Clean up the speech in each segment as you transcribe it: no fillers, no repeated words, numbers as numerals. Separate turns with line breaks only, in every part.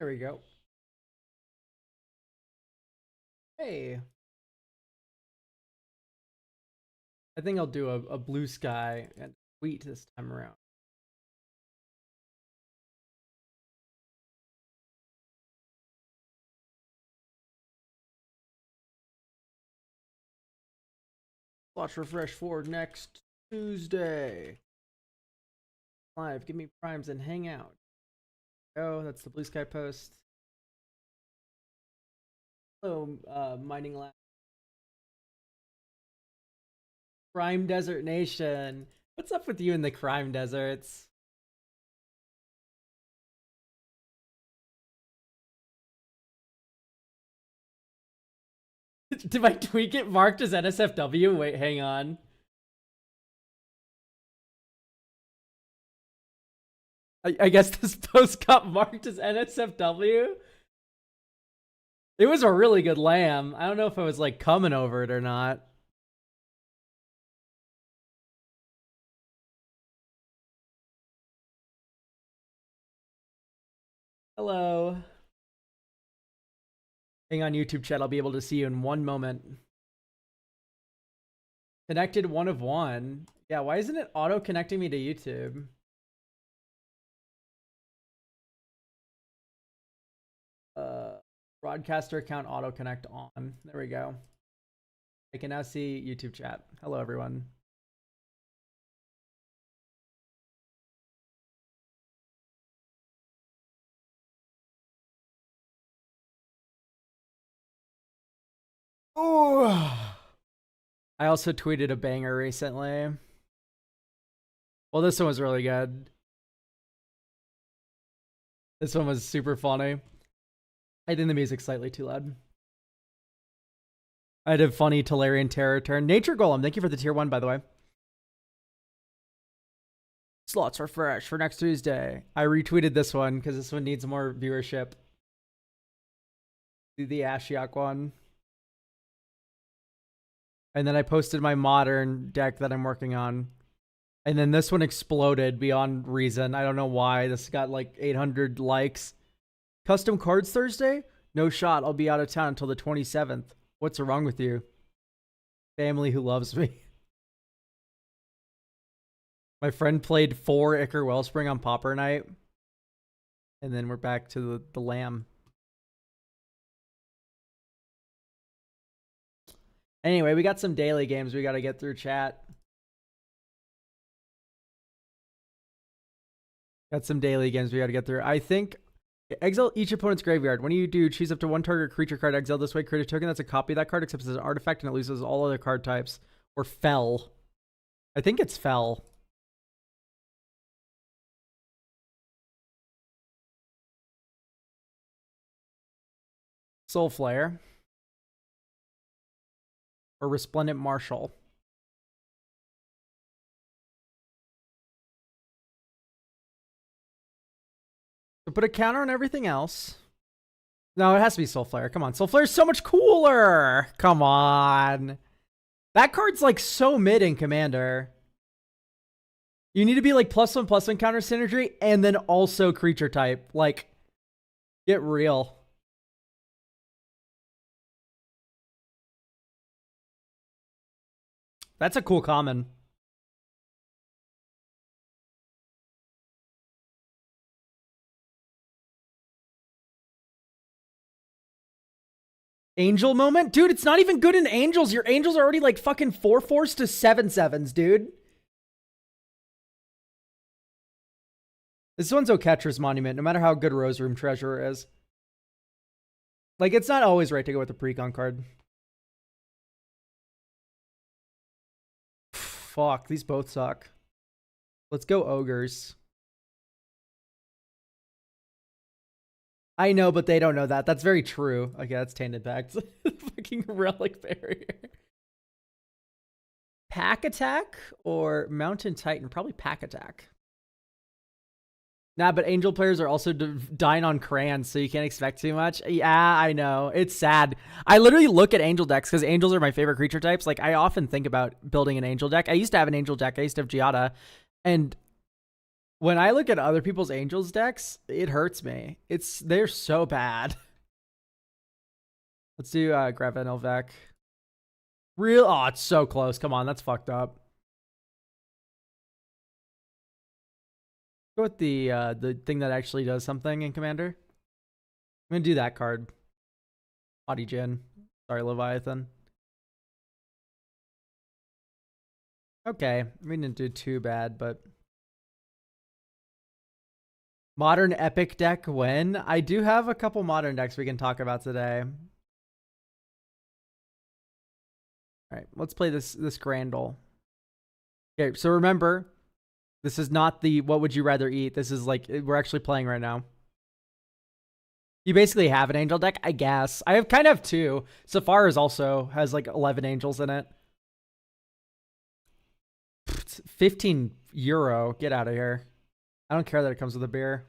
There we go. Hey. I think I'll do a blue sky and wheat this time around. Watch refresh for next Tuesday. Live, give me primes and hang out. Oh, that's the blue sky post. Hello, mining lab. Crime Desert Nation. What's up with you in the crime deserts? Did my tweet get marked as NSFW? Wait, hang on. I guess this post got marked as NSFW. It was a really good lamb. I don't know if I was like coming over it or not. Hello. Hang on, YouTube chat. I'll be able to see you in one moment. Connected 1 of 1. Yeah, why isn't it auto connecting me to YouTube? Broadcaster account auto connect on. There we go. I can now see YouTube chat. Hello, everyone. Oh. I also tweeted a banger recently. Well, this one was really good. This one was super funny. I think the music's slightly too loud. I did funny Talarian Terror turn. Nature Golem, thank you for the tier 1, by the way. Slots refresh for next Tuesday. I retweeted this one because this one needs more viewership. The Ashiok one. And then I posted my modern deck that I'm working on. And then this one exploded beyond reason. I don't know why. This got like 800 likes. Custom cards Thursday? No shot. I'll be out of town until the 27th. What's wrong with you? Family who loves me. My friend played 4 Ichor Wellspring on Pauper Night. And then we're back to the lamb. Anyway, we got some daily games we got to get through, chat. Got some daily games we got to get through. I think exile each opponent's graveyard. When you do, choose up to 1 target creature card exile this way. Create a token that's a copy of that card, except it's an artifact and it loses all other card types. Or fell. I think it's fell. Soul Flare. Or Resplendent Marshal. So put a counter on everything else. No, it has to be Soul Flare. Come on. Soul Flare is so much cooler. Come on. That card's like so mid in Commander. You need to be like +1/+1 counter synergy and then also creature type. Like, get real. That's a cool common. Angel moment? Dude, it's not even good in angels. Your angels are already like fucking 4/4s to 7/7s, dude. This one's Oketra's Monument, no matter how good Rose Room Treasurer is. Like, it's not always right to go with the precon card. Fuck, these both suck. Let's go ogres. I know, but they don't know that. That's very true. Okay, that's Tainted Pact. Fucking Relic Barrier. Pack Attack or Mountain Titan? Probably Pack Attack. Nah, but Angel players are also dying on crayons, so you can't expect too much. Yeah, I know. It's sad. I literally look at Angel decks because Angels are my favorite creature types. Like, I often think about building an Angel deck. I used to have an Angel deck. I used to have Giada. And When I look at other people's Angels decks, it hurts me. They're so bad. Let's do Graven Elvec. Oh, it's so close. Come on, that's fucked up. Go with the thing that actually does something in Commander. I'm gonna do that card. Body Jin. Sorry, Leviathan. Okay, we didn't do too bad, but modern epic deck when? I do have a couple modern decks we can talk about today. All right, let's play this Grandel. Okay, so remember, this is not the what would you rather eat. This is like we're actually playing right now. You basically have an angel deck, I guess. I have kind of two. Safari's also has like 11 angels in it. 15 euro. Get out of here. I don't care that it comes with a beer.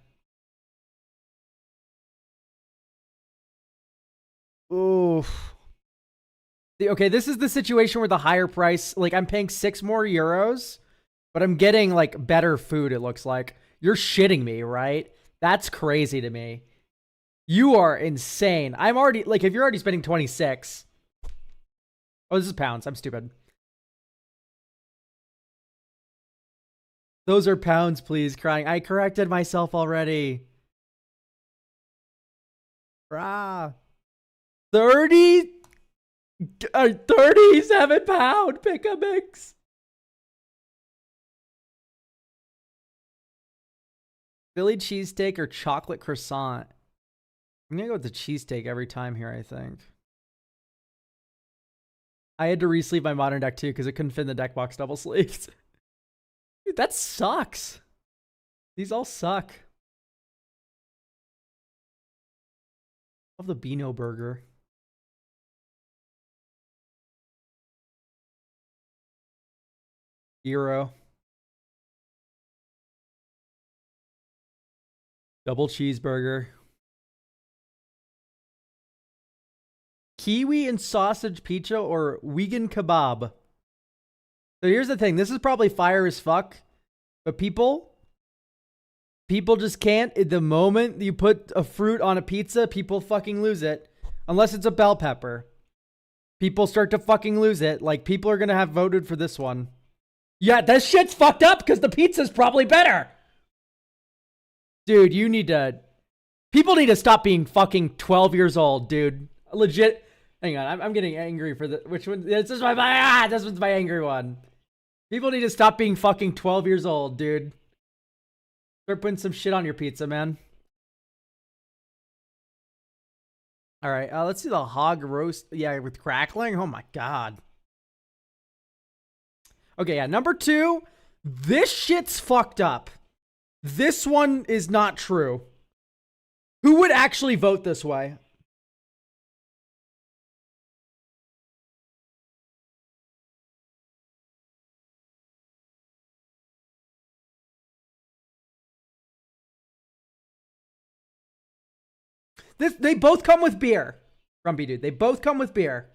Oof. Okay, this is the situation where the higher price, like I'm paying 6 more euros, but I'm getting like better food, it looks like. You're shitting me, right? That's crazy to me. You are insane. I'm already, like, if you're already spending 26. Oh, this is pounds. I'm stupid. Those are pounds, please. Crying. I corrected myself already. Rah. 37 pound pick a mix. Philly cheesesteak or chocolate croissant? I'm gonna go with the cheesesteak every time here, I think. I had to re-sleeve my modern deck too because it couldn't fit in the deck box double sleeved. Dude, that sucks. These all suck. Love the Beano burger. Euro. Double cheeseburger. Kiwi and sausage pizza or vegan kebab. So here's the thing. This is probably fire as fuck. But people just can't. At the moment you put a fruit on a pizza, people fucking lose it. Unless it's a bell pepper. People start to fucking lose it. Like, people are going to have voted for this one. Yeah, this shit's fucked up because the pizza's probably better. Dude, you need to... People need to stop being fucking 12 years old, dude. Legit... Hang on, I'm getting angry for the... Which one? This one's my angry one. People need to stop being fucking 12 years old, dude. Start putting some shit on your pizza, man. Alright, let's see the hog roast. Yeah, with crackling. Oh my god. Okay, yeah, number 2. This shit's fucked up. This one is not true. Who would actually vote this way? They both come with beer. Grumpy dude. They both come with beer.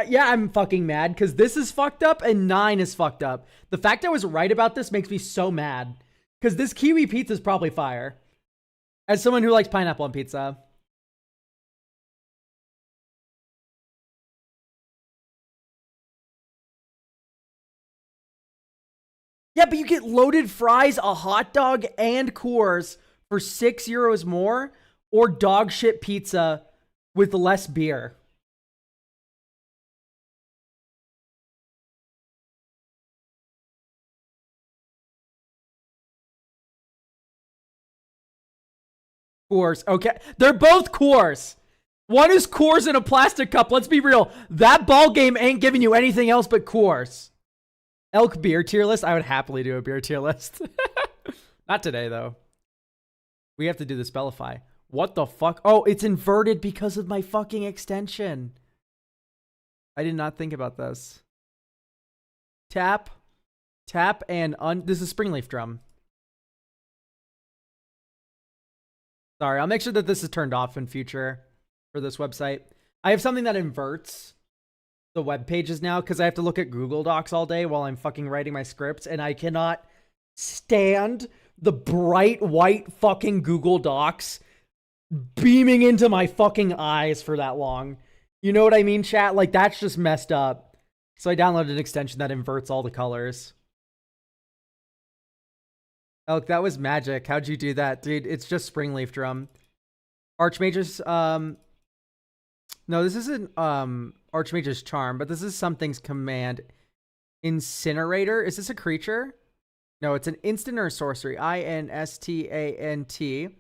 Yeah, I'm fucking mad because this is fucked up and 9 is fucked up. The fact I was right about this makes me so mad because this kiwi pizza is probably fire. As someone who likes pineapple on pizza. Yeah, but you get loaded fries, a hot dog, and Coors for 6 euros more, or dog shit pizza with less beer. Coors. Okay. They're both Coors. One is Coors in a plastic cup. Let's be real. That ball game ain't giving you anything else but Coors. Elk beer tier list. I would happily do a beer tier list. Not today, though. We have to do the Spellify. What the fuck? Oh, it's inverted because of my fucking extension. I did not think about this. Tap. Tap and this is Springleaf Drum. Sorry, I'll make sure that this is turned off in future for this website. I have something that inverts the web pages now because I have to look at Google Docs all day while I'm fucking writing my scripts, and I cannot stand the bright white fucking Google Docs beaming into my fucking eyes for that long. You know what I mean, chat? Like, that's just messed up. So I downloaded an extension that inverts all the colors. Oh, that was magic. How'd you do that? Dude, it's just Springleaf Drum. Archmage's, no, this isn't, Archmage's Charm, but this is something's command. Incinerator? Is this a creature? No, it's an instant or sorcery. INSTANT.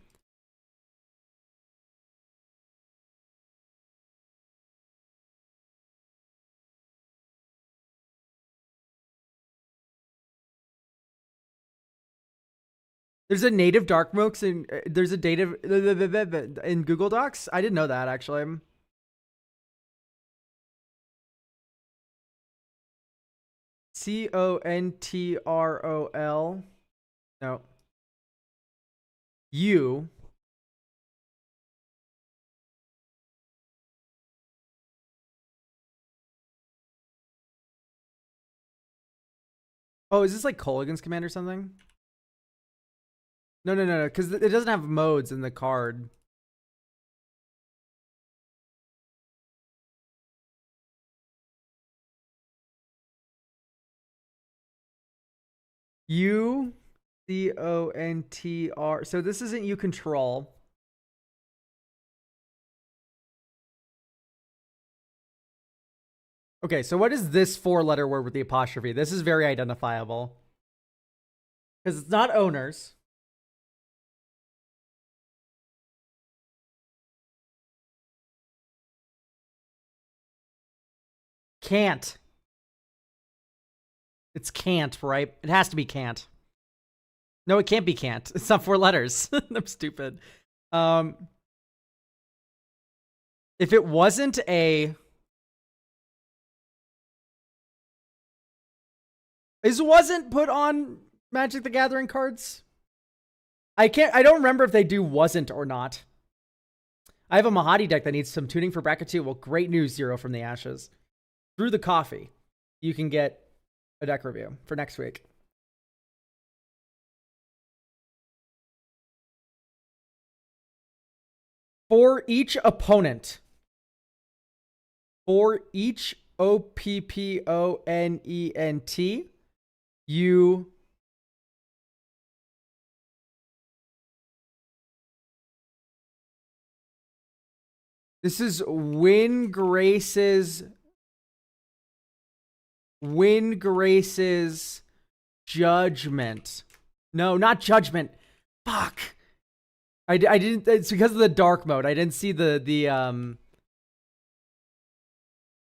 There's a native dark mooks and there's a native in Google Docs. I didn't know that actually. CONTROL. No. U. Oh, is this like Colligan's command or something? No, because it doesn't have modes in the card. UCONTR. So this isn't you control. Okay, so what is this 4-letter word with the apostrophe? This is very identifiable. Because it's not owners. Can't. It's can't, right? It has to be can't. No, it can't be can't. It's not 4 letters. I'm stupid. If it wasn't a... This wasn't put on Magic the Gathering cards? I don't remember if they do wasn't or not. I have a Mahadi deck that needs some tuning for bracket 2. Well, great news, Zero from the Ashes. Through the coffee, you can get a deck review for next week. For each opponent. For each OPPONENT, you... This is Wingrace's Judgment. No, not Judgment. Fuck. I didn't. It's because of the dark mode. I didn't see the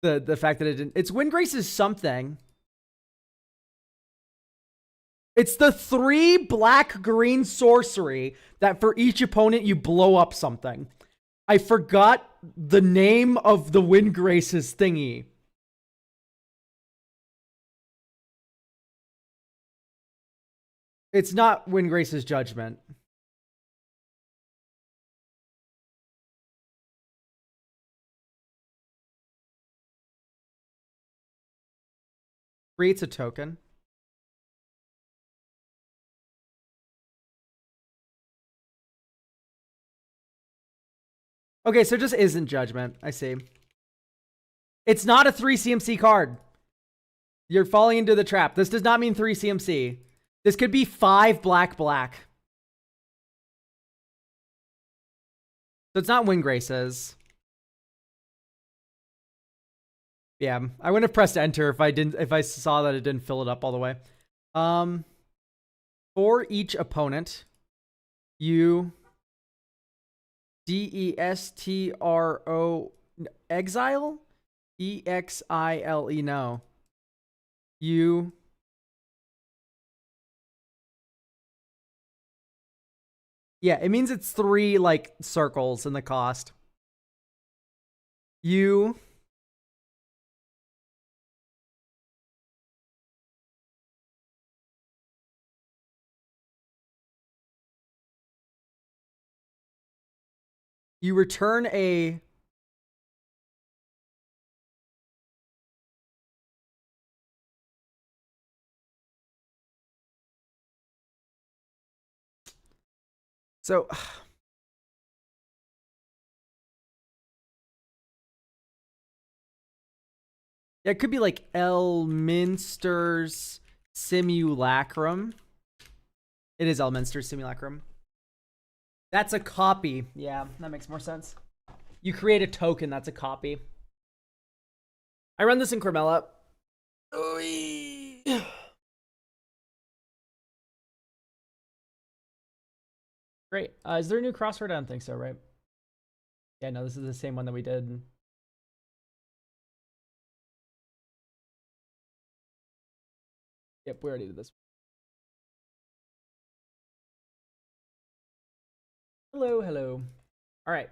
fact that it didn't. It's Wingrace's something. It's the 3 black-green sorcery that for each opponent you blow up something. I forgot the name of the Wingrace's thingy. It's not Wingrace's Judgment. Creates a token. Okay, so it just isn't Judgment. I see. It's not a 3 CMC card. You're falling into the trap. This does not mean 3 CMC. This could be 5 black. So it's not Wingrace's. Yeah, I wouldn't have pressed enter if I saw that it didn't fill it up all the way. For each opponent, you DESTRO exile? EXILE, no. You yeah, it means it's 3 like circles in the cost. You return a So yeah, it could be like Elminster's Simulacrum. It is Elminster's Simulacrum. That's a copy. Yeah, that makes more sense. You create a token, that's a copy. I run this in Chromella. Great. Is there a new crossword? I don't think so, right? Yeah, no, this is the same one that we did. Yep, we already did this. Hello, hello. All right.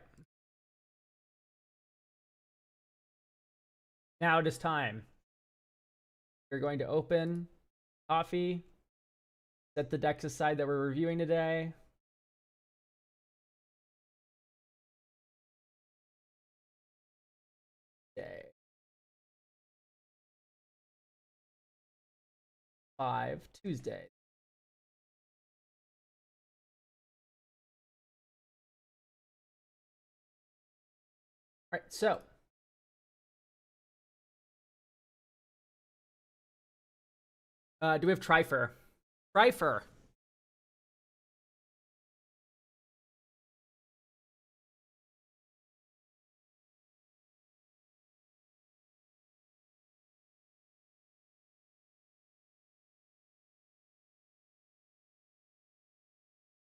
Now it is time. We're going to open coffee, set the decks aside that we're reviewing today. Day 5, Tuesday. All right, so do we have Trifer? Trifer.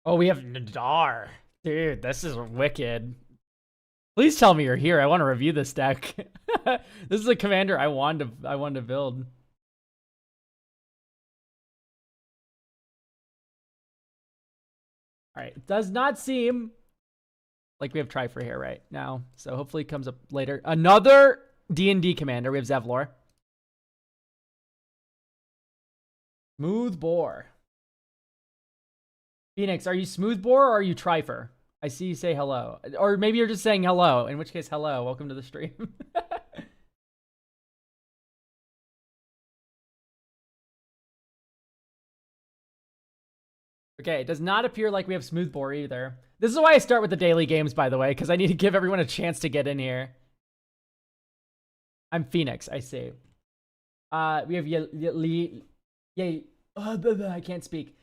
Oh, we have Nadar. Dude, this is wicked. Please tell me you're here. I want to review this deck. This is a commander I wanted to build. All right, it does not seem like we have Trifer here right now, so hopefully it comes up later. Another D&D commander. We have Zevlor. Smooth Bore. Phoenix, are you Smooth Bore or are you Trifer? I see you say hello. Or maybe you're just saying hello, in which case, hello. Welcome to the stream. Okay, it does not appear like we have Smooth Bore either. This is why I start with the daily games, by the way, because I need to give everyone a chance to get in here. I'm Phoenix, I see. We have I can't speak.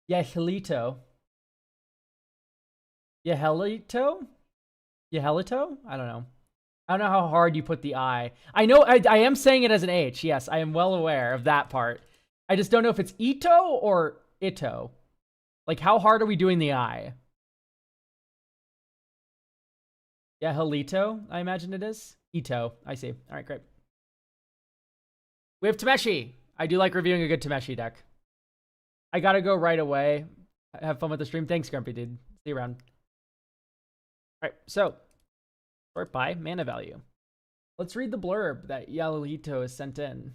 Yehelito. Yehelito? Yehelito? I don't know. I don't know how hard you put the I. I know I am saying it as an H. Yes, I am well aware of that part. I just don't know if it's Ito or Ito. Like, how hard are we doing the I? Yehelito, I imagine it is. Ito, I see. All right, great. We have Tameshi. I do like reviewing a good Tameshi deck. I gotta go right away. Have fun with the stream. Thanks, Grumpy Dude. See you around. All right, so sort by mana value. Let's read the blurb that Yehelito has sent in.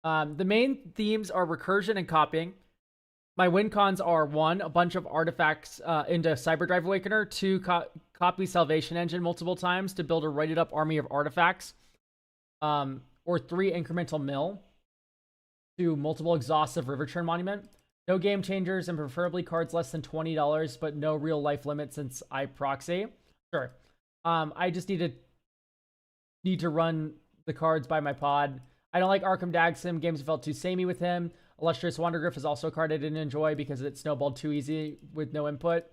The main themes are recursion and copying. My win cons are 1, a bunch of artifacts into Cyberdrive Awakener, 2, copy Salvation Engine multiple times to build a rated up army of artifacts, or 3, incremental mill to multiple exhaustive River Churn Monument. No game changers and preferably cards less than $20, but no real life limit since I proxy. Sure. I just need to run the cards by my pod. I don't like Arkham Dagsim. Games felt too samey with him. Illustrious Wandergriff is also a card I didn't enjoy because it snowballed too easy with no input.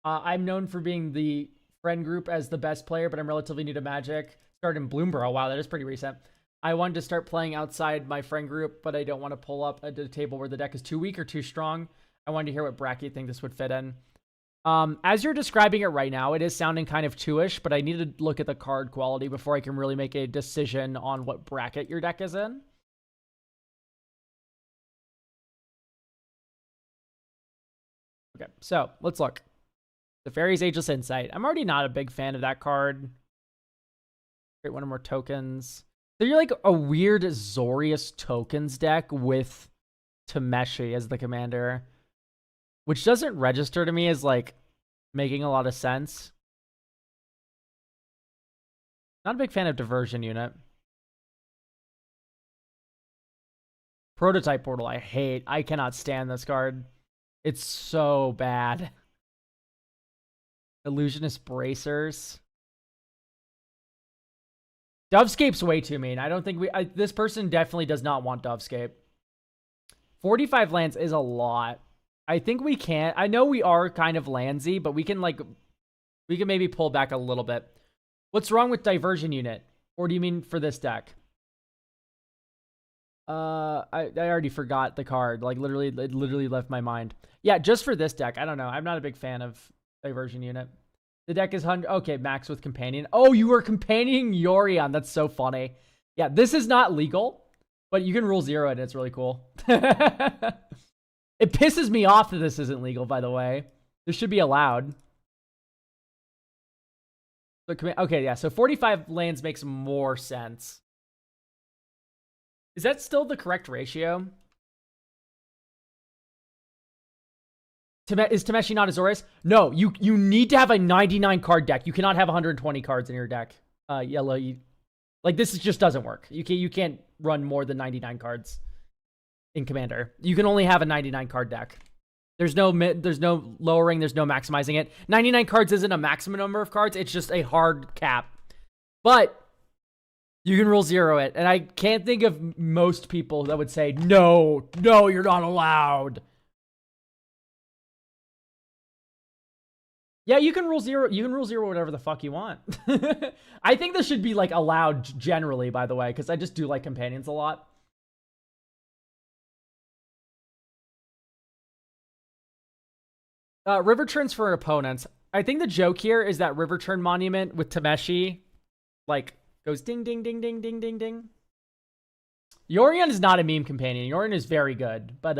I'm known for being the friend group as the best player, but I'm relatively new to Magic. Started in Bloomborough. Wow, that is pretty recent. I wanted to start playing outside my friend group, but I don't want to pull up at a table where the deck is too weak or too strong. I wanted to hear what bracket you think this would fit in. As you're describing it right now, it is sounding kind of 2-ish, but I need to look at the card quality before I can really make a decision on what bracket your deck is in. Okay, so let's look. The Fairy's Ageless Insight. I'm already not a big fan of that card. Create one of more tokens. So you're like a weird Zorius tokens deck with Tameshi as the commander, which doesn't register to me as like making a lot of sense. Not a big fan of Diversion Unit. Prototype Portal, I hate. I cannot stand this card. It's so bad. Illusionist Bracers. Dovescape's way too mean. I don't think this person definitely does not want Dovescape. 45 lands is a lot. I think we can. I know we are kind of landsy, but we can maybe pull back a little bit. What's wrong with Diversion Unit? Or do you mean for this deck? I already forgot the card. Like, literally, it literally left my mind. Yeah, just for this deck. I don't know. I'm not a big fan of Diversion Unit. The deck is 100. Okay, max with Companion. Oh, you were companioning Yorion. That's so funny. Yeah, this is not legal, but you can rule 0 it, and it's really cool. It pisses me off that this isn't legal, by the way. This should be allowed. Okay, yeah, so 45 lands makes more sense. Is that still the correct ratio? Is Tameshi not Azorius? No, you need to have a 99 card deck. You cannot have 120 cards in your deck. Yellow, like, this just doesn't work. You can't run more than 99 cards in Commander. You can only have a 99 card deck. There's no lowering, there's no maximizing it. 99 cards isn't a maximum number of cards, it's just a hard cap. But you can rule 0 it, and I can't think of most people that would say, no, you're not allowed. Yeah, you can rule 0. You can rule 0 whatever the fuck you want. I think this should be, like, allowed generally, by the way, because I just do like companions a lot. River turns for opponents. I think the joke here is that River Turn Monument with Tameshi, like, goes ding, ding, ding, ding, ding, ding, ding. Yorion is not a meme companion. Yorion is very good, but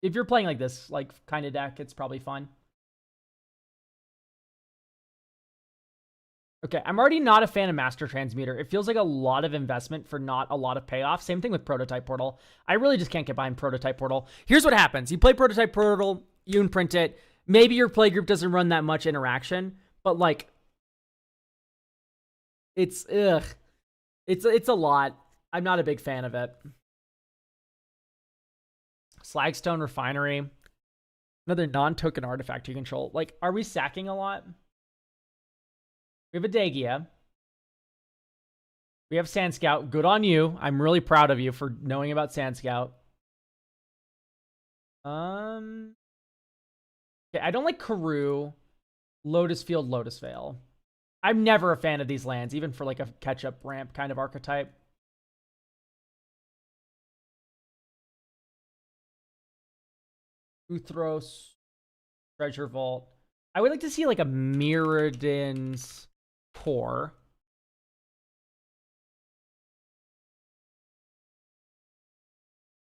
if you're playing like this, like, kind of deck, it's probably fun. Okay, I'm already not a fan of Master Transmuter. It feels like a lot of investment for not a lot of payoff. Same thing with Prototype Portal. I really just can't get behind Prototype Portal. Here's what happens. You play Prototype Portal, you imprint it. Maybe your playgroup doesn't run that much interaction, but, like, it's a lot. I'm not a big fan of it. Slagstone Refinery. Another non-token artifact you control. Like, are we sacking a lot? We have a Dagia. We have Sand Scout. Good on you. I'm really proud of you for knowing about Sand Scout. Okay, I don't like Karoo, Lotus Field, Lotus Vale. I'm never a fan of these lands, even for, like, a catch-up ramp kind of archetype. Uthros, Treasure Vault. I would like to see, like, a Mirrodin's Core.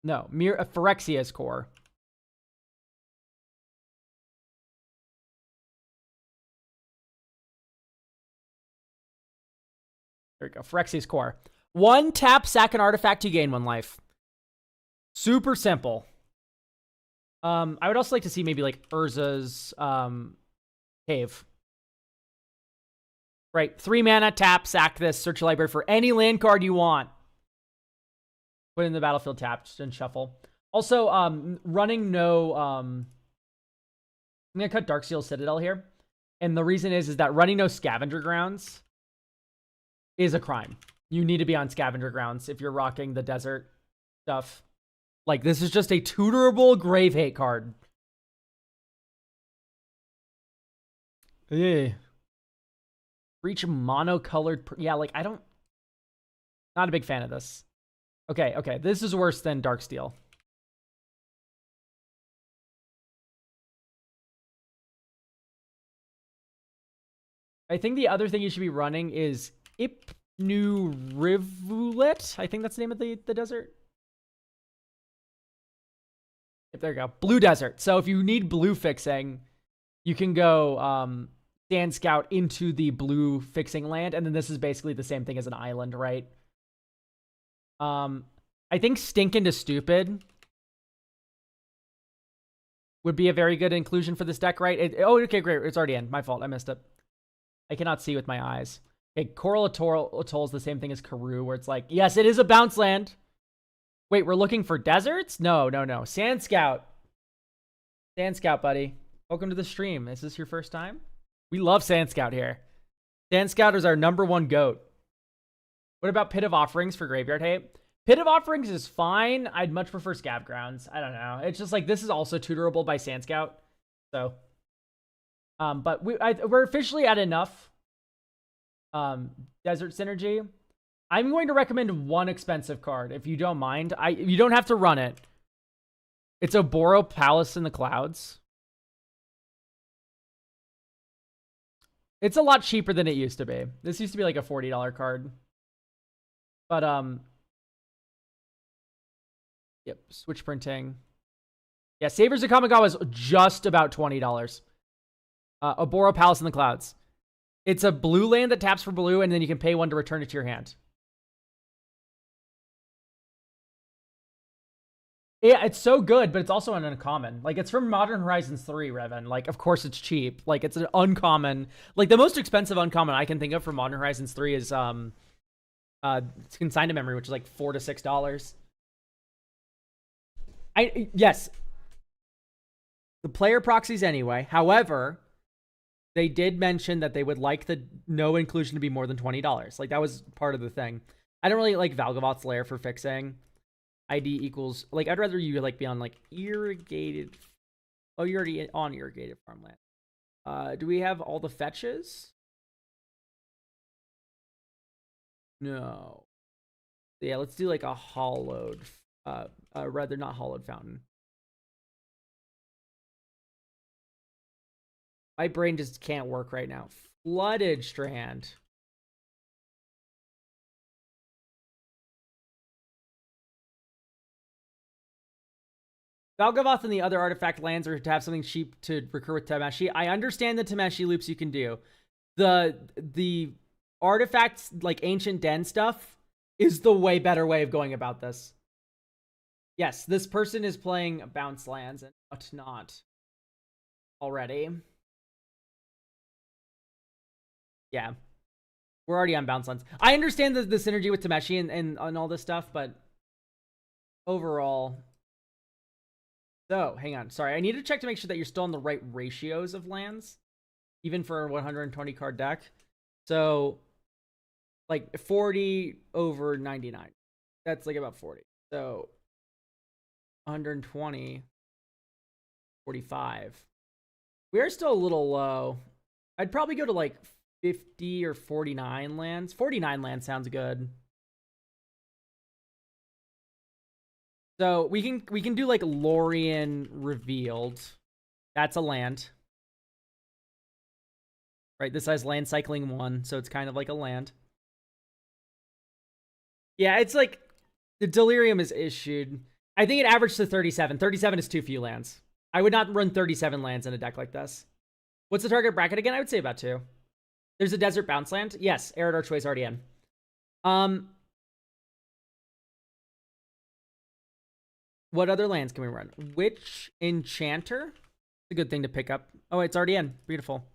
No, Phyrexia's Core. There we go. Phyrexia's Core. 1 tap, sack an artifact, you gain 1 life. Super simple. I would also like to see maybe, like, Urza's Cave. Right, 3 mana, tap, sack this, search your library for any land card you want. Put it in the battlefield tapped and shuffle. Also, running no... I'm going to cut Darksteel Citadel here. And the reason is that running no Scavenger Grounds is a crime. You need to be on Scavenger Grounds if you're rocking the desert stuff. Like, this is just a tutorable Grave Hate card. Yeah. Reach monocolored... Yeah, like, I don't... Not a big fan of this. Okay. This is worse than Darksteel. I think the other thing you should be running is Ipnu Rivulet. I think that's the name of the desert. There you go. Blue Desert. So if you need blue fixing, you can go Sand Scout into the blue fixing land, and then this is basically the same thing as an island, right? I think Stink into Stupid would be a very good inclusion for this deck, right? Okay, great. It's already in. My fault. I missed it. I cannot see with my eyes. Okay, Coral Atoll is the same thing as Karoo, where it's like, yes, it is a bounce land. Wait, we're looking for deserts? No. Sand Scout. Sand Scout, buddy. Welcome to the stream. Is this your first time? We love Sand Scout here. Sand Scout is our #1 goat. What about Pit of Offerings for Graveyard Hate? Pit of Offerings is fine. I'd much prefer Scab Grounds. I don't know. It's just like this is also tutorable by Sand Scout. So, but we're officially at enough Desert Synergy. I'm going to recommend one expensive card if you don't mind. You don't have to run it. It's Oboro Palace in the Clouds. It's a lot cheaper than it used to be. This used to be like a $40 card. But yep, switch printing. Yeah, Savers of Kamigawa is just about $20. Oboro Palace in the Clouds. It's a blue land that taps for blue, and then you can pay 1 to return it to your hand. Yeah, it's so good, but it's also an uncommon. Like, it's from Modern Horizons 3, Revan. Like, of course it's cheap. Like, it's an uncommon. Like, the most expensive uncommon I can think of for Modern Horizons 3 is Consigned to Memory, which is like $4 to $6. Yes. The player proxies anyway. However, they did mention that they would like the no inclusion to be more than $20. Like, that was part of the thing. I don't really like Valgavoth's Lair for fixing. ID equals, like, I'd rather you, like, be on, like, irrigated. Oh, you're already on irrigated farmland. Do we have all the fetches? No. Yeah, let's do, like, a hollowed, rather not hollowed fountain. My brain just can't work right now. Flooded Strand. Valgavoth and the other artifact lands are to have something cheap to recur with Tamashi. I understand the Tamashi loops you can do. The artifacts, like Ancient Den stuff, is the way better way of going about this. Yes, this person is playing bounce lands and whatnot already. Yeah. We're already on bounce lands. I understand the synergy with Tameshi and all this stuff, but overall... So, hang on. Sorry, I need to check to make sure that you're still on the right ratios of lands, even for a 120 card deck. So, like 40 over 99. That's like about 40. So, 120, 45. We are still a little low. I'd probably go to like 50 or 49 lands. 49 lands sounds good. So we can do like Lorien Revealed. That's a land. Right, this has land cycling 1, so it's kind of like a land. Yeah, it's like the Delirium is issued. I think it averaged to 37. 37 is too few lands. I would not run 37 lands in a deck like this. What's the target bracket again? I would say about 2. There's a Desert Bounce land. Yes, Arid Archway's already in. What other lands can we run? Witch Enchanter? It's a good thing to pick up. Oh, it's already in. Beautiful.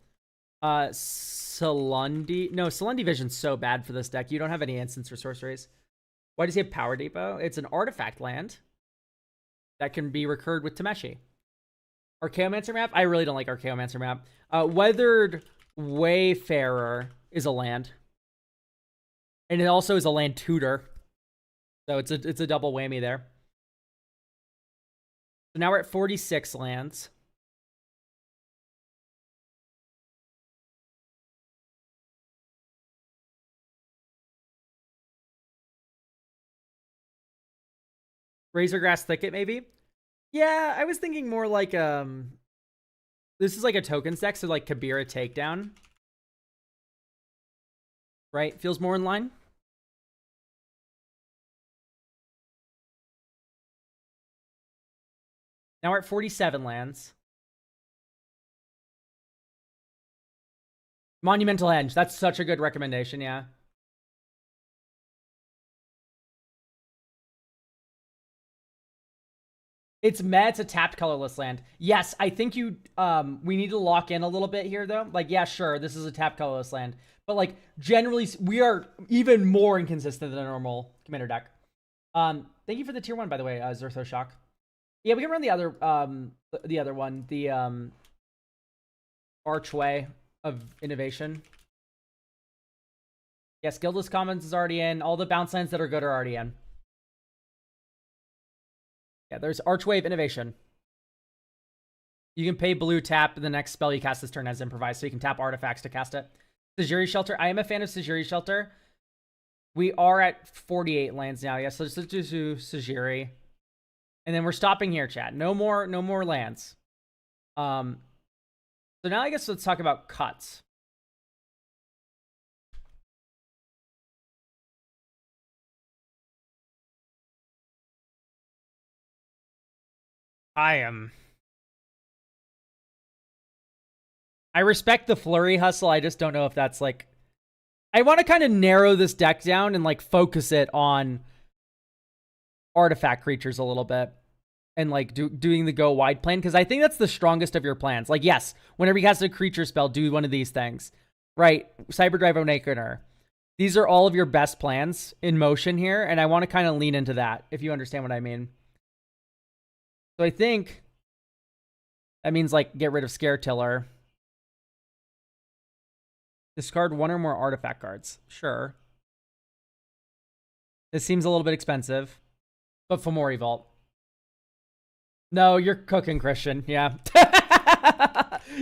Salundi. No, Salundi Vision's so bad for this deck. You don't have any instants or sorceries. Why does he have Power Depot? It's an artifact land that can be recurred with Tameshi. Archaeomancer map? I really don't like Archaeomancer map. Weathered Wayfarer is a land. And it also is a land tutor. So it's a double whammy there. So now we're at 46 lands. Razorgrass Thicket, maybe? Yeah, I was thinking more like, this is like a tokens deck, so like Kabira Takedown. Right? Feels more in line. Now we're at 47 lands. Monumental Henge. That's such a good recommendation, yeah. It's meh, it's a tapped colorless land. Yes, I think you we need to lock in a little bit here though. Like, yeah, sure, this is a tapped colorless land. But like generally we are even more inconsistent than a normal commander deck. Thank you for the tier 1, by the way, Zertho Shock. Yeah, we can run the other one, the Archway of Innovation. Yes, Guildless Commons is already in. All the bounce lands that are good are already in. Yeah, there's Archway of Innovation. You can pay blue, tap, the next spell you cast this turn as improvised, so you can tap artifacts to cast it. Sajiri Shelter. I am a fan of Sajiri Shelter. We are at 48 lands now. Yes, let's do Sajiri. And then we're stopping here, chat. No more lands. So now I guess let's talk about cuts. I respect the flurry hustle. I just don't know if that's like... I want to kind of narrow this deck down and like focus it on artifact creatures a little bit. And like doing the go wide plan. Because I think that's the strongest of your plans. Like, yes, whenever you cast a creature spell, do one of these things. Right? Cyberdrive Awakener. These are all of your best plans in motion here. And I want to kind of lean into that, if you understand what I mean. So I think that means like get rid of Scare Tiller. Discard one or more artifact cards. Sure. This seems a little bit expensive. But Fomori Vault. No, you're cooking, Christian. Yeah.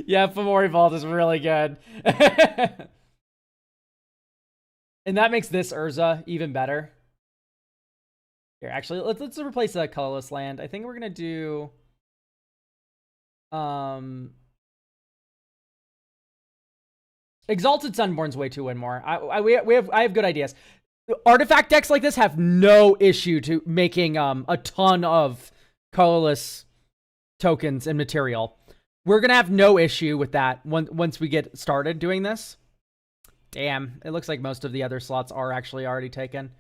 Yeah, Fomori Vault is really good. And that makes this Urza even better. Here, actually, let's replace a colorless land. I think we're gonna do Exalted Sunborn's way to win more. I have good ideas. Artifact decks like this have no issue to making a ton of colorless tokens and material. We're gonna have no issue with that once we get started doing this. Damn, it looks like most of the other slots are actually already taken.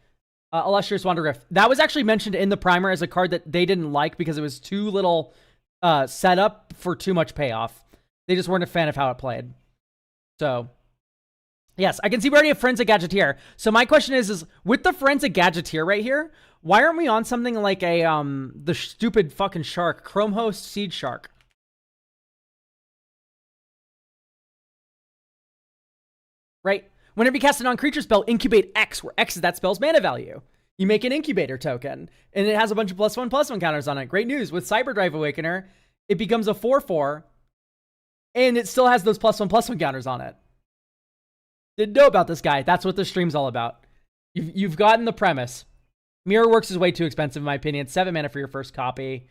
Illustrious Wandergriff. That was actually mentioned in the primer as a card that they didn't like because it was too little setup for too much payoff. They just weren't a fan of how it played. So, yes, I can see we already have Forensic Gadgeteer. So my question is with the Forensic Gadgeteer right here, why aren't we on something like a the stupid fucking shark, Chrome Host Seed Shark? Right? Whenever you cast a non-creature spell, incubate X, where X is that spell's mana value. You make an incubator token, and it has a bunch of +1/+1 counters on it. Great news. With Cyberdrive Awakener, it becomes a 4/4, and it still has those +1/+1 counters on it. Didn't know about this guy. That's what the stream's all about. You've gotten the premise. Mirrorworks is way too expensive, in my opinion. 7 mana for your first copy.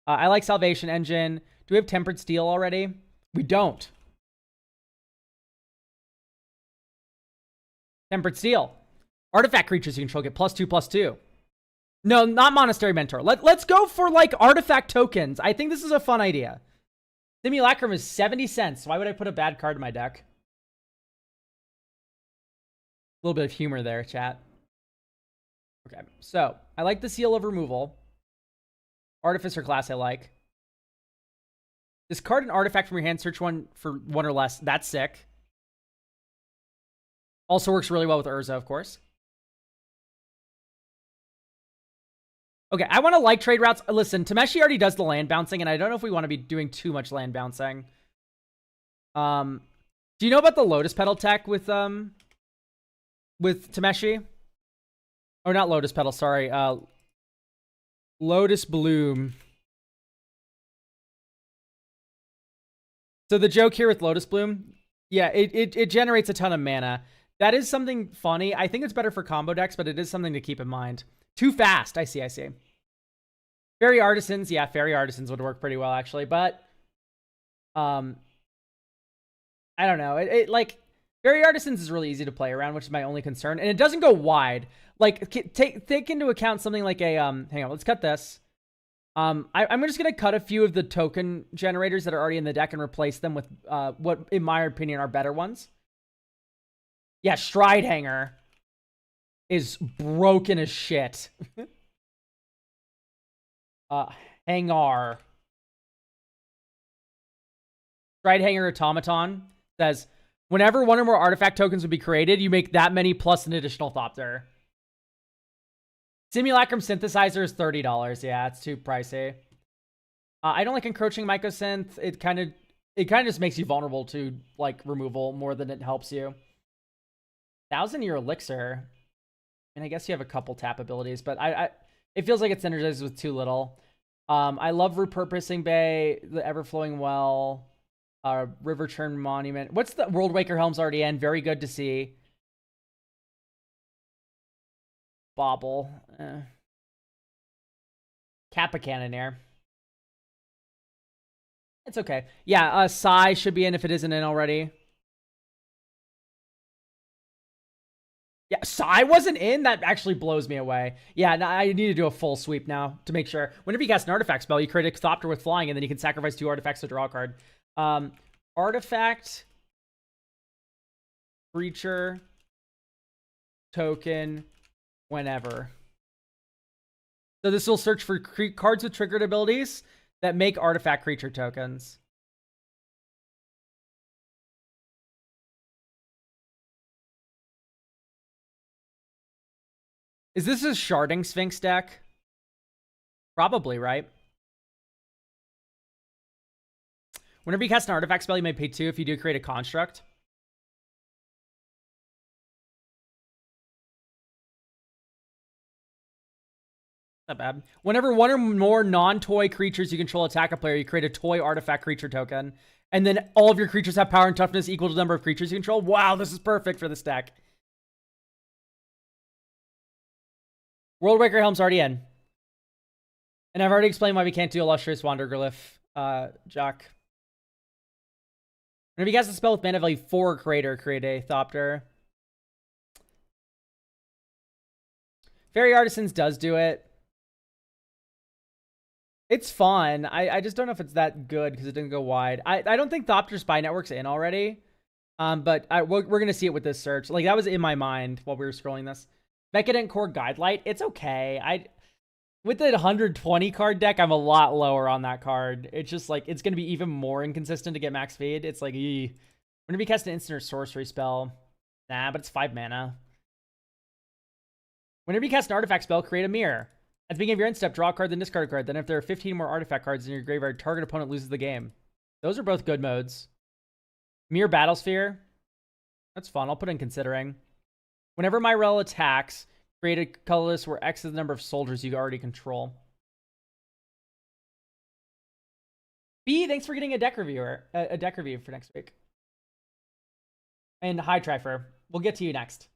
I like Salvation Engine. Do we have Tempered Steel already? We don't. Tempered Steel. Artifact creatures you control get +2/+2. No, not Monastery Mentor. Let's go for, like, artifact tokens. I think this is a fun idea. Simulacrum is 70 cents. Why would I put a bad card in my deck? A little bit of humor there, chat. Okay, so I like the Seal of Removal. Artificer class I like. Discard an artifact from your hand. Search one for 1 or less. That's sick. Also works really well with Urza, of course. Okay, I want to like trade routes. Listen, Tameshi already does the land bouncing, and I don't know if we want to be doing too much land bouncing. Do you know about the Lotus Petal tech with Tameshi? Or not Lotus Petal, sorry. Lotus Bloom. So the joke here with Lotus Bloom, yeah, it generates a ton of mana. That is something funny. I think it's better for combo decks, but it is something to keep in mind. Too fast. I see. Fairy Artisans. Yeah, Fairy Artisans would work pretty well, actually. But, I don't know. Like, Fairy Artisans is really easy to play around, which is my only concern. And it doesn't go wide. Like, take into account something like a, hang on, let's cut this. I'm just going to cut a few of the token generators that are already in the deck and replace them with, what, in my opinion, are better ones. Yeah, Stride Hanger is broken as shit. Hangar. Stride Hanger Automaton says, whenever one or more artifact tokens would be created, you make that many plus an additional Thopter. Simulacrum Synthesizer is $30. Yeah, it's too pricey. I don't like encroaching mycosynth. It kind of just makes you vulnerable to like removal more than it helps you. 1,000-year elixir. And I guess you have a couple tap abilities, but it feels like it synergizes with too little. I love repurposing Bay, the Everflowing Well, River Churn Monument. What's the World Waker Helm's already in? Very good to see. Bobble. Kappa Cannoneer. It's okay. Yeah, Psy should be in if it isn't in already. Yeah, Psy wasn't in? That actually blows me away. Yeah, no, I need to do a full sweep now to make sure. Whenever you cast an artifact spell, you create a Thopter with flying, and then you can sacrifice 2 artifacts to draw a card. Artifact, creature, token, whenever. So this will search for cards with triggered abilities that make artifact creature tokens. Is this a Sharding Sphinx deck? Probably, right? Whenever you cast an artifact spell, you may pay 2 if you do create a construct. Not bad. Whenever one or more non-toy creatures you control attack a player, you create a toy artifact creature token. And then all of your creatures have power and toughness equal to the number of creatures you control. Wow, this is perfect for this deck. World Waker Helm's already in. And I've already explained why we can't do Illustrious Wanderglyph, Jack. Whenever you cast a spell with mana value 4 creator, create a Thopter. Fairy Artisans does do it. It's fun. I just don't know if it's that good because it didn't go wide. I don't think Thopter Spy Network's in already. But we're going to see it with this search. Like, that was in my mind while we were scrolling this. Decadent Core Guidelight, it's okay. With the 120 card deck, I'm a lot lower on that card. It's just like, it's going to be even more inconsistent to get max speed. It's like, whenever you cast an instant or sorcery spell, nah, but it's 5 mana. Whenever you cast an artifact spell, create a mirror. At the beginning of your end step, draw a card, then discard a card. Then if there are 15 more artifact cards in your graveyard, target opponent loses the game. Those are both good modes. Mirror Battlesphere. That's fun. I'll put in considering. Whenever my rel attacks, create a colorless where X is the number of soldiers you already control. B, thanks for getting a deck review for next week. And hi, Trifer. We'll get to you next.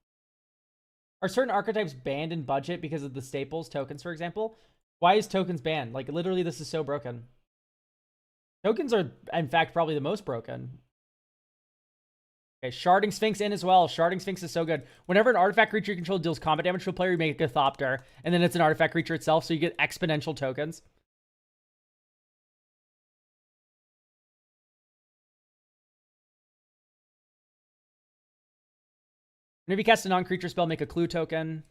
Are certain archetypes banned in budget because of the staples, tokens, for example? Why is tokens banned? Like, literally, this is so broken. Tokens are, in fact, probably the most broken. Okay, Sharding Sphinx in as well. Sharding Sphinx is so good. Whenever an artifact creature you control deals combat damage to a player, you make a Thopter. And then it's an artifact creature itself, so you get exponential tokens. Whenever you cast a non-creature spell, make a clue token.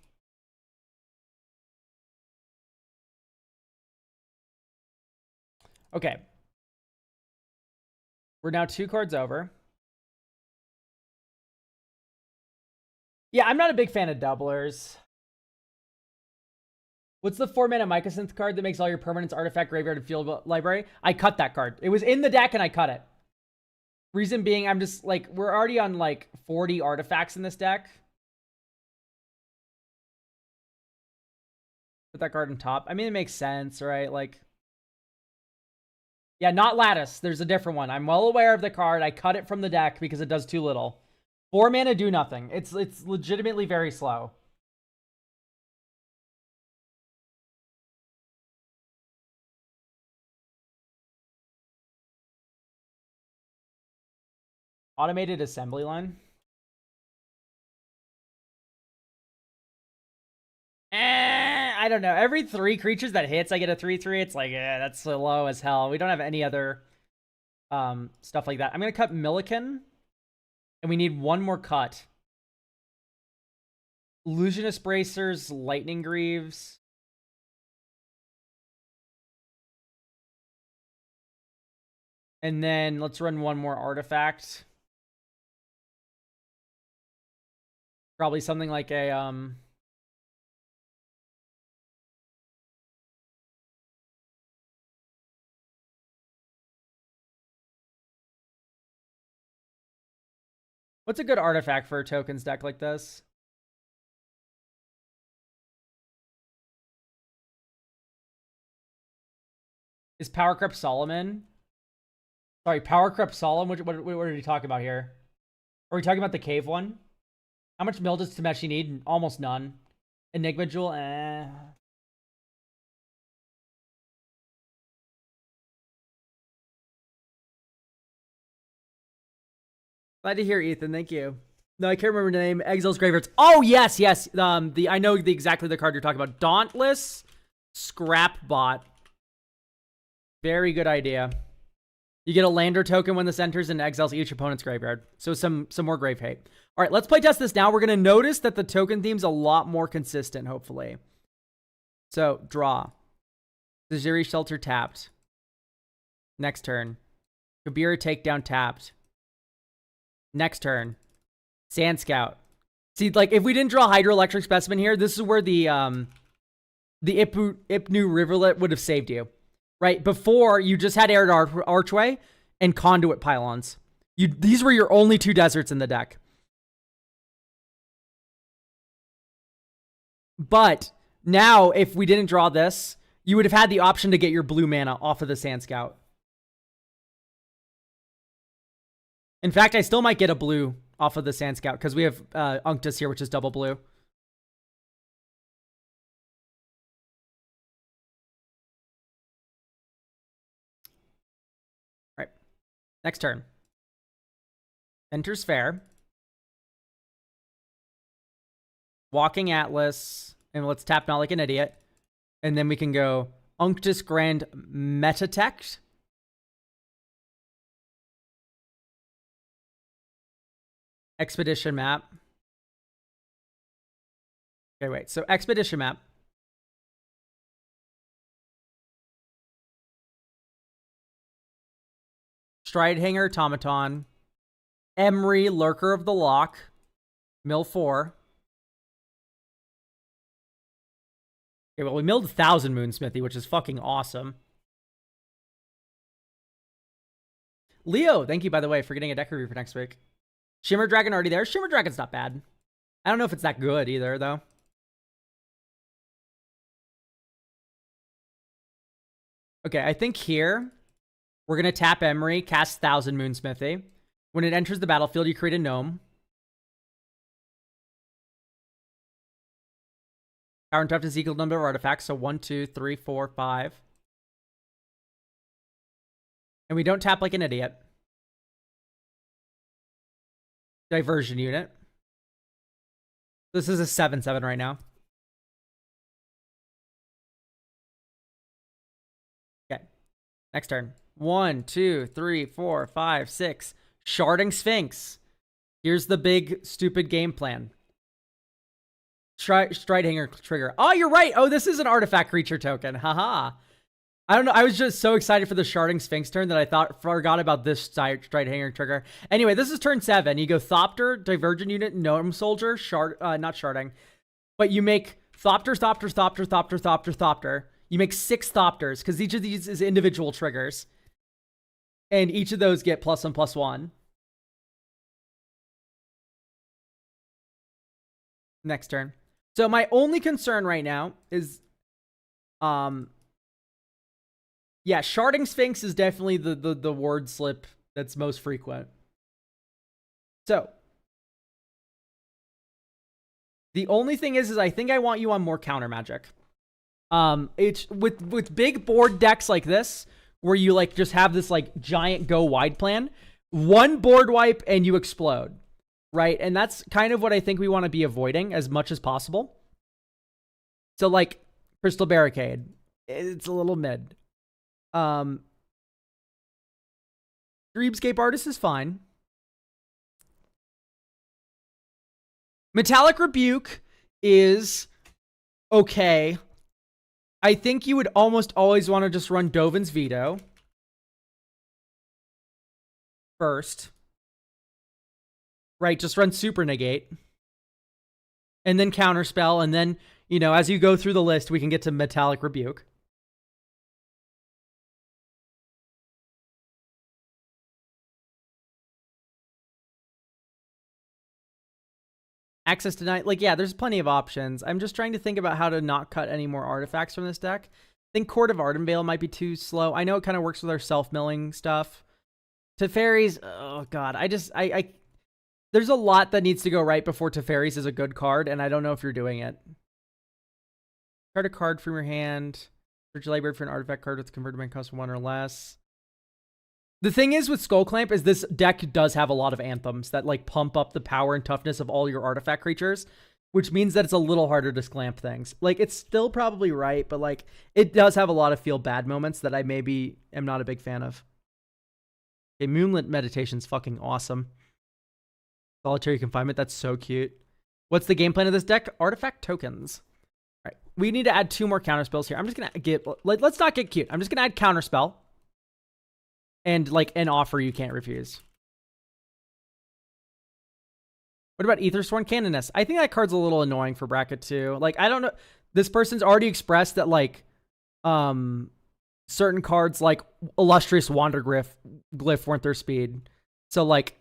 Okay. We're now 2 cards over. Yeah, I'm not a big fan of doublers. What's the 4-mana Mycosynth card that makes all your permanents, artifact, graveyard, and field library? I cut that card. It was in the deck and I cut it. Reason being, I'm just like, we're already on like 40 artifacts in this deck. Put that card on top. I mean, it makes sense, right? Like, yeah, not Lattice. There's a different one. I'm well aware of the card. I cut it from the deck because it does too little. 4 mana do nothing. It's legitimately very slow. Automated assembly line. I don't know. Every 3 creatures that hits, I get a 3/3. It's like, that's so low as hell. We don't have any other stuff like that. I'm gonna cut Milliken, and we need 1 more cut. Illusionist Bracers, Lightning Greaves. And then let's run 1 more artifact. Probably something like a What's a good artifact for a tokens deck like this? Is Power Creep Solomon? Sorry, Power Creep Solomon. What are you talking about here? Are we talking about the cave one? How much mill does Tameshi need? Almost none. Enigma Jewel? Glad to hear, Ethan. Thank you. No, I can't remember the name. Exile's Graveyards. Oh, yes. I know exactly the card you're talking about. Dauntless Scrap Bot. Very good idea. You get a lander token when this enters and exiles each opponent's graveyard. So some more grave hate. All right, let's play test this now. We're going to notice that the token theme's a lot more consistent, hopefully. So, draw. Zajiri Shelter tapped. Next turn. Kabira Takedown tapped. Next turn. Sand Scout. See, like, if we didn't draw Hydroelectric Specimen here, this is where the Ipnu Rivulet would have saved you. Right? Before, you just had Arid Archway and Conduit Pylons. These were your only two deserts in the deck. But now, if we didn't draw this, you would have had the option to get your blue mana off of the Sand Scout. In fact, I still might get a blue off of the Sand Scout because we have Unctus here, which is double blue. Right. Next turn. Enters Fair. Walking Atlas. And let's tap Not Like an Idiot. And then we can go Unctus Grand Metatech. Expedition Map. Okay, wait. So Expedition Map. Stridehanger Automaton. Emery, Lurker of the Lock. Mill 4. Okay, well, we milled 1,000 Moonsmithy, which is fucking awesome. Leo, thank you, by the way, for getting a deck review for next week. Shimmer Dragon already there. Shimmer Dragon's not bad. I don't know if it's that good either, though. Okay, I think here we're going to tap Emery, cast 1,000 Moonsmithy. When it enters the battlefield, you create a gnome. Power and Tuft is equal number of artifacts, so 1, 2, 3, 4, 5. And we don't tap like an idiot. Diversion Unit. This is a 7/7 right now. Okay. Next turn. 1, 2, 3, 4, 5, 6. Sharding Sphinx. Here's the big, stupid game plan. Stridehanger trigger. Oh, you're right. Oh, this is an artifact creature token. Haha. I don't know. I was just so excited for the Sharding Sphinx turn that I forgot about this Stridehanger trigger. Anyway, this is turn 7. You go Thopter, Divergent Unit, Gnome Soldier, not Sharding. But you make Thopter, Thopter, Thopter, Thopter, Thopter, Thopter. You make 6 Thopters, because each of these is individual triggers. And each of those get +1/+1. Next turn. So my only concern right now is... Yeah, Sharding Sphinx is definitely the word slip that's most frequent. So, the only thing is I think I want you on more counter magic. It's with big board decks like this, where you like just have this like giant go wide plan, one board wipe and you explode, right? And that's kind of what I think we want to be avoiding as much as possible. So like Crystal Barricade, it's a little mid. Dreamscape Artist is fine. Metallic Rebuke is okay. I think you would almost always want to just run Dovin's Veto first. Right, just run Super Negate. And then Counterspell, and then, you know, as you go through the list, we can get to Metallic Rebuke. Access denied. Like, yeah, there's plenty of options. I'm just trying to think about how to not cut any more artifacts from this deck. I think Court of Ardenvale might be too slow. I know it kind of works with our self-milling stuff. Teferis, oh god, I there's a lot that needs to go right before Teferis is a good card, and I don't know if you're doing it. Card a card from your hand. Search your library for an artifact card with converted mana cost 1 or less. The thing is with Skull Clamp is this deck does have a lot of anthems that like pump up the power and toughness of all your artifact creatures, which means that it's a little harder to clamp things. Like, it's still probably right, but like it does have a lot of feel bad moments that I maybe am not a big fan of. Okay, Moonlit Meditation's fucking awesome. Solitary Confinement, that's so cute. What's the game plan of this deck? Artifact tokens. All right, we need to add 2 more counterspells here. I'm just gonna get, let's not get cute. I'm just gonna add counterspell. And like an offer you can't refuse. What about Aethersworn Canoness? I think that card's a little annoying for bracket 2. Like, I don't know. This person's already expressed that like certain cards like Illustrious Glyph weren't their speed. So like,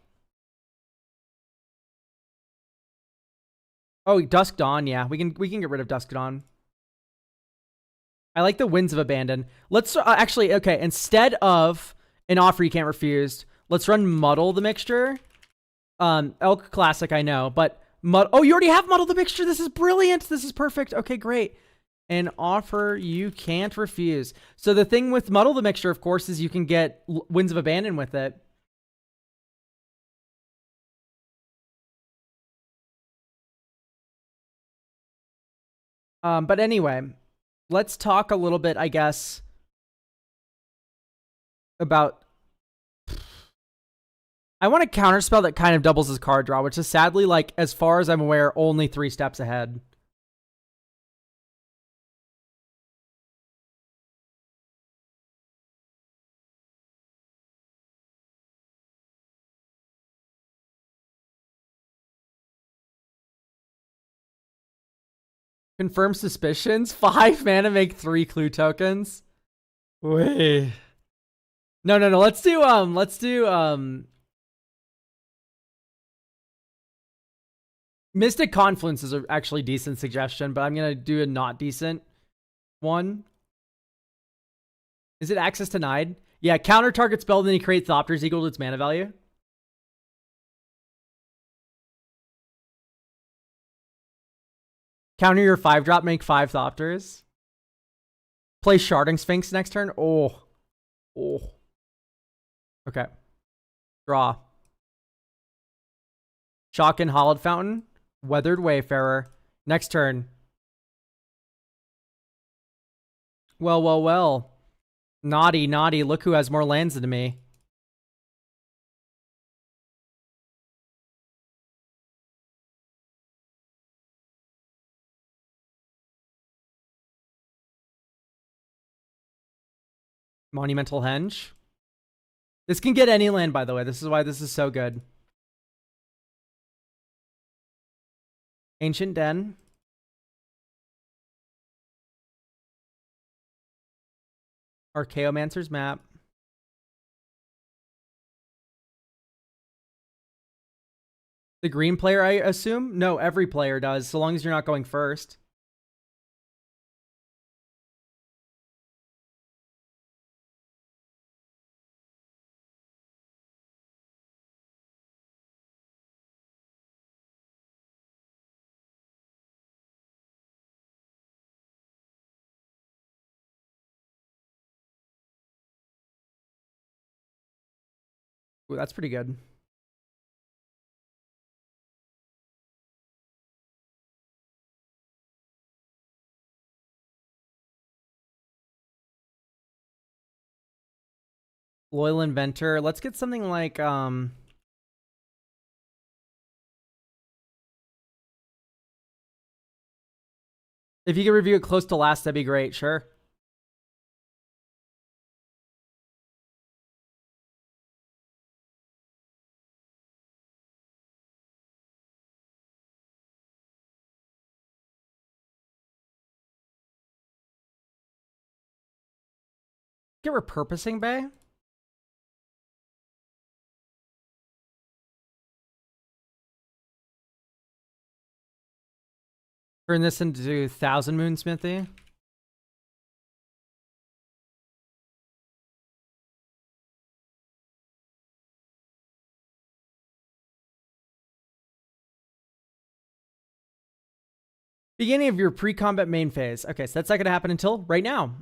oh, Dusk Dawn, yeah. We can get rid of Dusk Dawn. I like the Winds of Abandon. Let's actually, okay, instead of an offer you can't refuse, let's run Muddle the Mixture. Elk Classic, I know, but oh, you already have Muddle the Mixture. This is brilliant. This is perfect. Okay, great. An offer you can't refuse. So the thing with Muddle the Mixture, of course, is you can get Winds of Abandon with it. But anyway, let's talk a little bit, I guess, about... I want a counterspell that kind of doubles his card draw, which is sadly, like, as far as I'm aware, only 3 steps ahead. Confirm Suspicions. 5 mana, make 3 clue tokens. Wait. No. Let's do, Mystic Confluence is actually a decent suggestion, but I'm going to do a not decent one. Is it access denied? Yeah, counter target spell, then you create Thopters equal to its mana value. Counter your 5-drop, make 5 Thopters. Play Sharding Sphinx next turn. Oh. Okay. Draw. Shock and Hollowed Fountain. Weathered Wayfarer. Next turn. Well. Naughty. Look who has more lands than me. Monumental Henge. This can get any land, by the way. This is why this is so good. Ancient Den. Archaeomancer's Map. The green player, I assume? No, every player does, so long as you're not going first. Ooh, that's pretty good. Loyal Inventor. Let's get something like, if you could review it close to last, that'd be great. Sure. Get Repurposing Bay. Turn this into 1000 Moon Smithy. Beginning of your pre-combat main phase. Okay, so that's not going to happen until right now.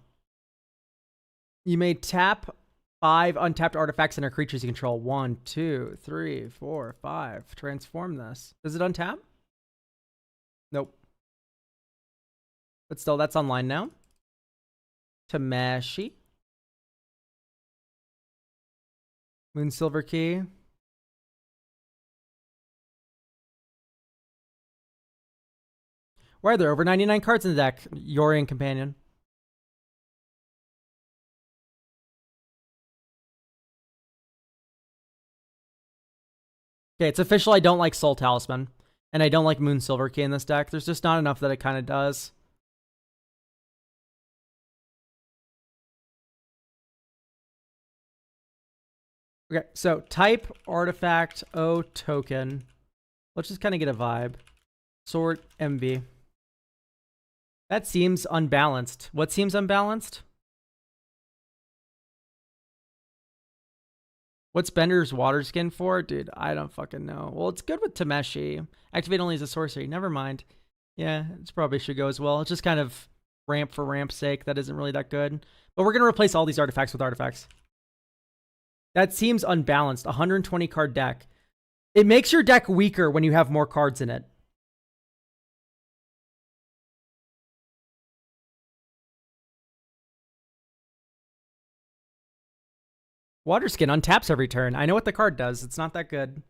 You may tap 5 untapped artifacts and our creatures you control. 1, 2, 3, 4, 5. Transform this. Does it untap? Nope. But still, that's online now. Tamashi. Moon Silver Key. Why are there over 99 cards in the deck? Yorian Companion. Okay, it's official. I don't like Soul Talisman. And I don't like Moon Silver Key in this deck. There's just not enough that it kind of does. Okay, so type artifact O token. Let's just kind of get a vibe. Sort MV. That seems unbalanced. What seems unbalanced? What's Bender's water skin for? Dude, I don't fucking know. Well, it's good with Tameshi. Activate only as a sorcery. Never mind. Yeah, it probably should go as well. It's just kind of ramp for ramp's sake. That isn't really that good. But we're going to replace all these artifacts with artifacts. That seems unbalanced. 120 card deck. It makes your deck weaker when you have more cards in it. Water skin untaps every turn. I know what the card does. It's not that good.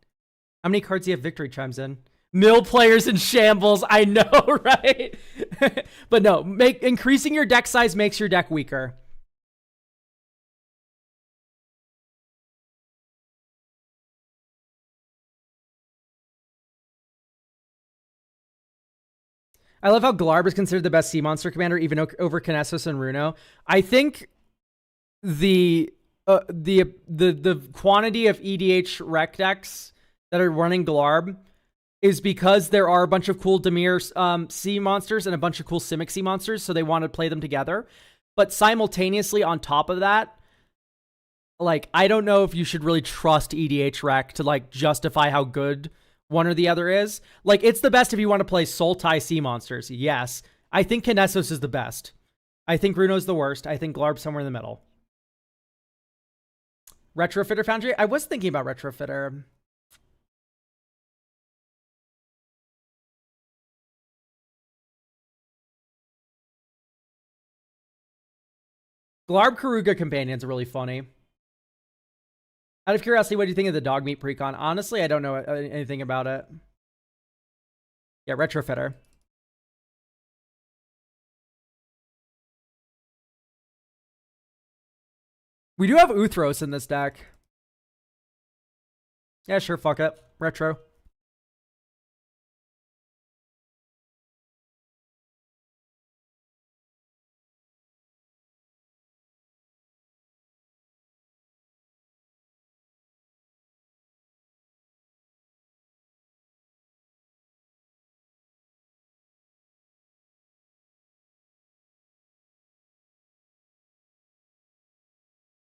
How many cards do you have victory chimes in? Mill players in shambles. I know, right? But no, increasing your deck size makes your deck weaker. I love how Glarb is considered the best sea monster commander, even over Kinesis and Runo. I think the quantity of EDH rec decks that are running Glarb is because there are a bunch of cool Dimir sea monsters and a bunch of cool Simic sea monsters, so they want to play them together. But simultaneously, on top of that, like, I don't know if you should really trust EDH rec to, like, justify how good one or the other is. Like, it's the best if you want to play Sultai sea monsters, yes. I think Kinesis is the best. I think Runo's the worst. I think Glarb's somewhere in the middle. Retrofitter Foundry? I was thinking about Retrofitter. Glarb Karuga Companion's really funny. Out of curiosity, what do you think of the dog meat precon? Honestly, I don't know anything about it. Yeah, Retrofitter. We do have Uthros in this deck. Yeah, sure, fuck it. Retro.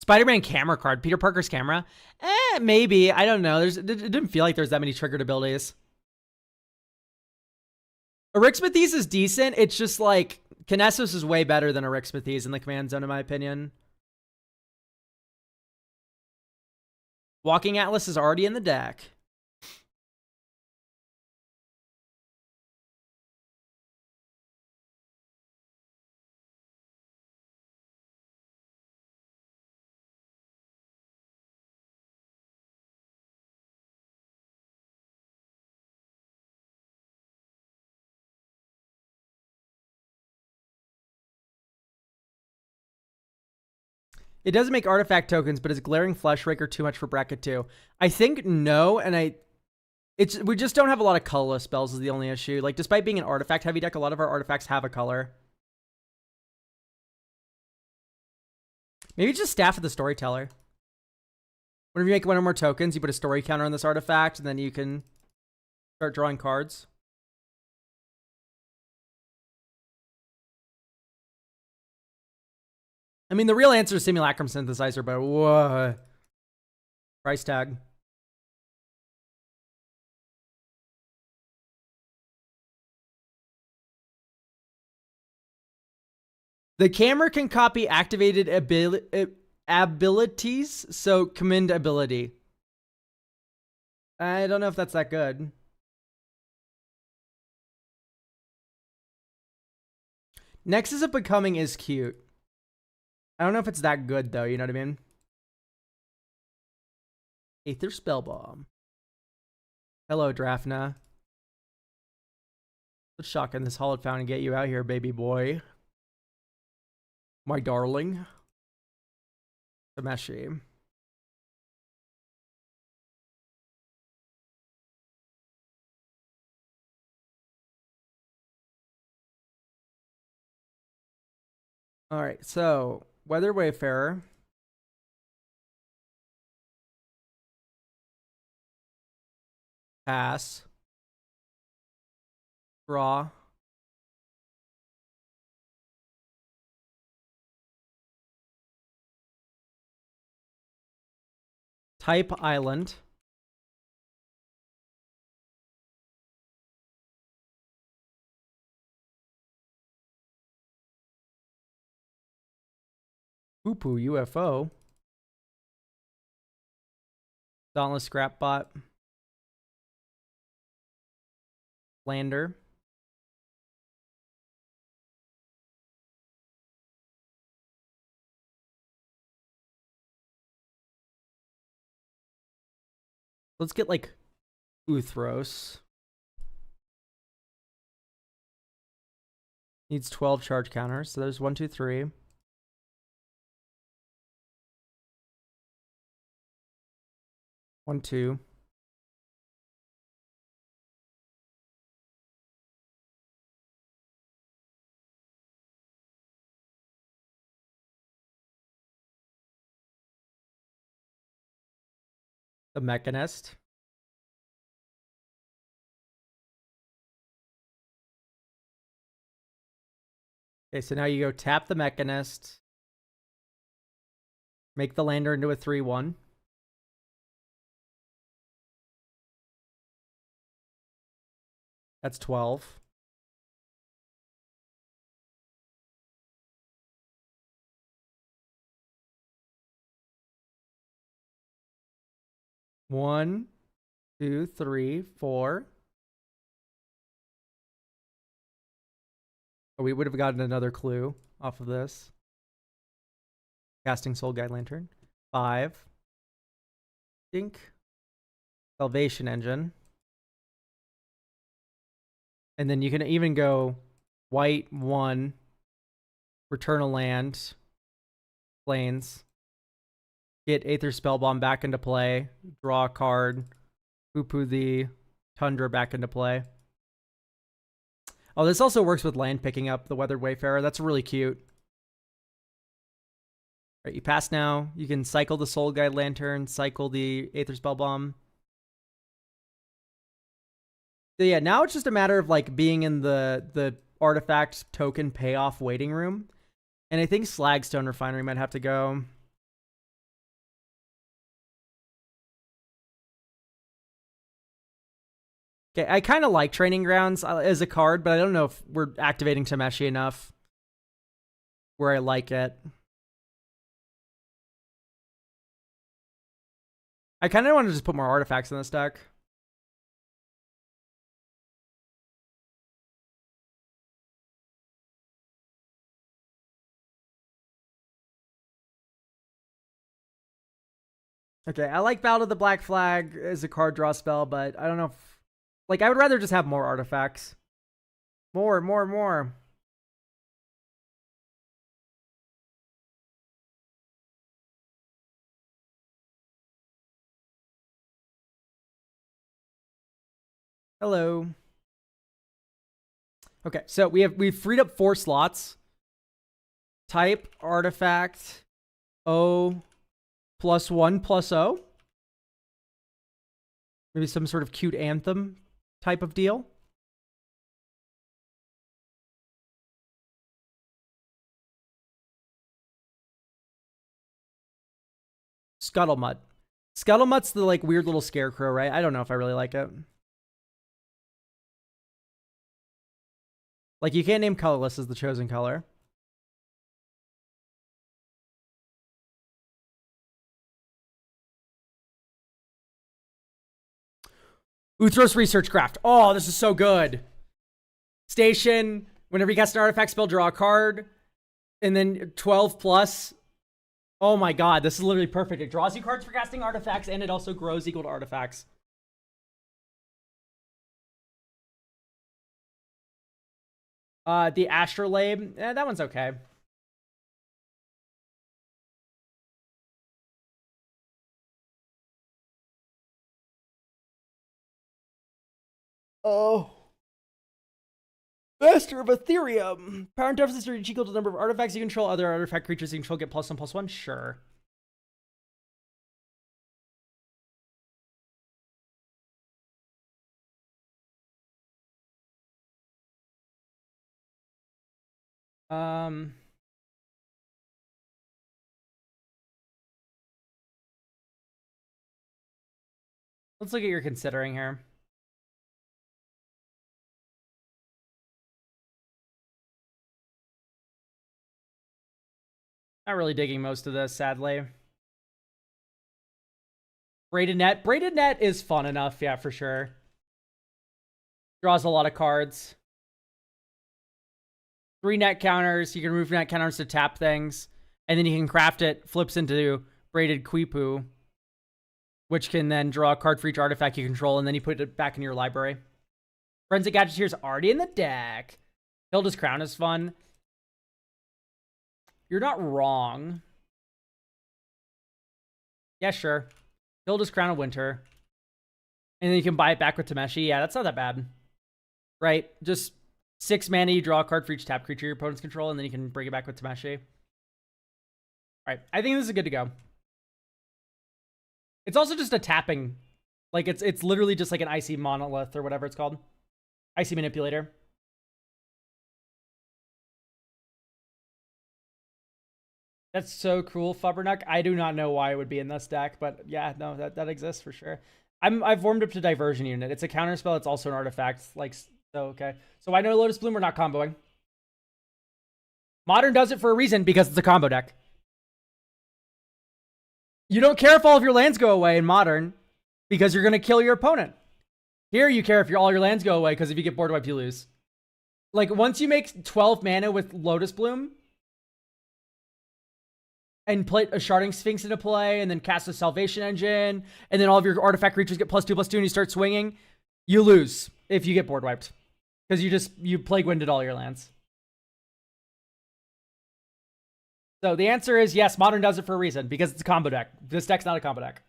Spider-Man camera card. Peter Parker's camera. Maybe. I don't know. It didn't feel like there's that many triggered abilities. Erixmathes is decent. It's just like Kinesis is way better than Erixmathes in the command zone, in my opinion. Walking Atlas is already in the deck. It doesn't make artifact tokens, but is Glaring Fleshraker too much for bracket 2? I think no, and we just don't have a lot of colorless spells is the only issue. Like, despite being an artifact heavy deck, a lot of our artifacts have a color. Maybe just Staff of the Storyteller. Whenever you make one or more tokens, you put a story counter on this artifact, and then you can start drawing cards. I mean, the real answer is simulacrum synthesizer, but whoa. Price tag. The camera can copy activated abilities, so commend ability. I don't know if that's that good. Nexus of Becoming is cute. I don't know if it's that good, though, you know what I mean? Aether Spellbomb. Hello, Drafna. Let's shotgun this Hollowed Fountain and get you out here, baby boy. My darling. Tameshi. Alright, so Weather Wayfarer. Pass. Draw. Type Island. Poo-poo UFO. Dauntless Scrapbot. Lander. Let's get like Uthros. Needs 12 charge counters. So there's 1, 2, 3. 1, 2. The Mechanist. Okay, so now you go tap the Mechanist. Make the lander into a 3/1. That's 12. One, 2, 3, 4. Oh, we would have gotten another clue off of this. Casting Soul Guide Lantern. 5. Dink. Salvation Engine. And then you can even go white 1. Return a land. Plains. Get Aether Spellbomb back into play. Draw a card. Poo-poo the Tundra back into play. Oh, this also works with land picking up the Weathered Wayfarer. That's really cute. Right, you pass now. You can cycle the Soul Guide Lantern, cycle the Aether Spellbomb. So yeah, now it's just a matter of like being in the artifact token payoff waiting room. And I think Slagstone Refinery might have to go. Okay, I kind of like Training Grounds as a card, but I don't know if we're activating Tameshi enough where I like it. I kind of want to just put more artifacts in this deck. Okay, I like Battle of the Black Flag as a card draw spell, but I don't know if... Like, I would rather just have more artifacts. More. Hello. Okay, so we've freed up 4 slots. Type, artifact, O, +1/+0. Maybe some sort of cute anthem type of deal. Scuttlemutt. Scuttlemutt's the like weird little scarecrow, right? I don't know if I really like it. Like you can't name colorless as the chosen color. Uthros Research Craft. Oh, this is so good. Station. Whenever you cast an artifact spell, draw a card. And then 12 plus. Oh my god, this is literally perfect. It draws you cards for casting artifacts, and it also grows equal to artifacts. The Astrolabe. That one's okay. Oh. Master of Ethereum. Power and deficit are equal to the number of artifacts you control. Other artifact creatures you control get +1/+1. Sure. Let's look at your considering here. Not really digging most of this, sadly. Braided Net. Braided Net is fun enough, yeah, for sure. Draws a lot of cards. 3 net counters. You can remove net counters to tap things. And then you can craft it. Flips into Braided Quipu, which can then draw a card for each artifact you control, and then you put it back in your library. Forensic Gadgeteer is already in the deck. Hilda's Crown is fun. You're not wrong. Yeah, sure. Hilda's Crown of Winter. And then you can buy it back with Tameshi. Yeah, that's not that bad. Right? Just 6 mana, you draw a card for each tap creature your opponents control, and then you can bring it back with Tameshi. Alright, I think this is good to go. It's also just a tapping. Like, it's literally just like an Icy Monolith or whatever it's called. Icy Manipulator. That's so cool, Fubbernuck. I do not know why it would be in this deck, but yeah, no, that exists for sure. I've warmed up to Diversion Unit. It's a counterspell. It's also an artifact. Like, so, okay. So I know Lotus Bloom, we're not comboing. Modern does it for a reason, because it's a combo deck. You don't care if all of your lands go away in Modern, because you're going to kill your opponent. Here, you care if all your lands go away, because if you get board wiped, you lose. Like, once you make 12 mana with Lotus Bloom, and put a Sharding Sphinx into play, and then cast a Salvation Engine, and then all of your artifact creatures get +2/+2, and you start swinging, you lose if you get board wiped. Because you Plague Winded all your lands. So the answer is yes, Modern does it for a reason, because it's a combo deck. This deck's not a combo deck.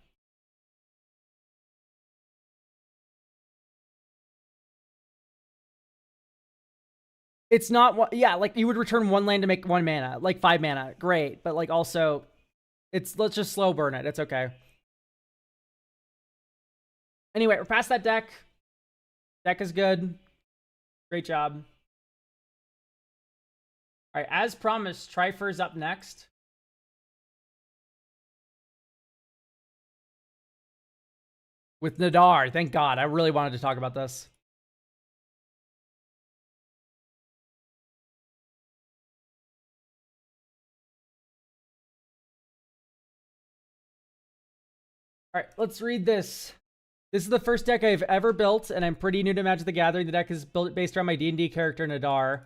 It's not, yeah, like you would return 1 land to make 1 mana, like 5 mana, great. But like also, let's just slow burn it, it's okay. Anyway, we're past that deck. Deck is good. Great job. All right, as promised, Trifer's up next. With Nadar, thank God. I really wanted to talk about this. All right, let's read this. This is the first deck I've ever built, and I'm pretty new to Magic the Gathering. The deck is built based around my D&D character, Nadar.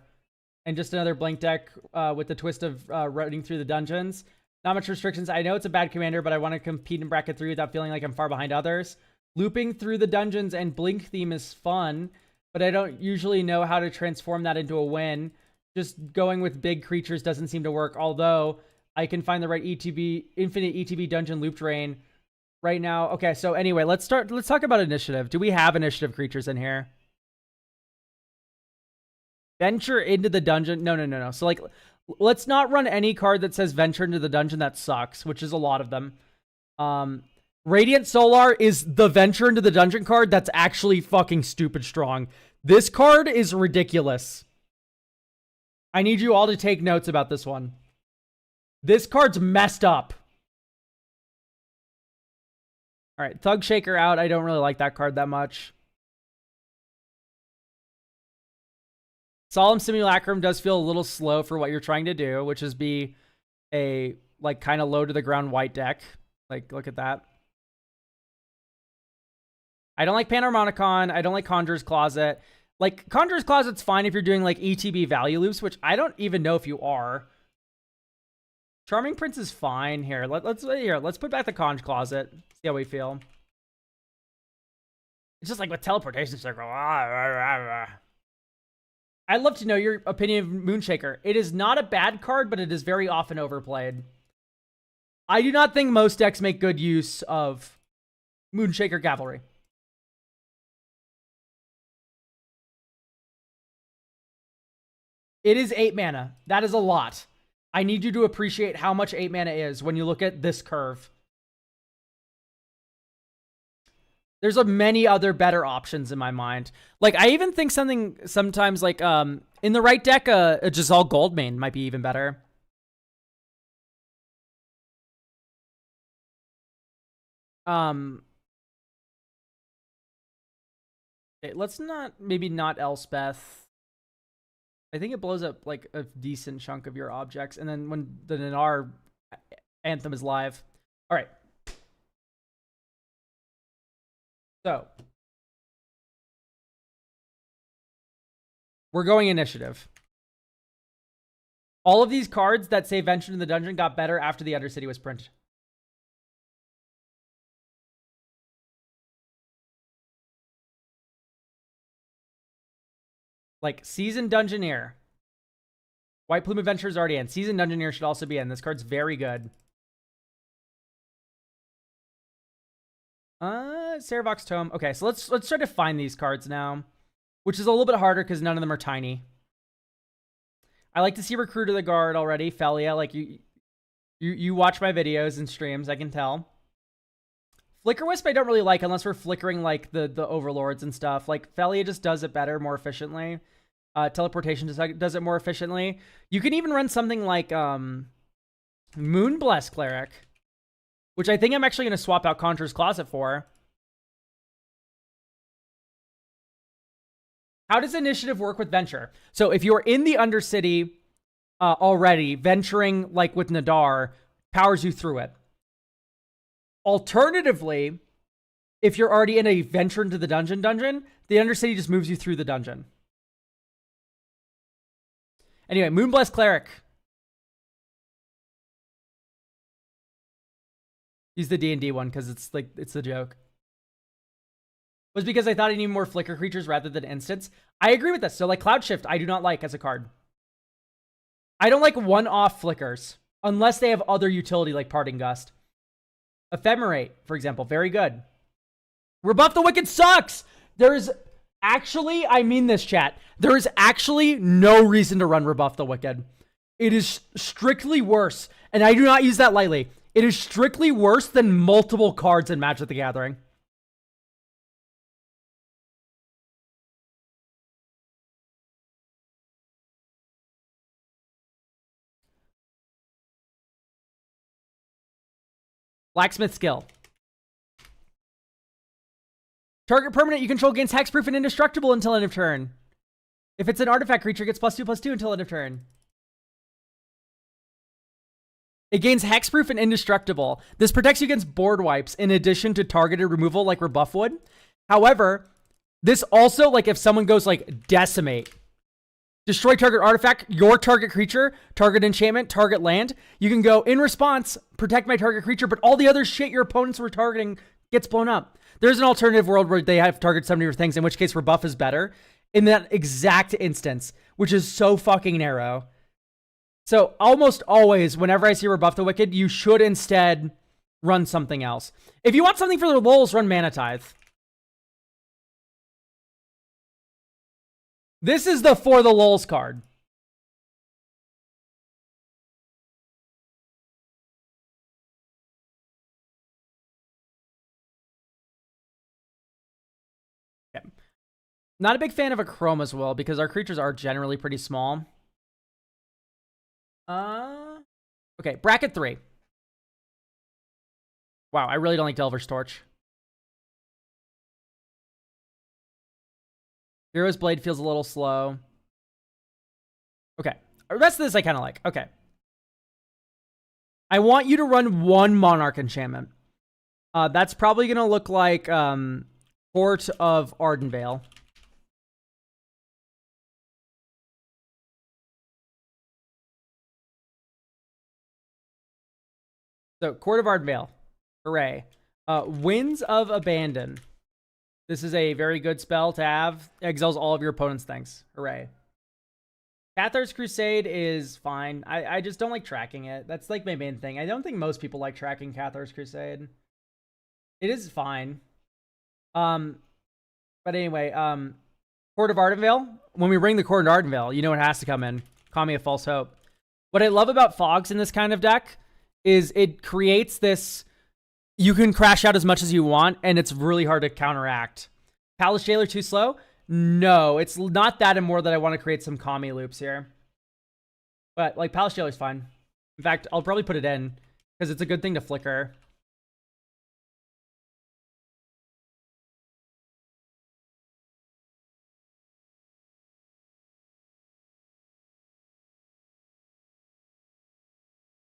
And just another blank deck with the twist of running through the dungeons. Not much restrictions. I know it's a bad commander, but I want to compete in bracket 3 without feeling like I'm far behind others. Looping through the dungeons and Blink theme is fun, but I don't usually know how to transform that into a win. Just going with big creatures doesn't seem to work, although I can find the right infinite ETB dungeon loop drain right now. Okay, so anyway, let's talk about initiative. Do we have initiative creatures in here? Venture into the dungeon. No. So like, let's not run any card that says venture into the dungeon. That sucks, which is a lot of them. Radiant Solar is the venture into the dungeon card. That's actually fucking stupid strong. This card is ridiculous. I need you all to take notes about this one. This card's messed up. All right, Thug Shaker out. I don't really like that card that much. Solemn Simulacrum does feel a little slow for what you're trying to do, which is be a, like, kind of low to the ground white deck. Like, look at that. I don't like Panharmonicon. I don't like Conjurer's Closet. Like, Conjurer's Closet's fine if you're doing, like, ETB value loops, which I don't even know if you are. Charming Prince is fine. Here, let's put back the Conj Closet. See how we feel. It's just like with Teleportation Circle. I'd love to know your opinion of Moonshaker. It is not a bad card, but it is very often overplayed. I do not think most decks make good use of Moonshaker Cavalry. It is 8 mana. That is a lot. I need you to appreciate how much 8 mana is when you look at this curve. There's many other better options in my mind. Like, I even think something sometimes like in the right deck, a Giselle Goldmane might be even better. Okay, let's maybe not Elspeth. I think it blows up like a decent chunk of your objects, and then when the Nanar Anthem is live. All right. So, we're going initiative. All of these cards that say Venture in the Dungeon got better after the Undercity was printed. Like, Seasoned Dungeoneer. White Plume Adventure is already in. Seasoned Dungeoneer should also be in. This card's very good. Saravox Tome. Okay, so let's try to find these cards now, which is a little bit harder because none of them are tiny. I like to see Recruit of the Guard already. Felia, like you watch my videos and streams, I can tell. Flicker Wisp I don't really like unless we're flickering like the overlords and stuff. Like Felia just does it better, more efficiently. Teleportation just does it more efficiently. You can even run something like Moonbless Cleric, which I think I'm actually going to swap out Conjurer's Closet for. How does initiative work with Venture? So if you're in the Undercity already, venturing like with Nadar powers you through it. Alternatively, if you're already in a Venture into the dungeon, the Undercity just moves you through the dungeon. Anyway, Moonbless Cleric. Use the D&D one because it's the joke. Was because I thought I need more flicker creatures rather than instants. I agree with this. So like Cloud Shift, I do not like as a card. I don't like one-off flickers unless they have other utility like Parting Gust. Ephemerate, for example, very good. Rebuff the Wicked sucks. There's actually, I mean this, chat. There is actually no reason to run Rebuff the Wicked. It is strictly worse, and I do not use that lightly. It is strictly worse than multiple cards in Magic the Gathering. Blacksmith Skill. Target permanent you control gains hexproof and indestructible until end of turn. If it's an artifact creature, it gets +2/+2 until end of turn. It gains hexproof and indestructible. This protects you against board wipes in addition to targeted removal like Rebuff would. However, this also, like if someone goes like Decimate, destroy target artifact, your target creature, target enchantment, target land, you can go in response, protect my target creature, but all the other shit your opponents were targeting gets blown up. There's an alternative world where they have target some of your things, in which case Rebuff is better in that exact instance, which is so fucking narrow. So almost always, whenever I see Rebuff the Wicked, you should instead run something else. If you want something for the lulz, run Mana Tithe. This is the for the lulz card. Okay. Not a big fan of a Chrome as well, because our creatures are generally pretty small. Okay, bracket 3. Wow, I really don't like Delver's Torch. Hero's Blade feels a little slow. Okay. The rest of this I kind of like. Okay. I want you to run one Monarch enchantment. That's probably going to look like Port of Ardenvale. So, Court of Ardenvale. Hooray. Winds of Abandon. This is a very good spell to have. Exiles all of your opponent's things. Hooray. Cathar's Crusade is fine. I just don't like tracking it. That's like my main thing. I don't think most people like tracking Cathar's Crusade. It is fine. But anyway, Court of Ardenvale. When we ring the Court of Ardenvale, you know it has to come in. Call me a false hope. What I love about Fogs in this kind of deck is it creates this, you can crash out as much as you want, and it's really hard to counteract. Palace Jailer too slow? No, it's not that and more that I want to create some Kami loops here. But, like, Palace Jailer's fine. In fact, I'll probably put it in, because it's a good thing to flicker.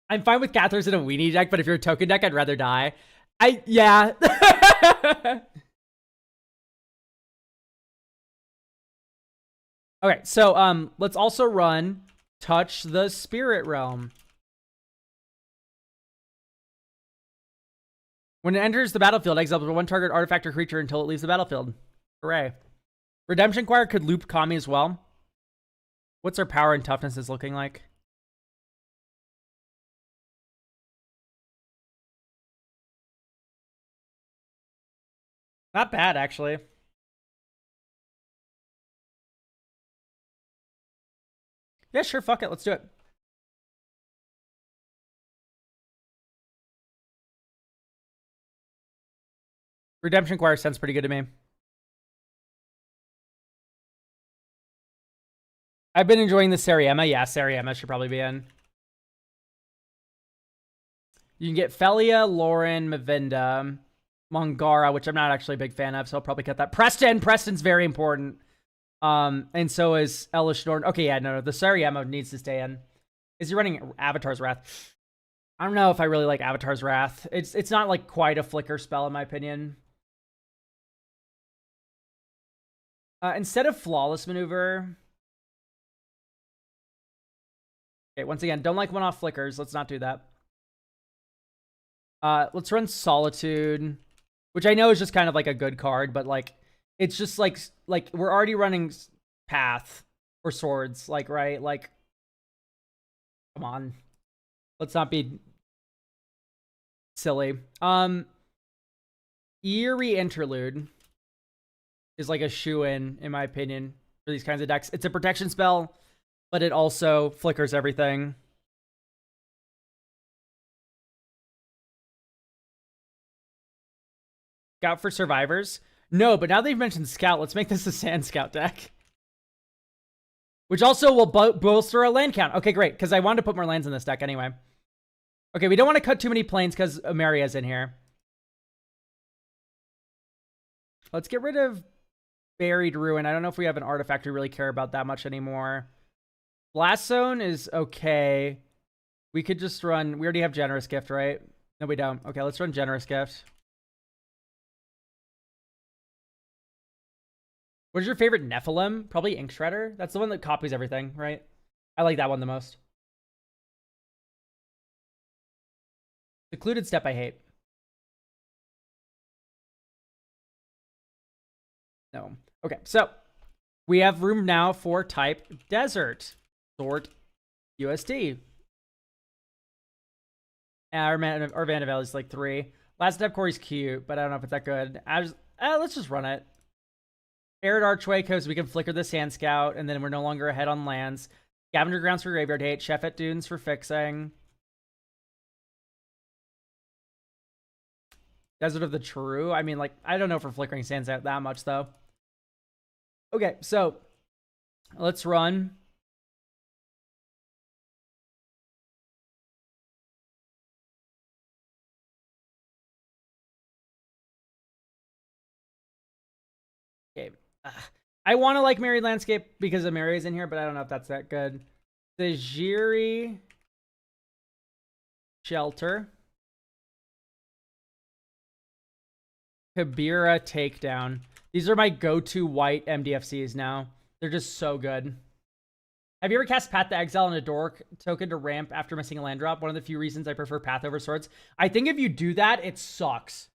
I'm fine with Cathars in a weenie deck, but if you're a token deck, I'd rather die. Yeah. Okay, so let's also run Touch the Spirit Realm. When it enters the battlefield, exile one target artifact or creature until it leaves the battlefield. Hooray. Redemption Choir could loop Kami as well. What's our power and toughness is looking like? Not bad, actually. Yeah, sure, fuck it. Let's do it. Redemption Choir sounds pretty good to me. I've been enjoying the Sariema. Yeah, Sariema should probably be in. You can get Felia, Lauren, Mavinda, Mongara, which I'm not actually a big fan of, so I'll probably cut that. Preston's very important. And so is Elish Norton. Okay, yeah, no, the Sariema needs to stay in. Is he running Avatar's Wrath? I don't know if I really like Avatar's Wrath. It's not like quite a flicker spell in my opinion. Instead of Flawless Maneuver. Okay, once again, don't like one-off flickers. Let's not do that. Let's run Solitude, which I know is just kind of like a good card, but like it's just like we're already running Path or Swords, like, right? Like, come on. Let's not be silly. Eerie Interlude is like a shoe-in my opinion, for these kinds of decks. It's a protection spell, but it also flickers everything. Scout for Survivors? No, but now they've mentioned Scout, let's make this a Sand Scout deck. Which also will bolster our land count. Okay, great, because I wanted to put more lands in this deck anyway. Okay, we don't want to cut too many planes because Amaria's in here. Let's get rid of Buried Ruin. I don't know if we have an artifact we really care about that much anymore. Blast Zone is okay. We could just run... We already have Generous Gift, right? No, we don't. Okay, let's run Generous Gift. What is your favorite Nephilim? Probably Ink Shredder. That's the one that copies everything, right? I like that one the most. Secluded Step I hate. No. Okay, so we have room now for type Desert. Sort USD. Our Vandervale is like 3. Last Step Corey's cute, but I don't know if it's that good. Let's just run it. Arid Archway, because we can flicker the Sand Scout, and then we're no longer ahead on lands. Scavenger Grounds for Graveyard Hate. Chefet Dunes for fixing. Desert of the True. I mean, like, I don't know if we're flickering Sand Scout that much, though. Okay, so let's run. Okay. I want to like Married Landscape because of Mary's in here, but I don't know if that's that good. The Jiri Shelter. Kabira Takedown. These are my go-to white MDFCs now. They're just so good. Have you ever cast Path to Exile on a Dork token to ramp after missing a land drop? One of the few reasons I prefer Path over Swords. I think if you do that, it sucks.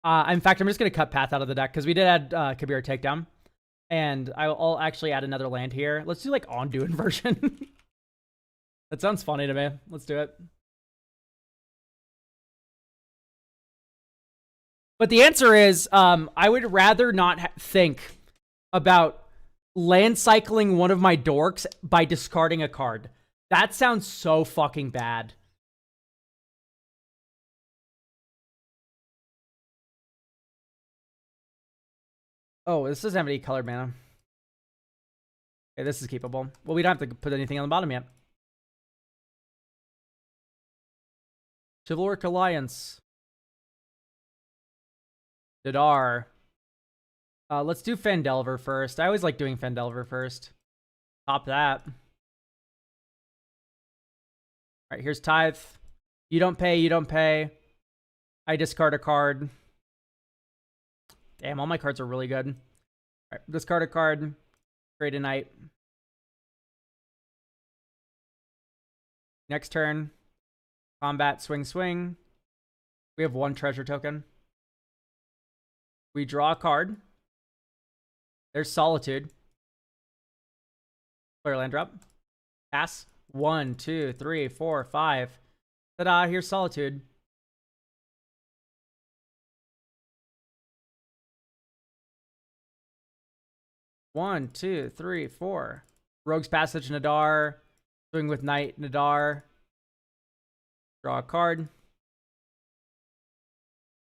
In fact, I'm just going to cut Path out of the deck because we did add Kabira Takedown. And I'll actually add another land here. Let's do like Ondu inversion. That sounds funny to me. Let's do it. But the answer is, I would rather not think about land cycling one of my dorks by discarding a card. That sounds so fucking bad. Oh, this doesn't have any colored mana. Okay, this is keepable. Well, we don't have to put anything on the bottom yet. Chivalric Alliance. Didar. Let's do Phandelver first. I always like doing Phandelver first. Top that. All right, here's Tithe. You don't pay, you don't pay. I discard a card. Damn, all my cards are really good. All right, discard a card. Create a knight. Next turn. Combat, swing, swing. We have one treasure token. We draw a card. There's Solitude. Player land drop. Pass. 1, 2, 3, 4, 5. Ta-da, here's Solitude. One, two, three, four. Rogue's Passage, Nadar. Swing with Knight, Nadar. Draw a card.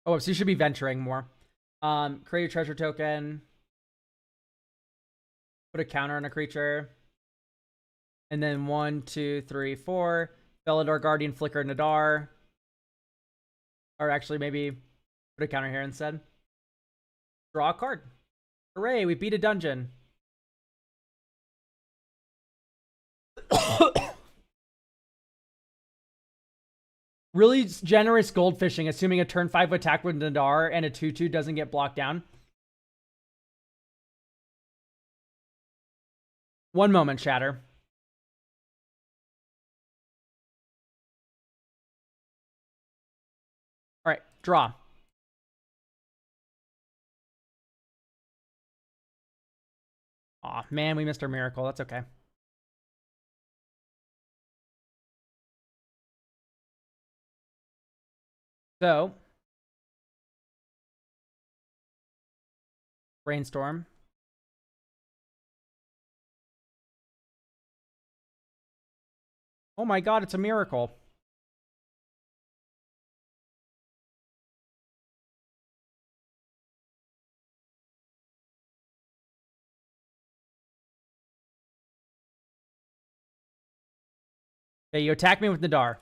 Oh, so you should be venturing more. Create a treasure token. Put a counter on a creature. And then 1, 2, 3, 4. Felidar, Guardian, Flicker, Nadar. Or actually, maybe put a counter here instead. Draw a card. Hooray, we beat a dungeon. Really generous goldfishing, assuming a turn 5 attack with Nadar and a 2/2 doesn't get blocked down. One moment, Shatter. All right, draw. Aw, man, we missed our miracle. That's okay. So, Brainstorm. Oh my god, it's a miracle. Okay, you attack me with Nadar.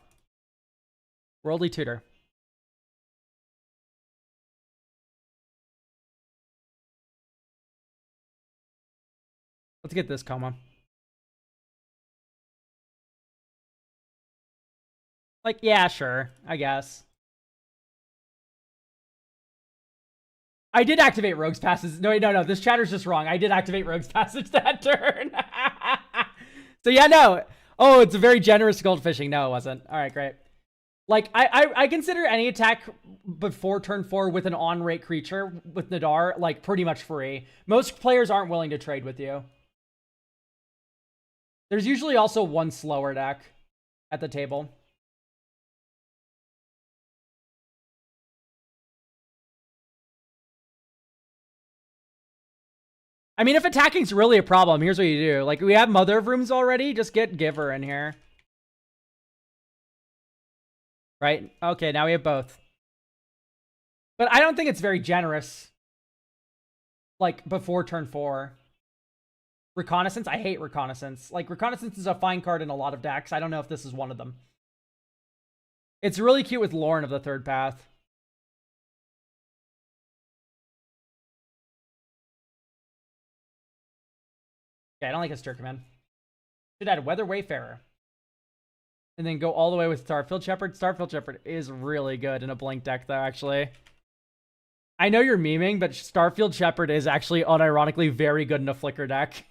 Worldly Tutor. Let's get this coma. Like, yeah, sure, I guess. I did activate Rogue's Passage. No, this chatter's just wrong. I did activate Rogue's Passage that turn. So yeah, no. Oh, it's a very generous goldfishing. No, it wasn't. All right, great. Like, I consider any attack before turn 4 with an on-rate creature with Nadar, like, pretty much free. Most players aren't willing to trade with you. There's usually also one slower deck at the table. I mean, if attacking's really a problem, here's what you do. Like, we have Mother of Rooms already. Just get Giver in here. Right? Okay, now we have both. But I don't think it's very generous. Like, before turn 4. Reconnaissance? I hate Reconnaissance. Like, Reconnaissance is a fine card in a lot of decks. I don't know if this is one of them. It's really cute with Lorn of the Third Path. Yeah, I don't like a Stir Command. Should add Weather Wayfarer. And then go all the way with Starfield Shepherd. Starfield Shepherd is really good in a Blink deck, though, actually. I know you're memeing, but Starfield Shepherd is actually unironically very good in a Flicker deck.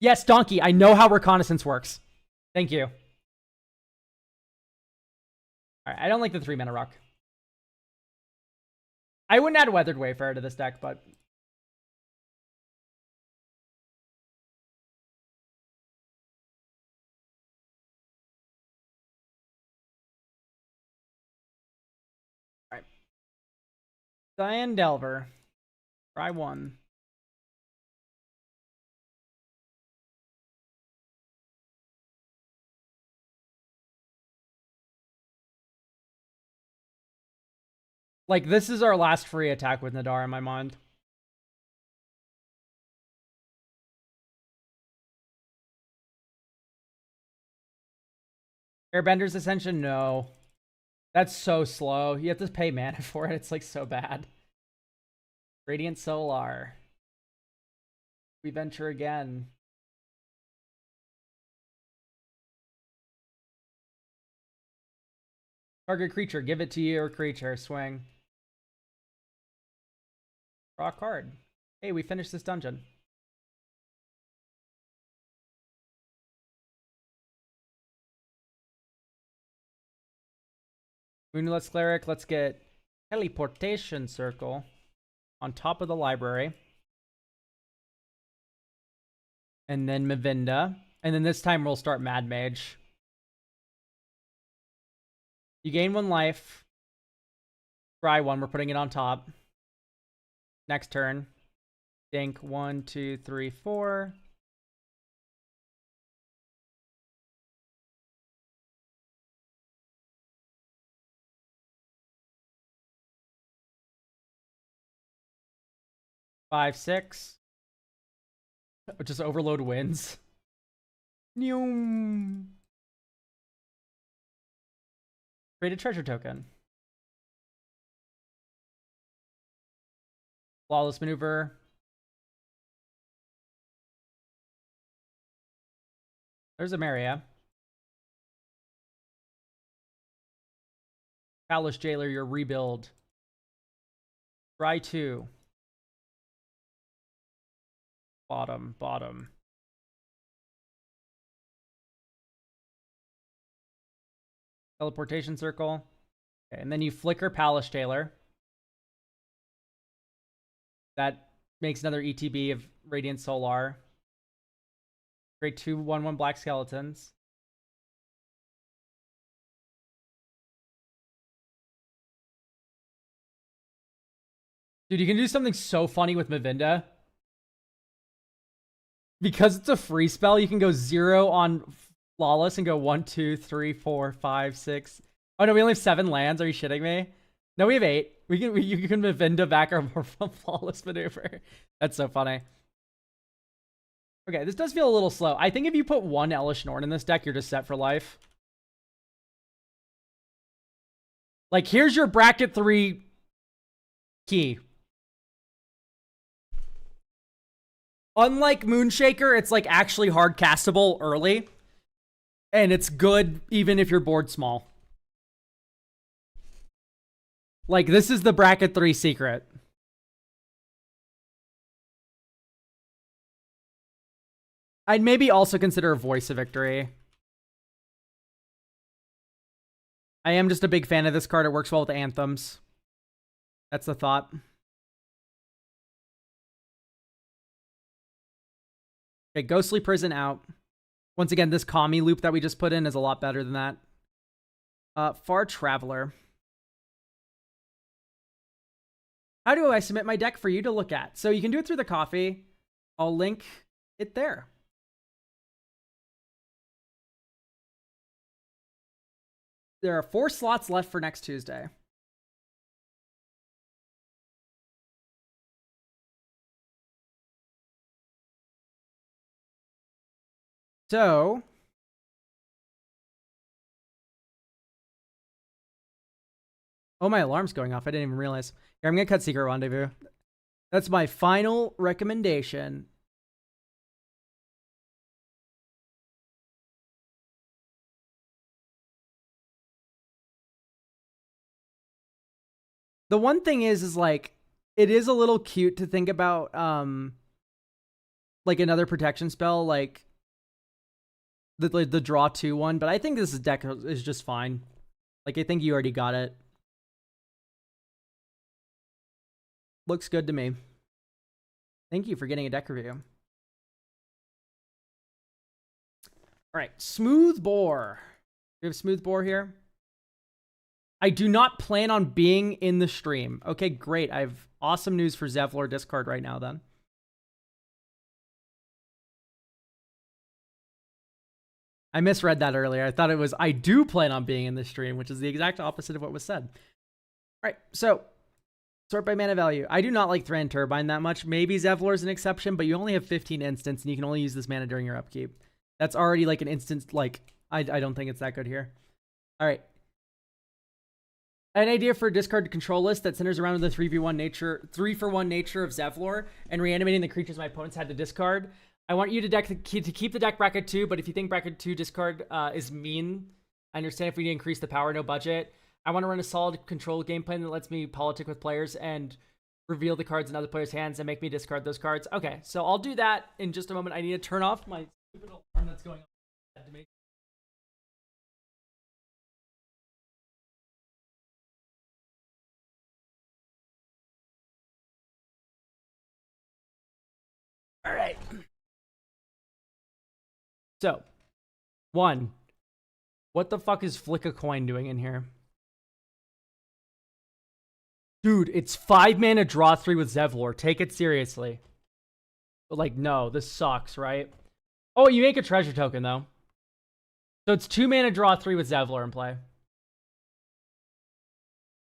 Yes, Donkey, I know how Reconnaissance works. Thank you. Alright, I don't like the 3-mana rock. I wouldn't add Weathered Wayfarer to this deck, but... Alright. Cyan Delver. Try one. Like, this is our last free attack with Nadar in my mind. Airbender's Ascension? No. That's so slow. You have to pay mana for it. It's, like, so bad. Radiant Solar. We venture again. Target creature. Give it to your creature. Swing. Draw a card. Hey, we finished this dungeon. Moonless Cleric. Let's get Teleportation Circle on top of the library. And then Mavinda. And then this time we'll start Mad Mage. You gain 1 life. Try 1. We're putting it on top. Next turn. Dink. 1, 2, 3, 4. Five, 6. Just overload wins. Create a treasure token. Flawless maneuver. There's a Maria. Palace Jailer, your rebuild. Try 2. Bottom. Teleportation Circle. Okay, and then you flicker Palace Jailer. That makes another ETB of Radiant Solar. Create 2 1/1 black skeletons. Dude, you can do something so funny with Mavinda. Because it's a free spell, you can go 0 on Flawless and go 1, 2, 3, 4, 5, 6. Oh no, we only have 7 lands. Are you shitting me? No, we have 8. You can Mavinda back our Flawless maneuver. That's so funny. Okay, this does feel a little slow. I think if you put 1 Elish Norn in this deck, you're just set for life. Like, here's your bracket 3 key. Unlike Moonshaker, it's like actually hard castable early. And it's good even if you're board small. Like, this is the bracket 3 secret. I'd maybe also consider a Voice of Victory. I am just a big fan of this card. It works well with anthems. That's the thought. Okay, Ghostly Prison out. Once again, this Kami loop that we just put in is a lot better than that. Far Traveler. How do I submit my deck for you to look at? So you can do it through the coffee. I'll link it there. There are 4 slots left for next Tuesday. So, oh, my alarm's going off. I didn't even realize. Here, I'm gonna cut Secret Rendezvous. That's my final recommendation. The one thing is like, it is a little cute to think about, like another protection spell, like the draw 2 one, but I think this deck is just fine. Like, I think you already got it. Looks good to me. Thank you for getting a deck review. All right, Smooth Bore. We have Smooth Bore here. I do not plan on being in the stream. Okay, great. I have awesome news for Zevlor Discard right now then. I misread that earlier. I thought it was, I do plan on being in the stream, which is the exact opposite of what was said. All right, so sort by mana value. I do not like Thran Turbine that much. Maybe Zevlor is an exception, but you only have 15 instants, and you can only use this mana during your upkeep. That's already like an instant, like, I don't think it's that good here. All right. An idea for a discard control list that centers around the 3v1 nature, 3-for-1 nature of Zevlor and reanimating the creatures my opponents had to discard. I want you to keep the deck bracket 2, but if you think bracket 2 discard is mean, I understand if we need to increase the power, no budget. I want to run a solid control game plan that lets me politic with players and reveal the cards in other players' hands and make me discard those cards. Okay, so I'll do that in just a moment. I need to turn off my stupid alarm that's going on to me. All right. So, 1. What the fuck is Flick a Coin doing in here? Dude, it's 5 mana draw 3 with Zevlor. Take it seriously. But like, no, this sucks, right? Oh, you make a treasure token, though. So it's 2 mana draw 3 with Zevlor in play.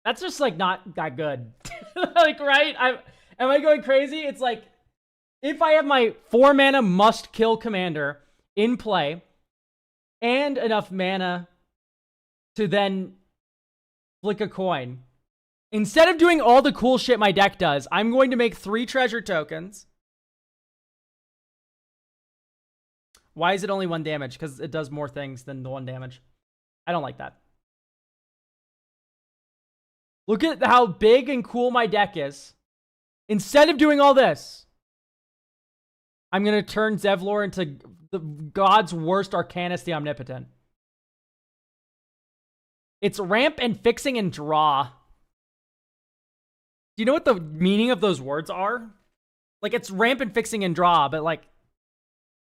That's just, like, not that good. Like, right? Am I going crazy? It's like, if I have my 4 mana must kill commander in play and enough mana to then flick a coin, instead of doing all the cool shit my deck does, I'm going to make 3 treasure tokens. Why is it only 1 damage? Because it does more things than the 1 damage. I don't like that. Look at how big and cool my deck is. Instead of doing all this, I'm going to turn Zevlor into the God's worst Arcanist the Omnipotent. It's ramp and fixing and draw. Do you know what the meaning of those words are? Like, it's ramp and fixing and draw, but like,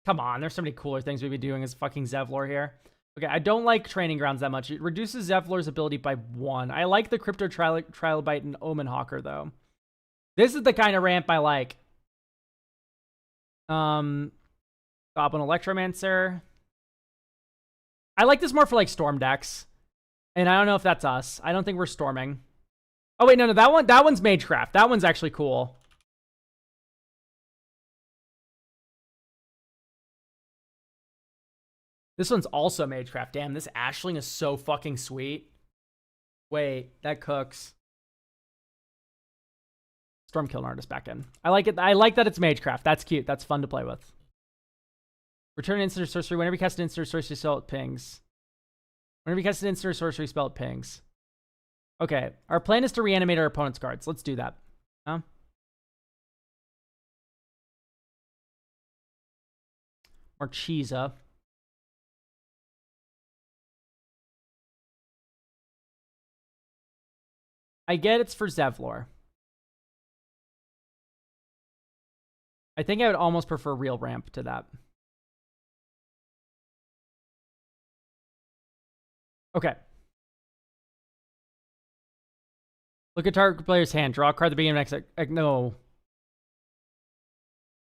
come on, there's so many cooler things we'd be doing as fucking Zevlor here. Okay, I don't like Training Grounds that much. It reduces Zevlor's ability by 1. I like the Crypto Trilobite and Omen Hawker, though. This is the kind of ramp I like. Goblin Electromancer. I like this more for, like, Storm decks. And I don't know if that's us. I don't think we're storming. Oh, wait, no, that one's Magecraft. That one's actually cool. This one's also Magecraft. Damn, this Ashling is so fucking sweet. Wait, that cooks. Stormkiln Artist back in. I like it. I like that it's Magecraft. That's cute. That's fun to play with. Return instant or sorcery. Whenever you cast an instant or sorcery spell, it pings. Whenever you cast an instant or sorcery spell, it pings. Okay, our plan is to reanimate our opponent's cards. Let's do that. Huh? Marchesa. I get it's for Zevlor. I think I would almost prefer real ramp to that. Okay. Look at target player's hand. Draw a card at the beginning of next. No.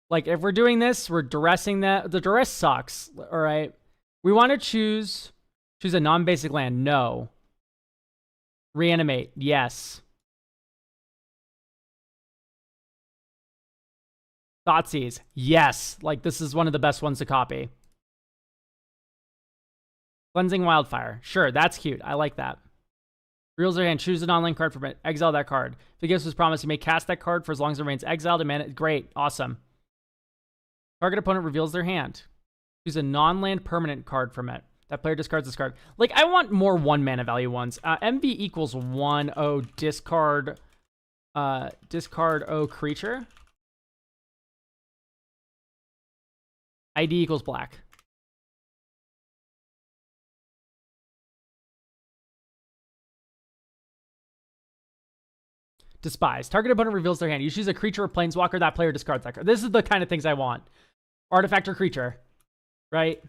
Like, if we're doing this, we're duressing that. The duress sucks. All right. We want to choose a non-basic land. No. Reanimate. Yes. Thoughtseize. Yes. Like, this is one of the best ones to copy. Cleansing Wildfire. Sure, that's cute. I like that. Reveals their hand. Choose an online card from it. Exile that card. If the gift was promised, you may cast that card for as long as it remains exiled. And great. Awesome. Target opponent reveals their hand. Choose a non-land permanent card from it. That player discards this card. Like, I want more 1 mana value ones. MV equals 1. Oh, discard. Discard O creature. ID equals black. Despise. Target opponent reveals their hand. You choose a creature or planeswalker. That player discards that card. This is the kind of things I want. Artifact or creature. Right?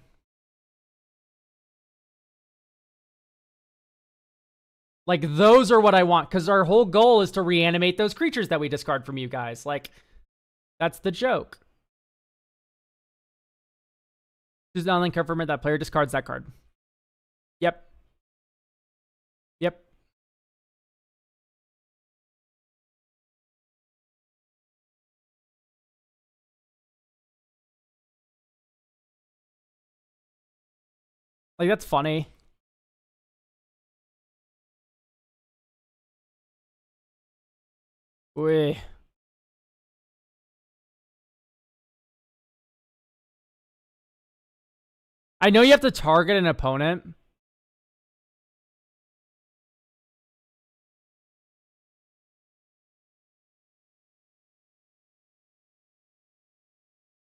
Like, those are what I want. Because our whole goal is to reanimate those creatures that we discard from you guys. Like, that's the joke. Choose an online card from it. That player discards that card. Yep. Yep. Like, that's funny. Wait. I know you have to target an opponent.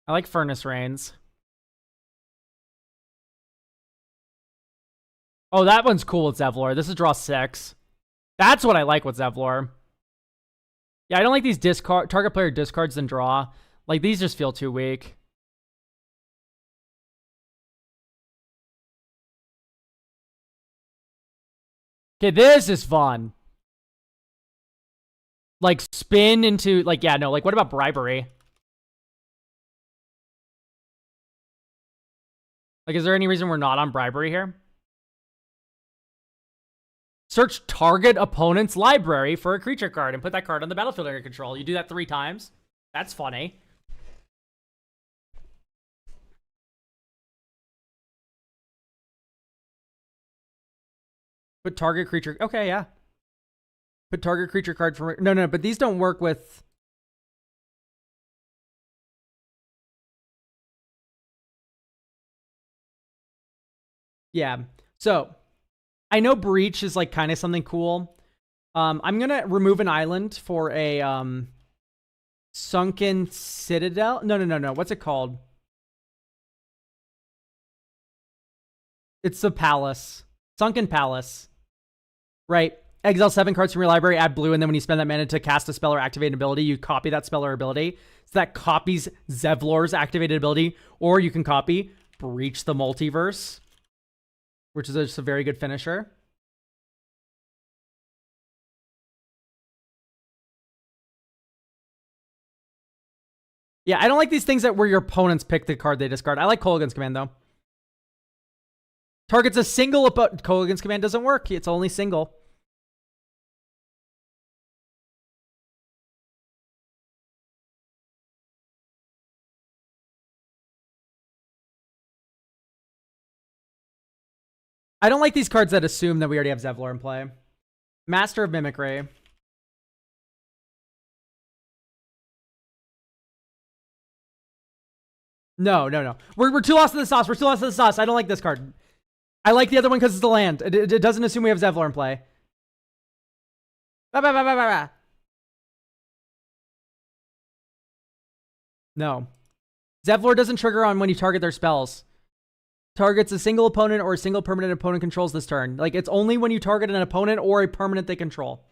I like Furnace Rains. Oh, that one's cool with Zevlor. This is draw 6. That's what I like with Zevlor. Yeah, I don't like these target player discards and draw. Like, these just feel too weak. Okay, this is fun. Like, spin into, like, yeah, no, like, what about bribery? Like, is there any reason we're not on bribery here? Search target opponent's library for a creature card and put that card on the battlefield under your control. You do that 3 times. That's funny. Put target creature. Okay, yeah. Put target creature card for... No, but these don't work with... Yeah. So, I know Breach is like kind of something cool. I'm going to remove an island for a Sunken Citadel. No. What's it called? It's the Palace. Sunken Palace. Right. Exile 7 cards from your library, add blue, and then when you spend that mana to cast a spell or activate an ability, you copy that spell or ability. So that copies Zevlor's activated ability, or you can copy Breach the Multiverse, which is just a very good finisher. Yeah, I don't like these things that where your opponents pick the card they discard. I like Kolaghan's Command, though. Targets a single opponent. Kolaghan's Command doesn't work. It's only single. I don't like these cards that assume that we already have Zevlor in play. Master of Mimicry. No. We're too lost in the sauce. We're too lost in the sauce. I don't like this card. I like the other one because it's the land. It doesn't assume we have Zevlor in play. No. Zevlor doesn't trigger on when you target their spells. Targets a single opponent or a single permanent opponent controls this turn. Like, it's only when you target an opponent or a permanent they control.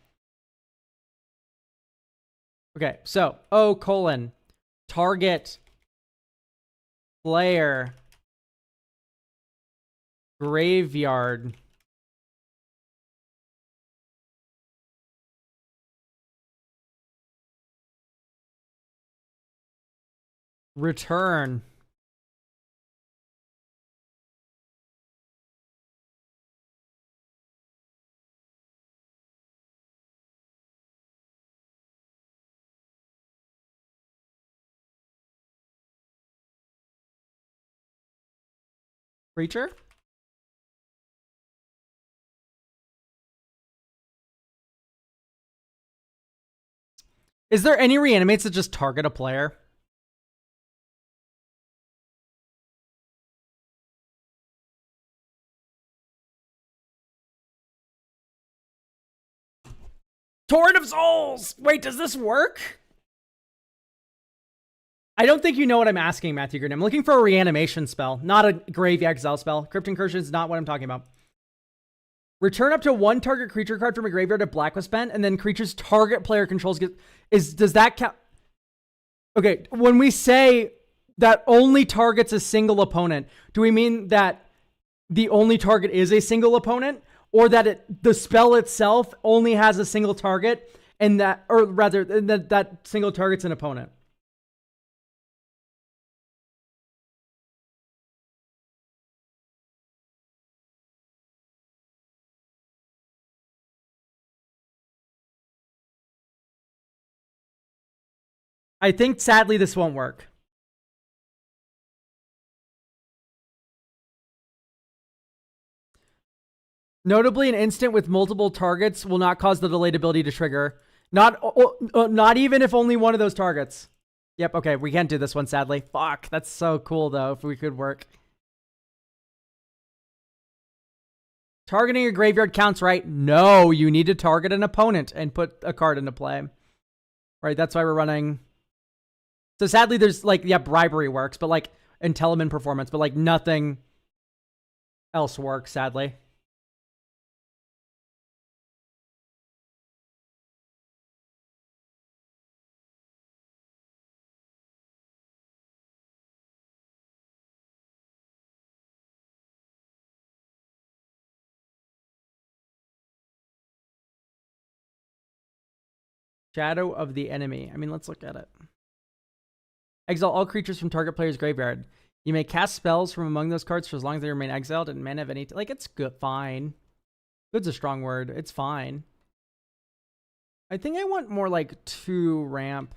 Okay, so, target player graveyard return creature. Is there any reanimates that just target a player? Torrent of Souls! Wait, does this work? I don't think you know what I'm asking, Matthew Green. I'm looking for a reanimation spell, not a Grave Exile spell. Crypt Incursion is not what I'm talking about. Return up to one target creature card from a graveyard if black was spent, and then creatures target player controls get... Does that count? Okay, when we say that only targets a single opponent, do we mean that the only target is a single opponent? Or that the spell itself only has a single target, and that, or rather, that single target's an opponent? I think, sadly, this won't work. Notably, an instant with multiple targets will not cause the delayed ability to trigger. Not even if only one of those targets. Yep, okay, we can't do this one, sadly. Fuck, that's so cool, though, if we could work. Targeting a graveyard counts, right? No, you need to target an opponent and put a card into play. Right, that's why we're running... So sadly, there's, like, yeah, bribery works, but, like, and Telemann performance, but, like, nothing else works, sadly. Shadow of the Enemy. I mean, let's look at it. Exile all creatures from target player's graveyard. You may cast spells from among those cards for as long as they remain exiled and mana of any... Like, it's good, fine. Good's a strong word. It's fine. I think I want more, like, 2 ramp.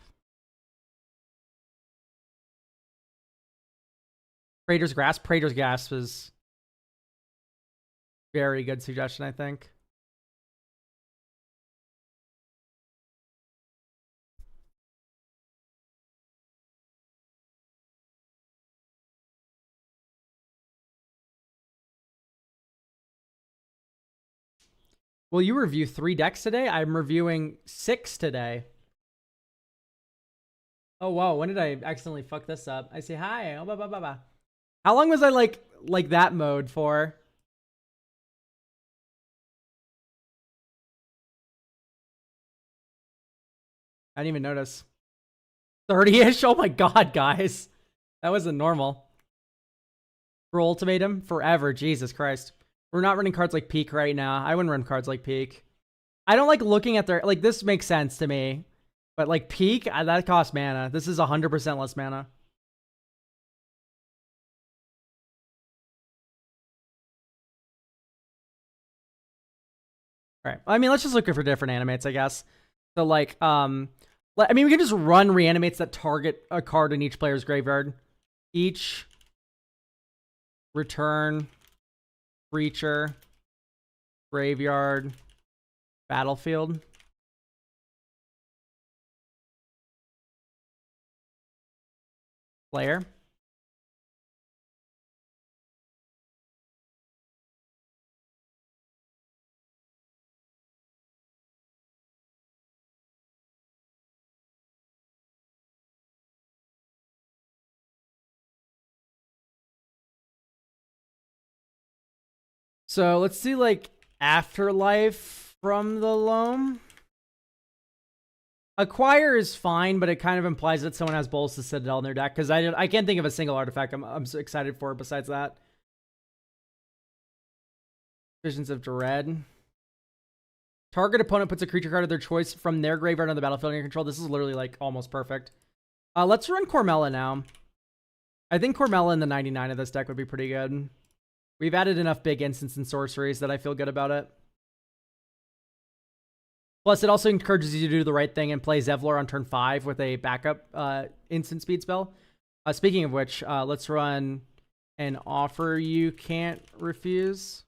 Praetor's Grasp. Praetor's Grasp is very good suggestion, I think. Will you review 3 decks today? I'm reviewing 6 today. Oh, wow. When did I accidentally fuck this up? I say hi. Oh, blah, blah, blah, blah. How long was I like that mode for? I didn't even notice. 30-ish? Oh my god, guys. That wasn't normal. For Ultimatum? Forever. Jesus Christ. We're not running cards like Peak right now. I wouldn't run cards like Peak. I don't like looking at their... Like, this makes sense to me. But, like, Peak, that costs mana. This is 100% less mana. Alright. I mean, let's just look for different animates, I guess. So, like, I mean, we can just run reanimates that target a card in each player's graveyard. Each return creature graveyard battlefield. Player. So let's see, like, Afterlife from the Loam. Acquire is fine, but it kind of implies that someone has Bolus the Citadel in their deck, because I can't think of a single artifact I'm so excited for besides that. Visions of Dread. Target opponent puts a creature card of their choice from their graveyard on the battlefield under your control. This is literally, like, almost perfect. Let's run Cormella now. I think Cormella in the 99 of this deck would be pretty good. We've added enough big instants and sorceries that I feel good about it. Plus, it also encourages you to do the right thing and play Zevlor on turn 5 with a backup instant speed spell. Speaking of which, let's run an offer you can't refuse.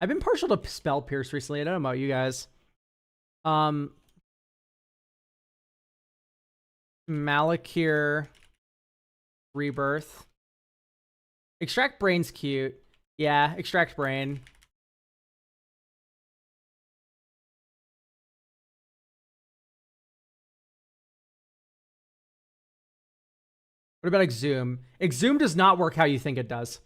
I've been partial to Spell Pierce recently. I don't know about you guys. Malakir Rebirth. Extract Brain's cute. Yeah, Extract Brain. What about Exhume? Exhume does not work how you think it does.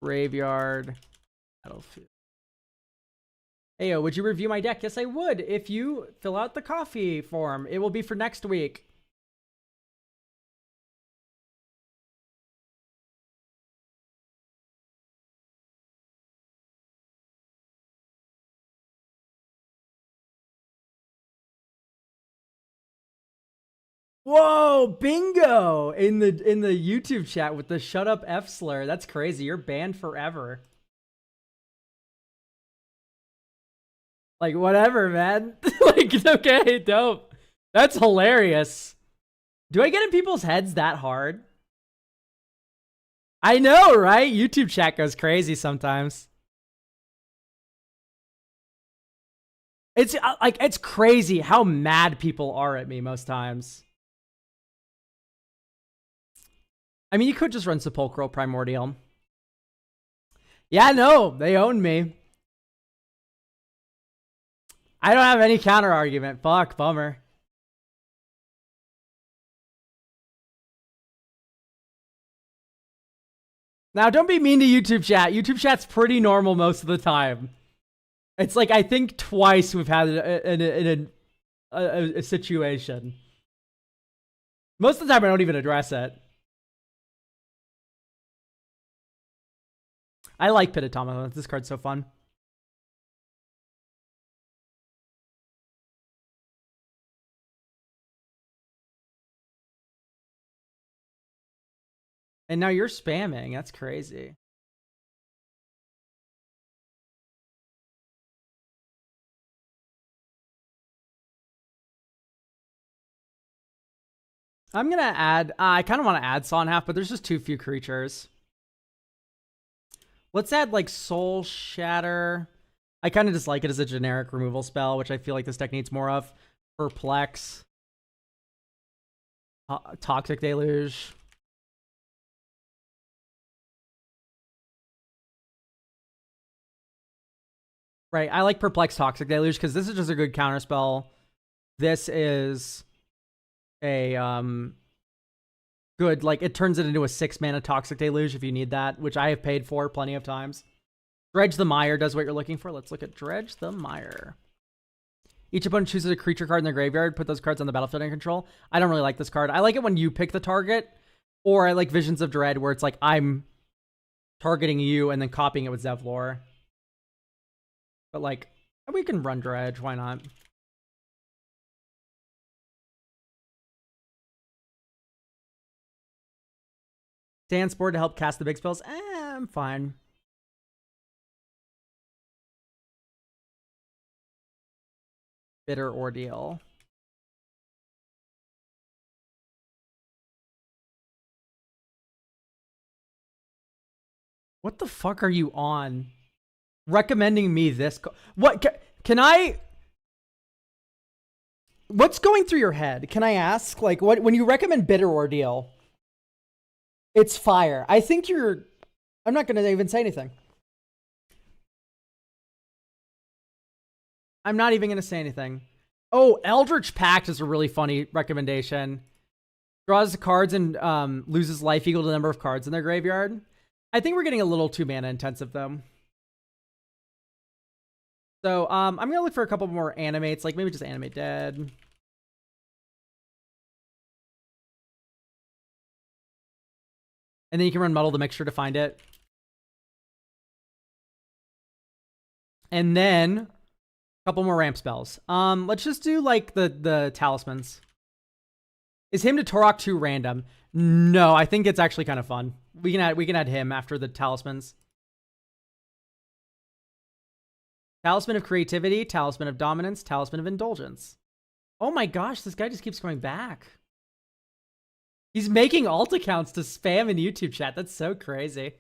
Graveyard. Battlefield. Heyo, would you review my deck? Yes, I would. If you fill out the coffee form, it will be for next week. Whoa, bingo in the YouTube chat with the shut up F slur. That's crazy. You're banned forever. Like, whatever, man. Like, okay, dope. That's hilarious. Do I get in people's heads that hard? I know, right? YouTube chat goes crazy sometimes. It's like, it's crazy how mad people are at me most times. I mean, you could just run Sepulchral Primordial. Yeah, no, they own me. I don't have any counter argument. Fuck, bummer. Now, don't be mean to YouTube chat. YouTube chat's pretty normal most of the time. It's like, I think twice we've had a situation. Most of the time, I don't even address it. I like Pit Automaton. This card's so fun. And now you're spamming. That's crazy. I'm going to add... I kind of want to add Saw in Half, but there's just too few creatures. Let's add, like, Soul Shatter. I kind of just like it as a generic removal spell, which I feel like this deck needs more of. Perplex. Toxic Deluge. Right, I like Perplex Toxic Deluge because this is just a good counter spell. This is a good, like, it turns it into a 6-mana Toxic Deluge if you need that, which I have paid for plenty of times. Dredge the Mire does what you're looking for. Let's look at Dredge the Mire. Each opponent chooses a creature card in their graveyard. Put those cards on the battlefield in control. I don't really like this card. I like it when you pick the target, or I like Visions of Dread where it's like I'm targeting you and then copying it with Zevlor. But, like, we can run Dredge. Why not? Dance board to help cast the big spells. I'm fine. Bitter Ordeal. What the fuck are you on? Recommending me this? What can I? What's going through your head? Can I ask? Like, what when you recommend Bitter Ordeal? It's fire. I think you're... I'm not going to even say anything. I'm not even going to say anything. Oh, Eldritch Pact is a really funny recommendation. Draws the cards and loses life equal to the number of cards in their graveyard. I think we're getting a little too mana intensive, though. So I'm going to look for a couple more animates, like maybe just Animate Dead. And then you can run Muddle the Mixture to find it. And then a couple more ramp spells. Let's just do like the talismans. Is Hymn to Torok too random? No, I think it's actually kind of fun. We can add him after the talismans. Talisman of Creativity, Talisman of Dominance, Talisman of Indulgence. Oh my gosh, this guy just keeps going back. He's making alt accounts to spam in YouTube chat. That's so crazy.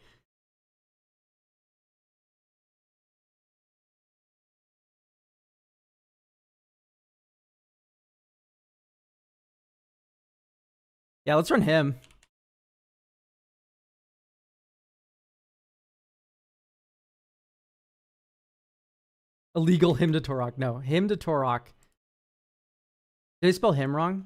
Yeah, let's run him. Illegal him to Torok. No, him to Torok. Did I spell him wrong?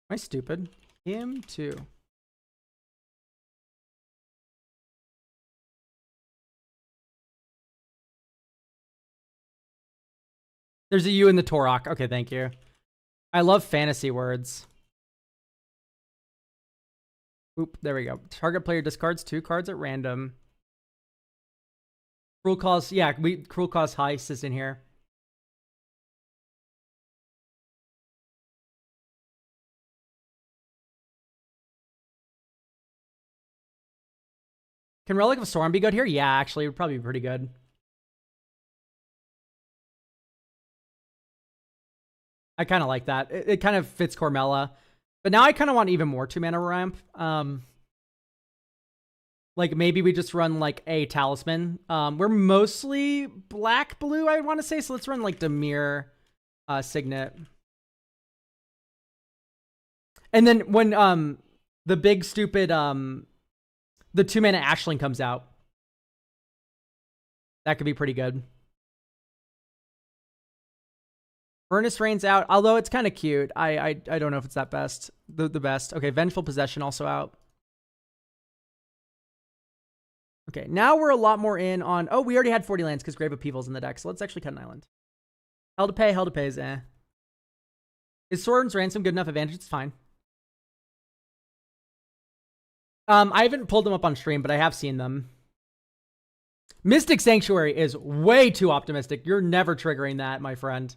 Am I stupid? Him too. There's a U in the Torok. Okay, thank you. I love fantasy words. Oop, there we go. Target player discards 2 cards at random. Cruel Cause, yeah, Cruel Cause Heist is in here. Can Relic of Storm be good here? Yeah, actually, it would probably be pretty good. I kind of like that. It kind of fits Cormella. But now I kind of want even more 2-mana ramp. Like, maybe we just run, like, a Talisman. We're mostly black-blue, I want to say. So let's run, like, Dimir Signet. And then when the big, stupid, the 2-mana Ashling comes out, that could be pretty good. Furnace Rain's out, although it's kind of cute. I don't know if it's that best. The best. Okay, Vengeful Possession also out. Okay, now we're a lot more in on... Oh, we already had 40 lands because Grave Upheaval's in the deck, so let's actually cut an island. Hell to Pay is eh. Is Sword's Ransom good enough advantage? It's fine. I haven't pulled them up on stream, but I have seen them. Mystic Sanctuary is way too optimistic. You're never triggering that, my friend.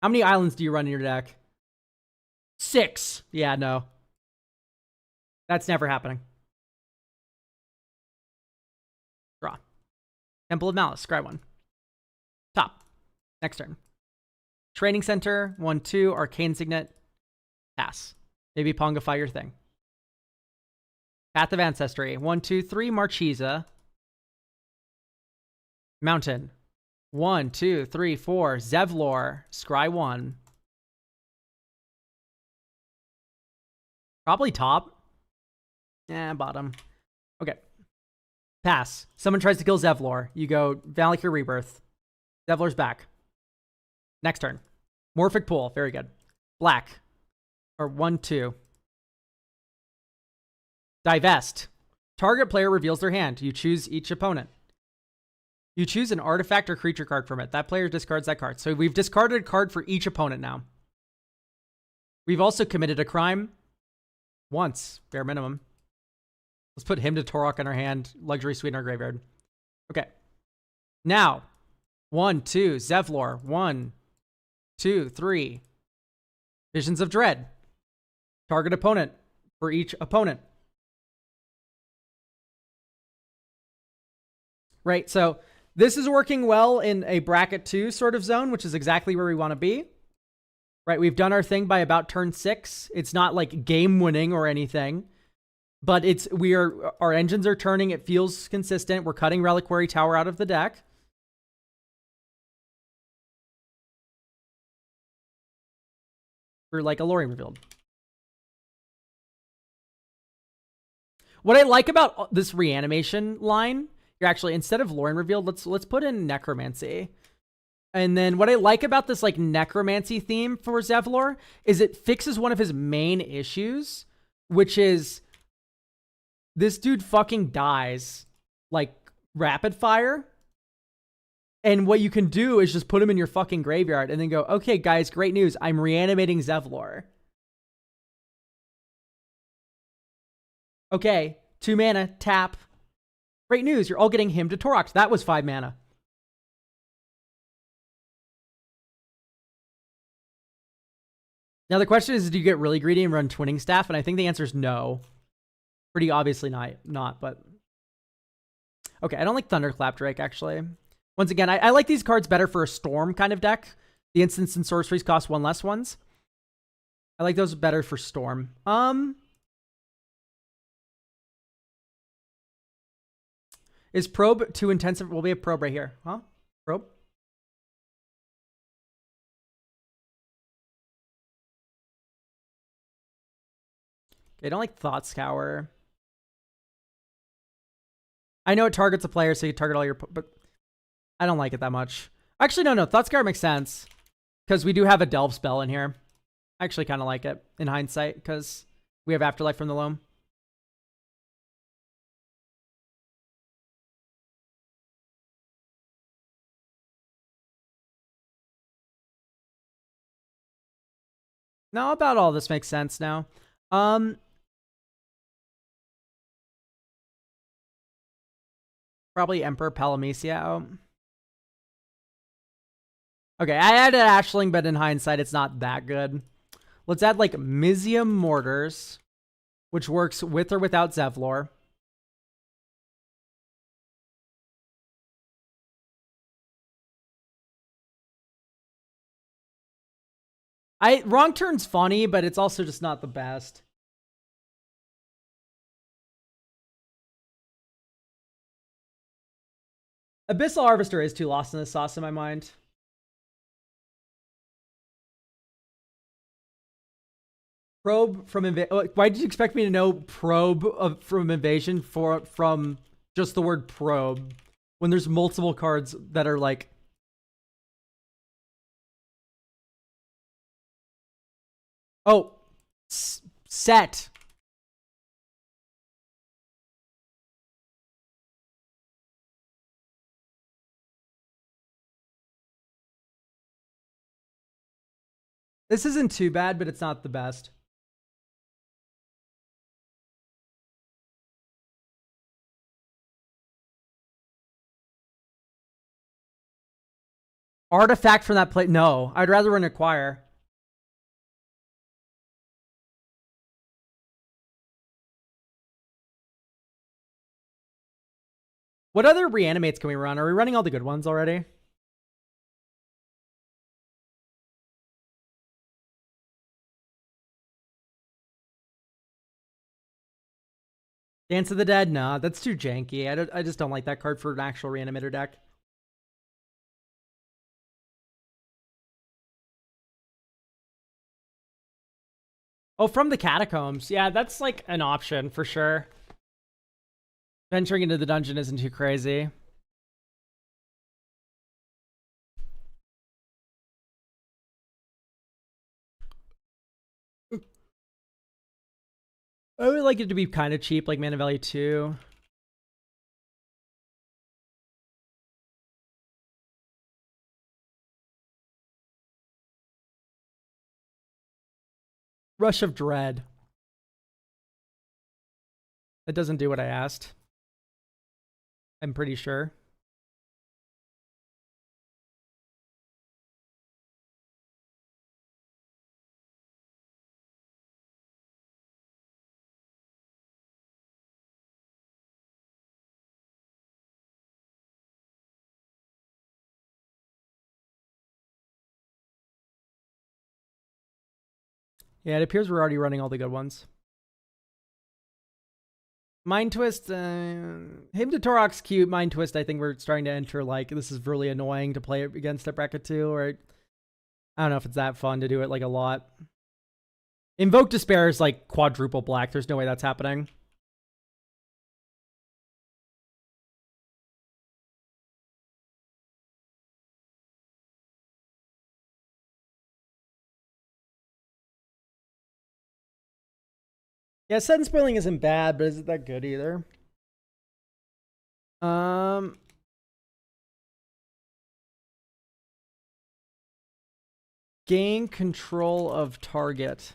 How many islands do you run in your deck? 6. Yeah, no. That's never happening. Draw. Temple of Malice. Scry 1. Top. Next turn. Training Center. 1-2. Arcane Signet. Pass. Maybe Pongify your thing. Path of Ancestry. 1-2-3. Marchesa. Mountain. 1-2-3-4. Zevlor. Scry 1. Probably top. Bottom. Okay. Pass. Someone tries to kill Zevlor. You go Valakir Rebirth. Zevlor's back. Next turn. Morphic Pool. Very good. Black. Or 1-2. Divest. Target player reveals their hand. You choose each opponent. You choose an artifact or creature card from it. That player discards that card. So we've discarded a card for each opponent now. We've also committed a crime. Once. Bare minimum. Let's put him to Torok in our hand. Luxury Suite in our graveyard. Okay. Now. 1-2. Zevlor. 1-2-3. Visions of Dread. Target opponent for each opponent. Right, so this is working well in a bracket 2 sort of zone, which is exactly where we want to be. Right, we've done our thing by about turn 6. It's not like game winning or anything, but our engines are turning. It feels consistent. We're cutting Reliquary Tower out of the deck. We're like Alluring Revealed. What I like about this reanimation line, you're actually, instead of Lorien Revealed, let's put in Necromancy. And then what I like about this like Necromancy theme for Zevlor is it fixes one of his main issues, which is this dude fucking dies like rapid fire. And what you can do is just put him in your fucking graveyard and then go, okay, guys, great news. I'm reanimating Zevlor. Okay, 2 mana, tap. Great news, you're all getting him to Torok. That was 5 mana. Now the question is, do you get really greedy and run twinning staff? And I think the answer is no. Pretty obviously not, but okay. I don't like Thunderclap Drake actually. Once again, I like these cards better for a Storm kind of deck. The instants and sorceries cost one less ones. I like those better for Storm. Is Probe too intensive? Well, we have Probe right here. Huh? Probe? Okay, I don't like Thought Scour. I know it targets a player, so you target all your... But I don't like it that much. Actually, no. Thought Scour makes sense. Because we do have a Delve spell in here. I actually kind of like it in hindsight, because we have Afterlife from the Loam. Now, about all this makes sense now. Probably Emperor Palamecia out. Okay, I added Ashling, but in hindsight, it's not that good. Let's add, like, Mizium Mortars, which works with or without Zevlor. Wrong Turn's funny, but it's also just not the best. Abyssal Harvester is too lost in the sauce in my mind. Probe from Invasion. Why did you expect me to know Probe from Invasion from just the word Probe when there's multiple cards that are like... Oh, set. This isn't too bad, but it's not the best. Artifact from that plate? No, I'd rather run Acquire. What other reanimates can we run? Are we running all the good ones already? Dance of the Dead? Nah, that's too janky. I just don't like that card for an actual reanimator deck. Oh, from the Catacombs. Yeah, that's like an option for sure. Venturing into the dungeon isn't too crazy. I would like it to be kind of cheap, like Mana Value 2. Rush of Dread. That doesn't do what I asked. I'm pretty sure. Yeah, it appears we're already running all the good ones. Mind Twist, Hymn to Torok's cute. Mind Twist, I think we're starting to enter, like, this is really annoying to play against at bracket 2, or I don't know if it's that fun to do it, like, a lot. Invoke Despair is, like, quadruple black. There's no way that's happening. Yeah, Sudden Spoiling isn't bad, but isn't that good either? Gain control of target.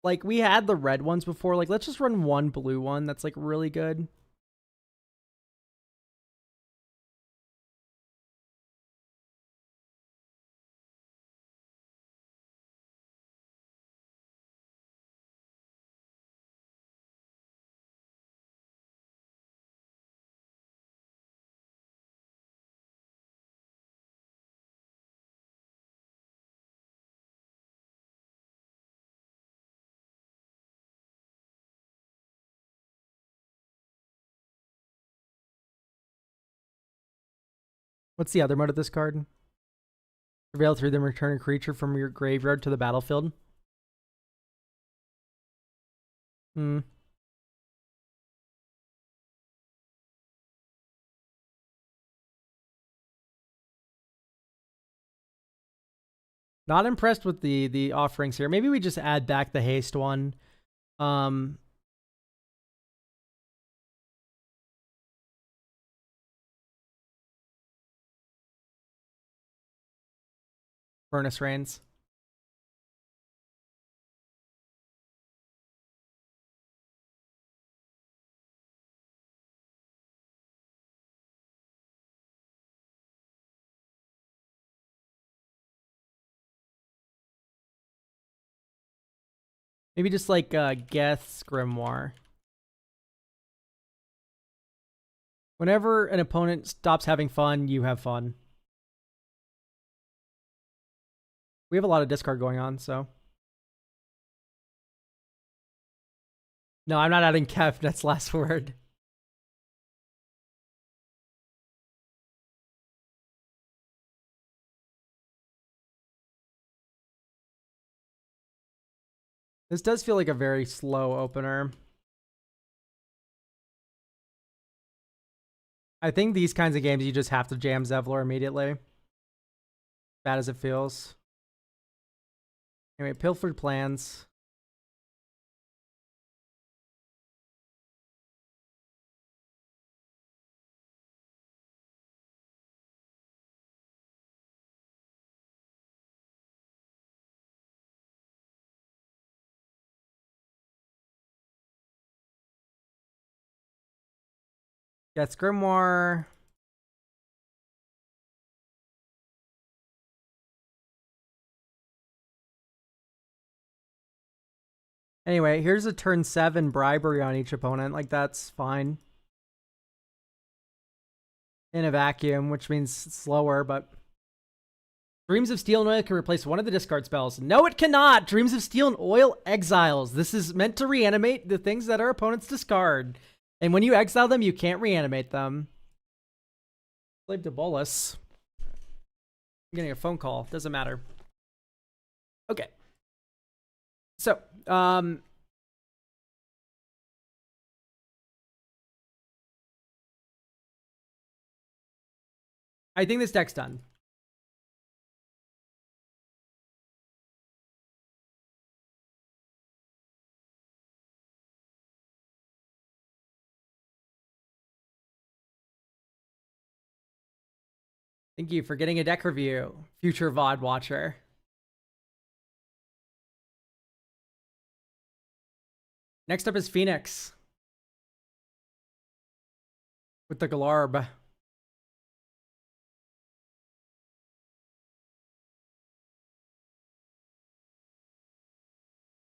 Like, we had the red ones before. Like, let's just run one blue one that's, like, really good. What's the other mode of this card? Prevail through them, return a creature from your graveyard to the battlefield. Hmm. Not impressed with the offerings here. Maybe we just add back the haste one. Furnace Rains. Maybe just like Geth's Grimoire. Whenever an opponent stops having fun, you have fun. We have a lot of discard going on, so. No, I'm not adding Kev. That's last word. This does feel like a very slow opener. I think these kinds of games, you just have to jam Zevlor immediately. Bad as it feels. Anyway, Pilfered Plans. Geth's Grimoire. Anyway, here's a turn 7 bribery on each opponent. Like, that's fine. In a vacuum, which means slower, but... Dreams of Steel and Oil can replace one of the discard spells. No, it cannot! Dreams of Steel and Oil exiles. This is meant to reanimate the things that our opponents discard. And when you exile them, you can't reanimate them. Slave to Bolus. I'm getting a phone call. Doesn't matter. Okay. So, I think this deck's done. Thank you for getting a deck review, future VOD watcher. Next up is Phoenix. With the Galarb. Do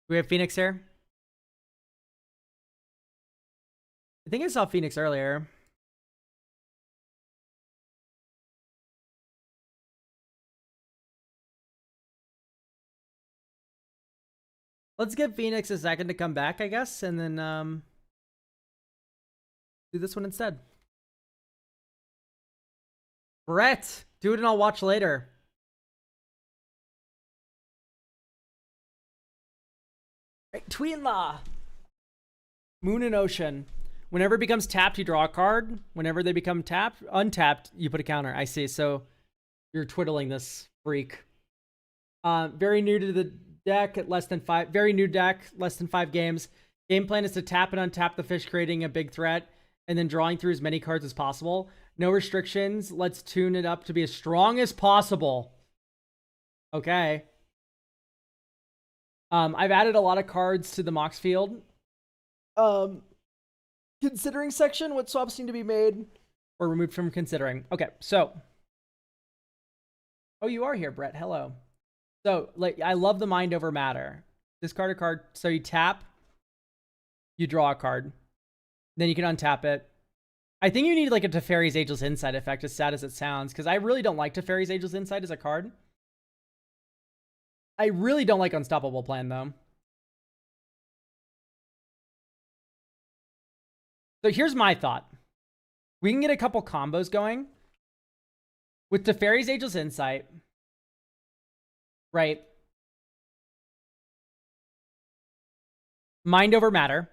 we have Phoenix here? I think I saw Phoenix earlier. Let's give Phoenix a second to come back, I guess, and then do this one instead. Brett, do it and I'll watch later. Right, Tweenlaw. Moon and Ocean. Whenever it becomes tapped, you draw a card. Whenever they become untapped, you put a counter. I see. So you're twiddling this freak. Very new to the deck at less than 5. Very new deck, less than 5 games. Game plan is to tap and untap the fish, creating a big threat, and then drawing through as many cards as possible. No restrictions. Let's tune it up to be as strong as possible. Okay. I've added a lot of cards to the Mox field. Considering section, what swaps need to be made or removed from considering. Okay, so. Oh, you are here, Brett. Hello. So, like, I love the mind over matter. Discard a card. So you tap, you draw a card. Then you can untap it. I think you need like a Teferi's Ageless Insight effect, as sad as it sounds, because I really don't like Teferi's Ageless Insight as a card. I really don't like Unstoppable Plan, though. So here's my thought. We can get a couple combos going. With Teferi's Ageless Insight, right? Mind over matter.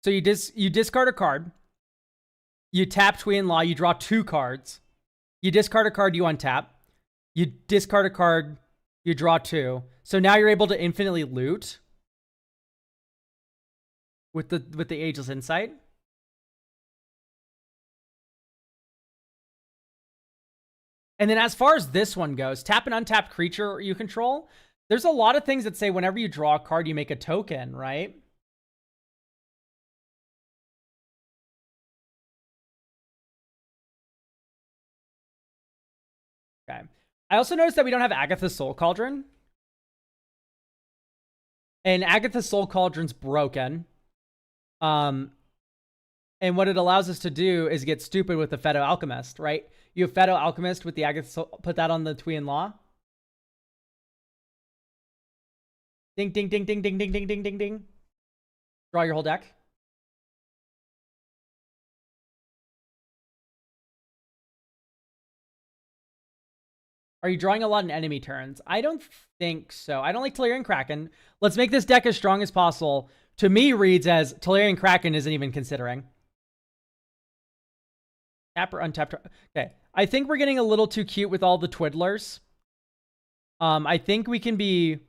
So you discard a card. You tap Tween Law. You draw 2 cards. You discard a card. You untap. You discard a card. You draw 2. So now you're able to infinitely loot with the Ageless Insight. And then as far as this one goes, tap an untapped creature you control. There's a lot of things that say whenever you draw a card, you make a token, right? Okay. I also noticed that we don't have Agatha's Soul Cauldron. And Agatha's Soul Cauldron's broken. And what it allows us to do is get stupid with the Feto Alchemist, right? You have Feto Alchemist with the Agatha's Soul, put that on the Tween Law. Ding, ding, ding, ding, ding, ding, ding, ding, ding, ding. Draw your whole deck. Are you drawing a lot in enemy turns? I don't think so. I don't like Tolarian Kraken. Let's make this deck as strong as possible. To me, reads as Tolarian Kraken isn't even considering. Tap or untap. Okay. I think we're getting a little too cute with all the twiddlers. I think we can be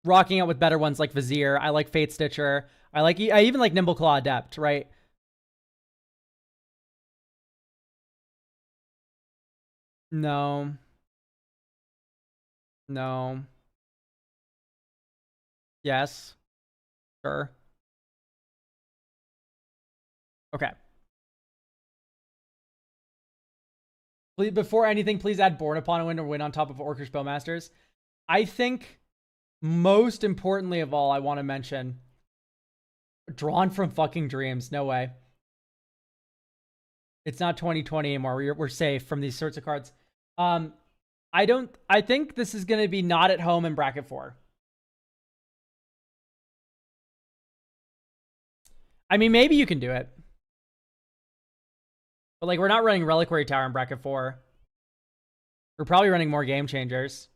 rocking out with better ones like Vizier. I like Fate Stitcher. I even like Nimbleclaw Adept, right? No. No. Yes. Sure. Okay. Please, before anything, please add Born Upon a Wind or win on top of Orcish Bowmasters. I think most importantly of all, I want to mention Drawn from Fucking Dreams. No way. It's not 2020 anymore. We're safe from these sorts of cards. I think this is going to be not at home in bracket 4. I mean, maybe you can do it. But like, we're not running Reliquary Tower in bracket 4. We're probably running more Game Changers.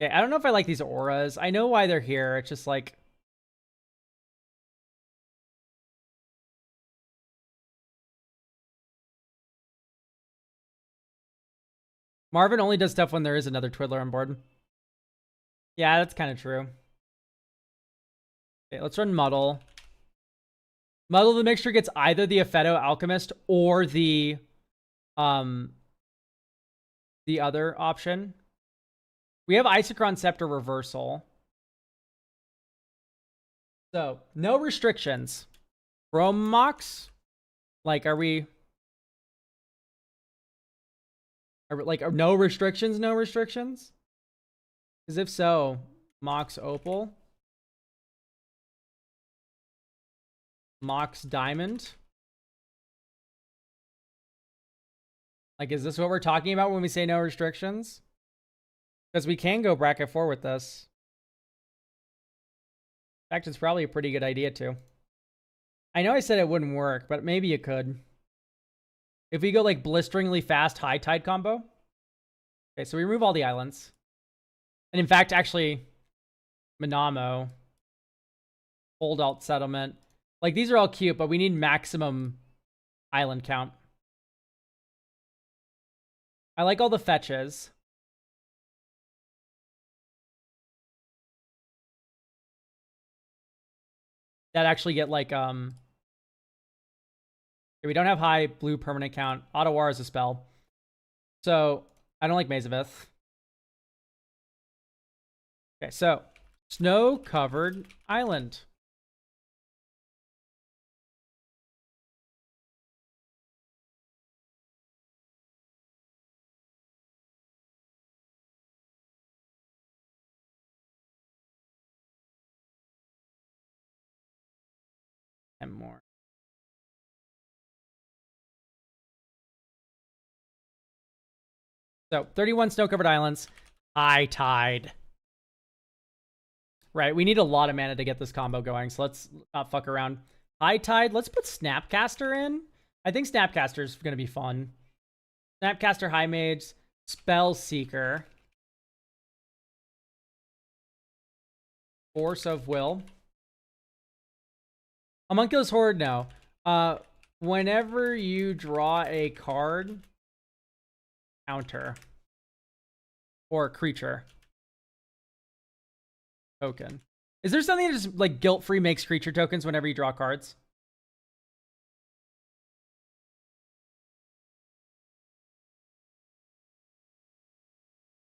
Okay, I don't know if I like these auras. I know why they're here. It's just like... Marvin only does stuff when there is another Twiddler on board. Yeah, that's kind of true. Okay, let's run Muddle. Muddle the Mixture gets either the Affetto Alchemist or the other option. We have Isochron Scepter Reversal. So, no restrictions. Bromox? Like, are we like, no restrictions, no restrictions? Because if so, Mox Opal. Mox Diamond. Like, is this what we're talking about when we say no restrictions? Because we can go bracket 4 with this. In fact, it's probably a pretty good idea too. I know I said it wouldn't work, but maybe it could. If we go like blisteringly fast high tide combo. Okay, so we remove all the islands. And in fact, actually, Minamo, Holdout Settlement. Like, these are all cute, but we need maximum island count. I like all the fetches. That actually get like, we don't have high blue permanent count. Ottawar is a spell. So, I don't like Mazavith. Okay, so, snow-covered island. And more. So, 31 snow-covered islands. High tide. right? We need a lot of mana to get this combo going, so let's not fuck around. High Tide, let's put Snapcaster in. I think Snapcaster is going to be fun. Snapcaster, High Mage, Spell Seeker. Force of Will. Homunculus Horde, no. Whenever you draw a card, counter. Or creature. Token. Is there something that just like guilt-free makes creature tokens whenever you draw cards?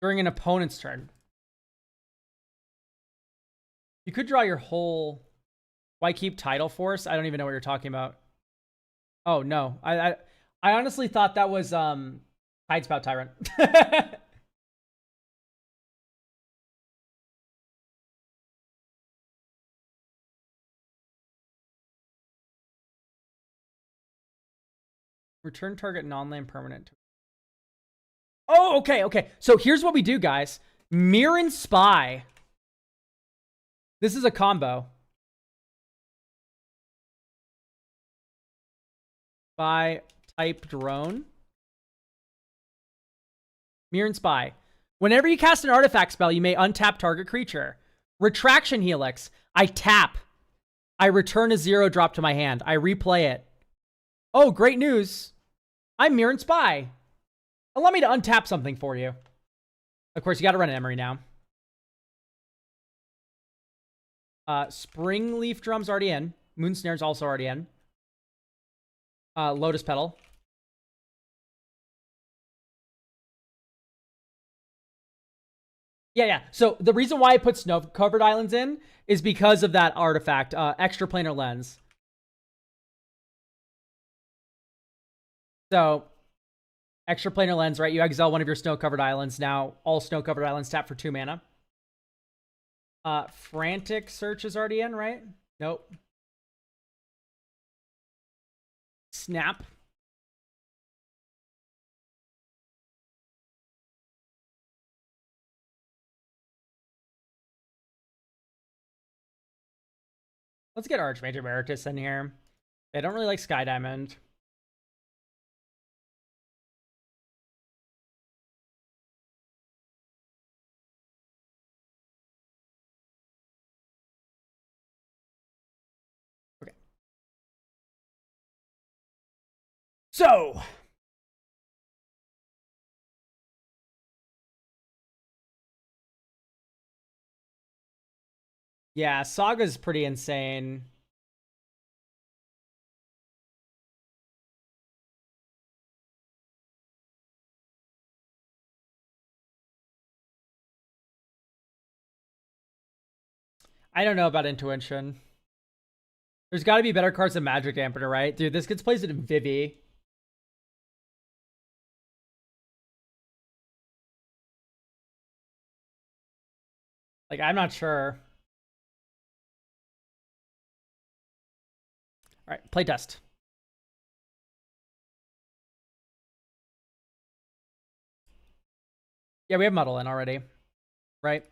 During an opponent's turn. You could draw your whole... Why keep Tidal Force? I don't even know what you're talking about. Oh, no. I honestly thought that was Tidespout Tyrant. Return target non-land permanent. Oh, okay, okay. So here's what we do, guys. Mirror and Spy. This is a combo. Spy type drone. Mirror and Spy. Whenever you cast an artifact spell, you may untap target creature. Retraction Helix. I tap. I return a 0 drop to my hand. I replay it. Oh, great news. I'm Mirror and Spy. Allow me to untap something for you. Of course, you got to run an Emery now. Spring Leaf Drum's already in. Moon Snare's also already in. Lotus Petal. Yeah. So the reason why I put snow-covered islands in is because of that artifact, Extraplanar Lens. So, Extraplanar Lens, right? You exile one of your snow-covered islands. Now, all snow-covered islands tap for 2 mana. Frantic Search is already in, right? Nope. Snap. Let's get Archmage Emeritus in here. I don't really like Sky Diamond. Okay. So. Yeah, Saga's pretty insane. I don't know about Intuition. There's got to be better cards than Magic Dampener, right? Dude, this gets plays it in Vivi. Like, I'm not sure. All right, playtest. Yeah, we have Muddle in already, right?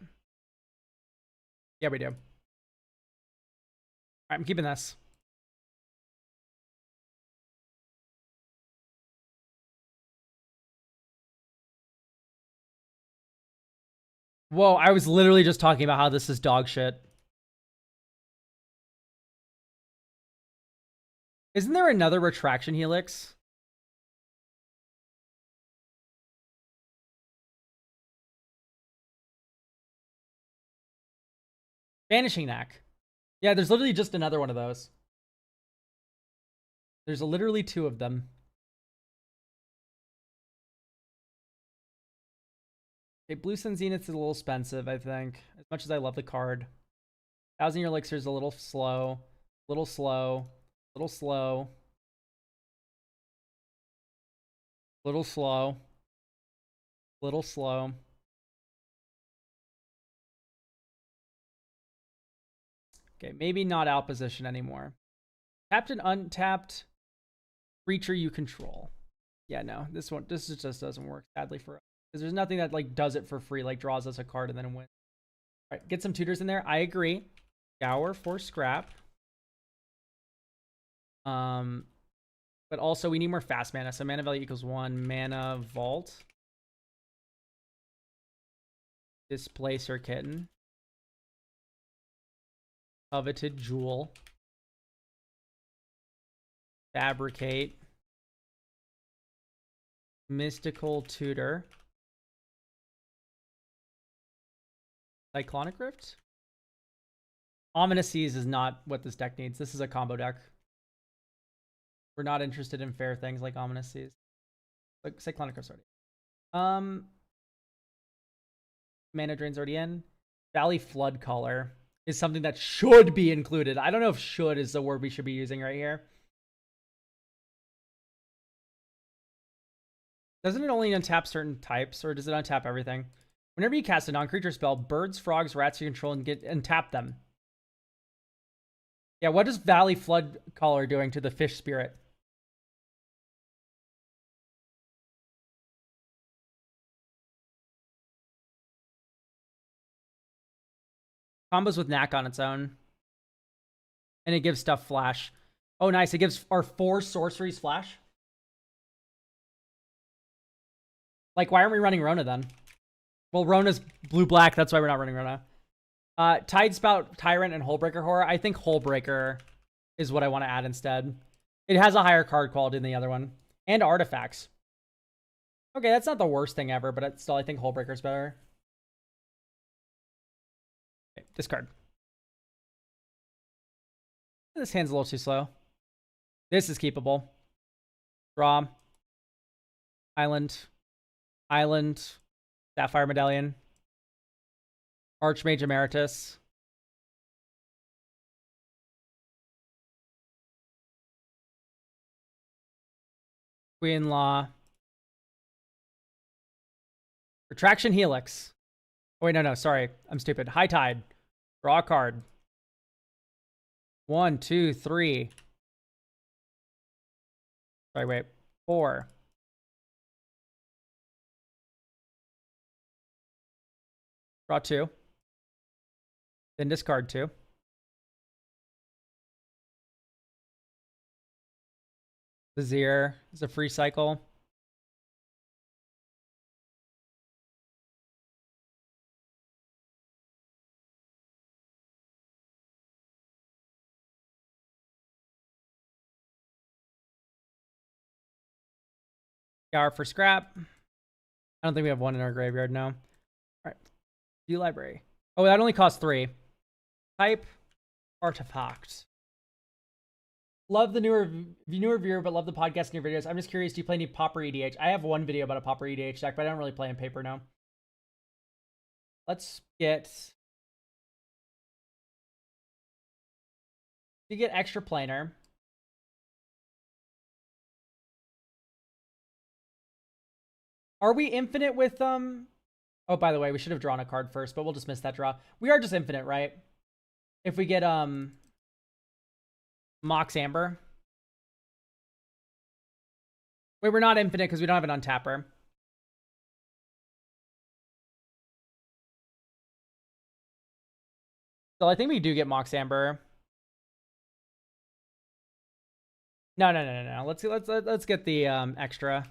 Yeah, we do. All right, I'm keeping this. Whoa, I was literally just talking about how this is dog shit. Isn't there another Retraction Helix? Vanishing Knack. Yeah, there's literally just another one of those. There's literally 2 of them. Okay, Blue Sun Zenith's a little expensive, I think. As much as I love the card. 1,000-Year Elixir's a little slow. Little slow. Little slow. Little slow. Little slow. Okay, maybe not out position anymore. Tapped and untapped creature you control. Yeah, no, this just doesn't work sadly for us. Because there's nothing that like does it for free, like draws us a card and then wins. right, get some tutors in there. I agree. Scour for scrap. But also we need more fast mana. So mana value equals 1. Mana vault. Displacer kitten. Coveted jewel. Fabricate. Mystical tutor. Cyclonic Rift? Ominous Seas is not what this deck needs. This is a combo deck. We're not interested in fair things like Ominous Seas. Like Cyclonic Rift's already. Mana Drain's already in. Valley Flood Color is something that should be included. I don't know if should is the word we should be using right here. Doesn't it only untap certain types, or does it untap everything? Whenever you cast a non-creature spell, birds, frogs, rats you control and tap them. Yeah, what is Valley Flood Color doing to the fish spirit? Combos with Knack on its own. And it gives stuff flash. Oh, nice. It gives our 4 sorceries flash. Like, why aren't we running Rona then? Well, Rona's blue-black. That's why we're not running Rona. Tidespout, Tyrant, and Hullbreaker Horror. I think Hullbreaker is what I want to add instead. It has a higher card quality than the other one. And artifacts. Okay, that's not the worst thing ever, but still, I think Hullbreaker's better. Okay, discard. This hand's a little too slow. This is keepable. Draw. Island. Island. Sapphire Medallion. Archmage Emeritus. Queen Law. Retraction Helix. Oh, wait, no, sorry. I'm stupid. High Tide. Draw a card. 1, 2, 3. Sorry, wait. 4. Draw 2. Then discard 2. Vizier is a free cycle. Scour for scrap. I don't think we have one in our graveyard now. All right. View library. Oh, that only costs 3. Type artifact. Love the newer viewer, but love the podcast and your videos. I'm just curious, do you play any Pauper EDH? I have one video about a Pauper EDH deck, but I don't really play in paper now. Let's get... You get extra planar. Are we infinite with Oh, by the way, we should have drawn a card first, but we'll just miss that draw. We are just infinite, right? If we get Mox Amber. Wait, we're not infinite because we don't have an untapper. So I think we do get Mox Amber. No. Let's get the extra.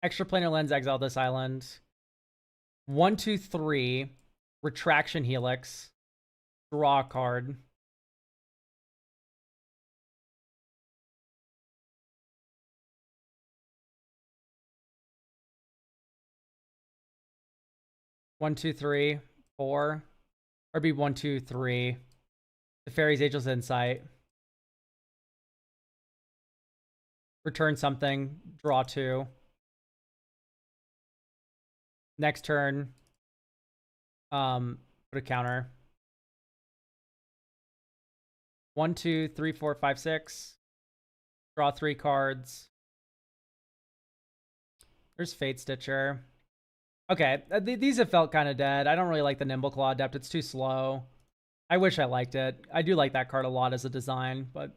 Extra planar lens, exile this island. 1, 2, 3. Retraction Helix. Draw a card. One, 2, 3, 4. Or be 1, 2, 3. The Fairy's Angel's Insight. Return something. Draw 2. Next turn, put a counter. 1, 2, 3, 4, 5, 6. Draw 3 cards. There's Fate Stitcher. Okay, these have felt kind of dead. I don't really like the Nimble Claw Adept. It's too slow. I wish I liked it. I do like that card a lot as a design, but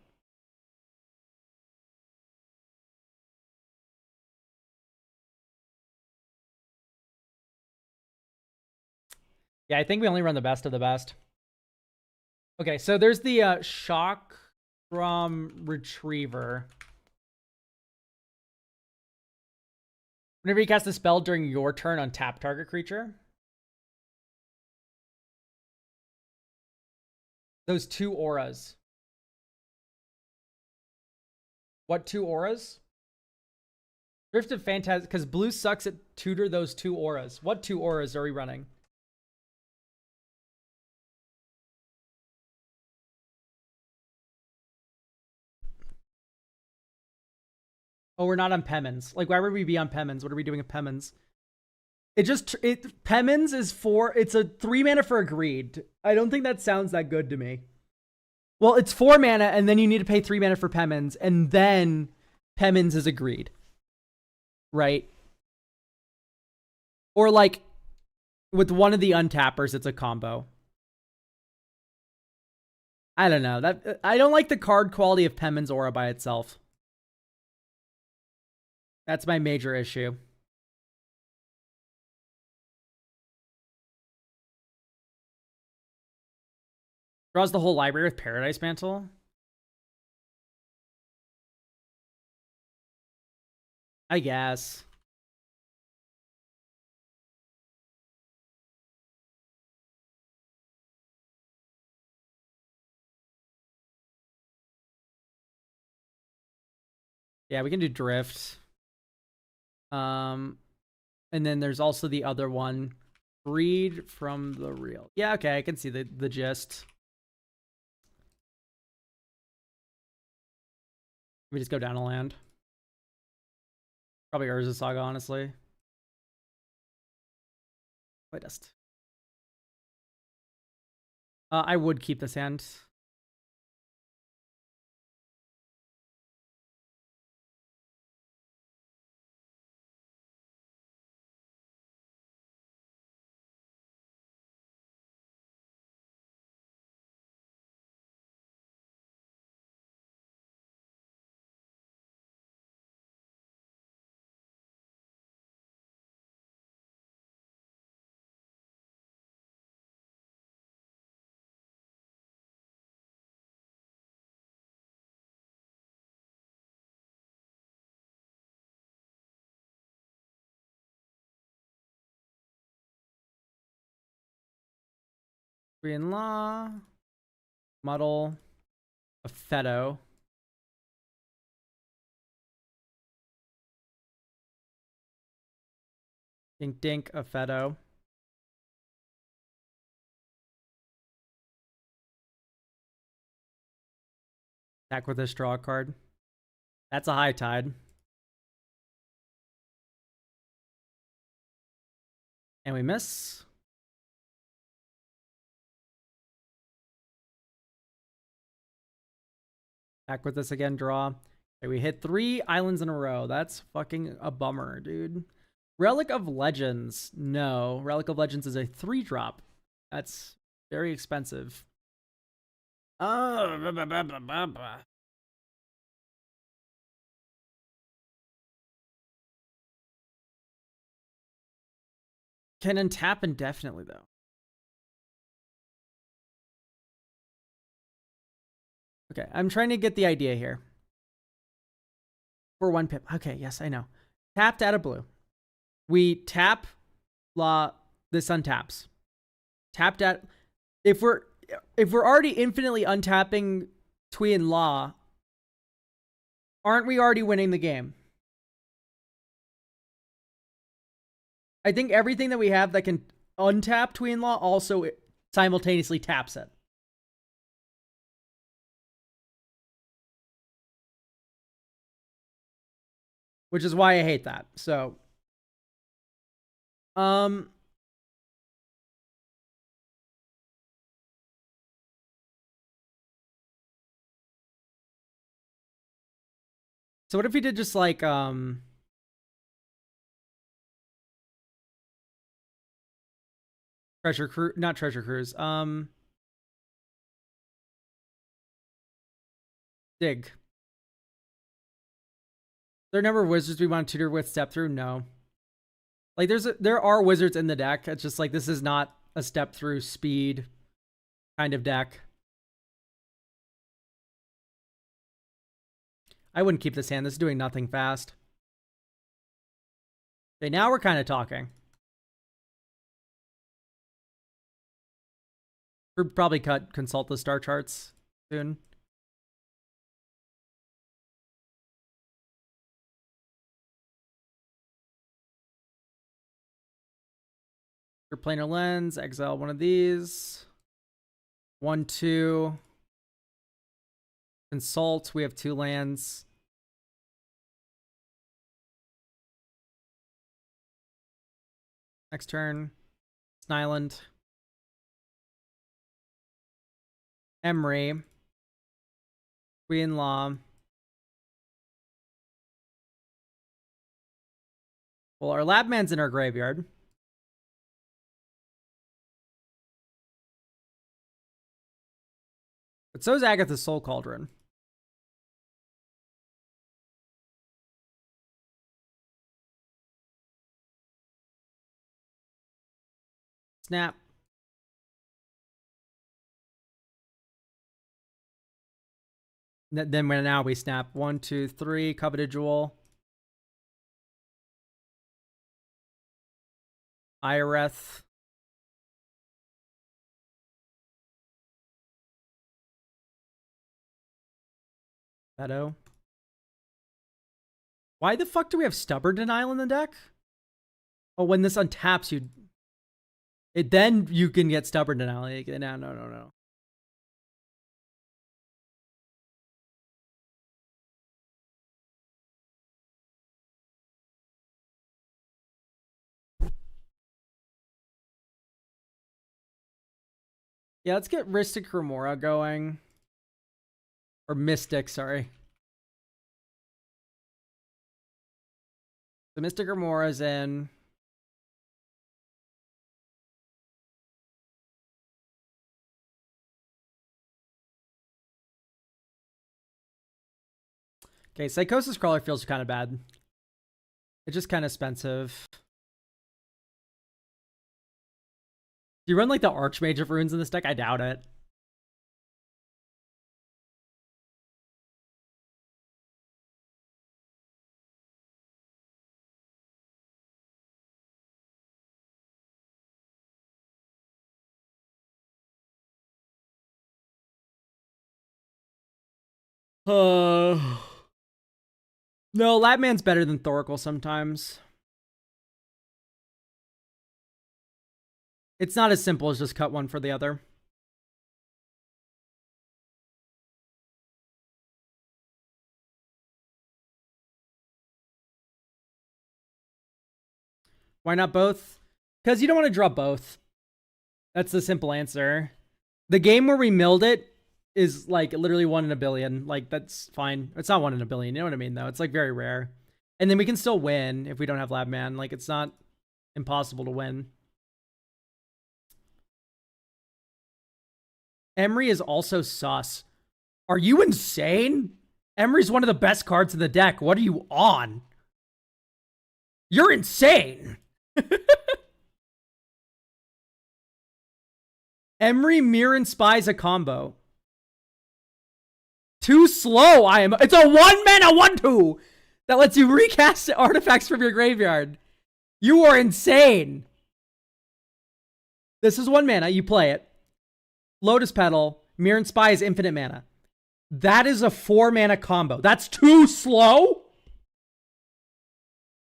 Yeah, I think we only run the best of the best. Okay, so there's the shock from Retriever. Whenever you cast a spell during your turn, untap target creature. Those 2 auras. What 2 auras? Drift of Phantasm, because blue sucks at tutor those 2 auras. What 2 auras are we running? Oh, we're not on Pemmons. Like, why would we be on Pemmons? What are we doing at Pemmons? Pemmons is it's a 3 mana for a greed. I don't think that sounds that good to me. Well, it's 4 mana, and then you need to pay 3 mana for Pemmons, and then Pemmons is a greed. Right? Or like, with one of the untappers, it's a combo. I don't know. I don't like the card quality of Pemmons Aura by itself. That's my major issue. Draws the whole library with Paradise Mantle. I guess. Yeah, we can do Drift. And then there's also the other one. Read from the real. Yeah, okay, I can see the gist. We just go down a land. Probably Urza Saga, honestly. Wait, just. I would keep this hand. Green Law. Muddle. A Feto. Dink Dink. A Feto. Attack with this draw card. That's a High Tide. And we miss. Back with this again, draw. Okay, we hit 3 islands in a row. That's fucking a bummer, dude. Relic of Legends. No. Relic of Legends is a 3-drop. That's very expensive. Oh, can untap indefinitely, though. Okay, I'm trying to get the idea here. For 1 pip. Okay, yes, I know. Tapped out of blue. We tap this untaps. Tapped at if we're already infinitely untapping Twee and Law, aren't we already winning the game? I think everything that we have that can untap Twee and Law also simultaneously taps it. Which is why I hate that. So so what if we did just like Treasure Cruise, not Treasure Cruise, Dig. There are a number of wizards we want to tutor with step through? No. Like there are wizards in the deck. It's just like this is not a step through speed kind of deck. I wouldn't keep this hand. This is doing nothing fast. Okay, now we're kind of talking. We'll probably consult the star charts soon. Your planar lens, exile one of these. 1, 2. Consult, we have 2 lands. Next turn. It's an island. Emery. Queen Law. Well, our lab man's in our graveyard. But so is Agatha's Soul Cauldron. Snap. Then now we snap 1, 2, 3. Coveted Jewel. Ireth. Beto. Why the fuck do we have Stubborn Denial in the deck? Oh, when this untaps you, then you can get Stubborn Denial. No. Yeah, let's get Mystic Remora going. Or Mystic, sorry. The Mystic Remora's in. Okay, Psychosis Crawler feels kind of bad. It's just kind of expensive. Do you run like the Archmage of Runes in this deck? I doubt it. No, Labman's better than Thoracle sometimes. It's not as simple as just cut one for the other. Why not both? Because you don't want to draw both. That's the simple answer. The game where we milled it is like literally 1 in a billion. Like, that's fine. It's not 1 in a billion. You know what I mean, though? It's like very rare. And then we can still win if we don't have Labman. Like, it's not impossible to win. Emery is also sus. Are you insane? Emery's one of the best cards in the deck. What are you on? You're insane. Emery, Mirror, and Spy's a combo. Too slow, I am. It's a 1-mana 1/2 that lets you recast artifacts from your graveyard. You are insane. This is 1 mana. You play it. Lotus Petal, Mirror, and Spy is infinite mana. That is a 4-mana combo. That's too slow?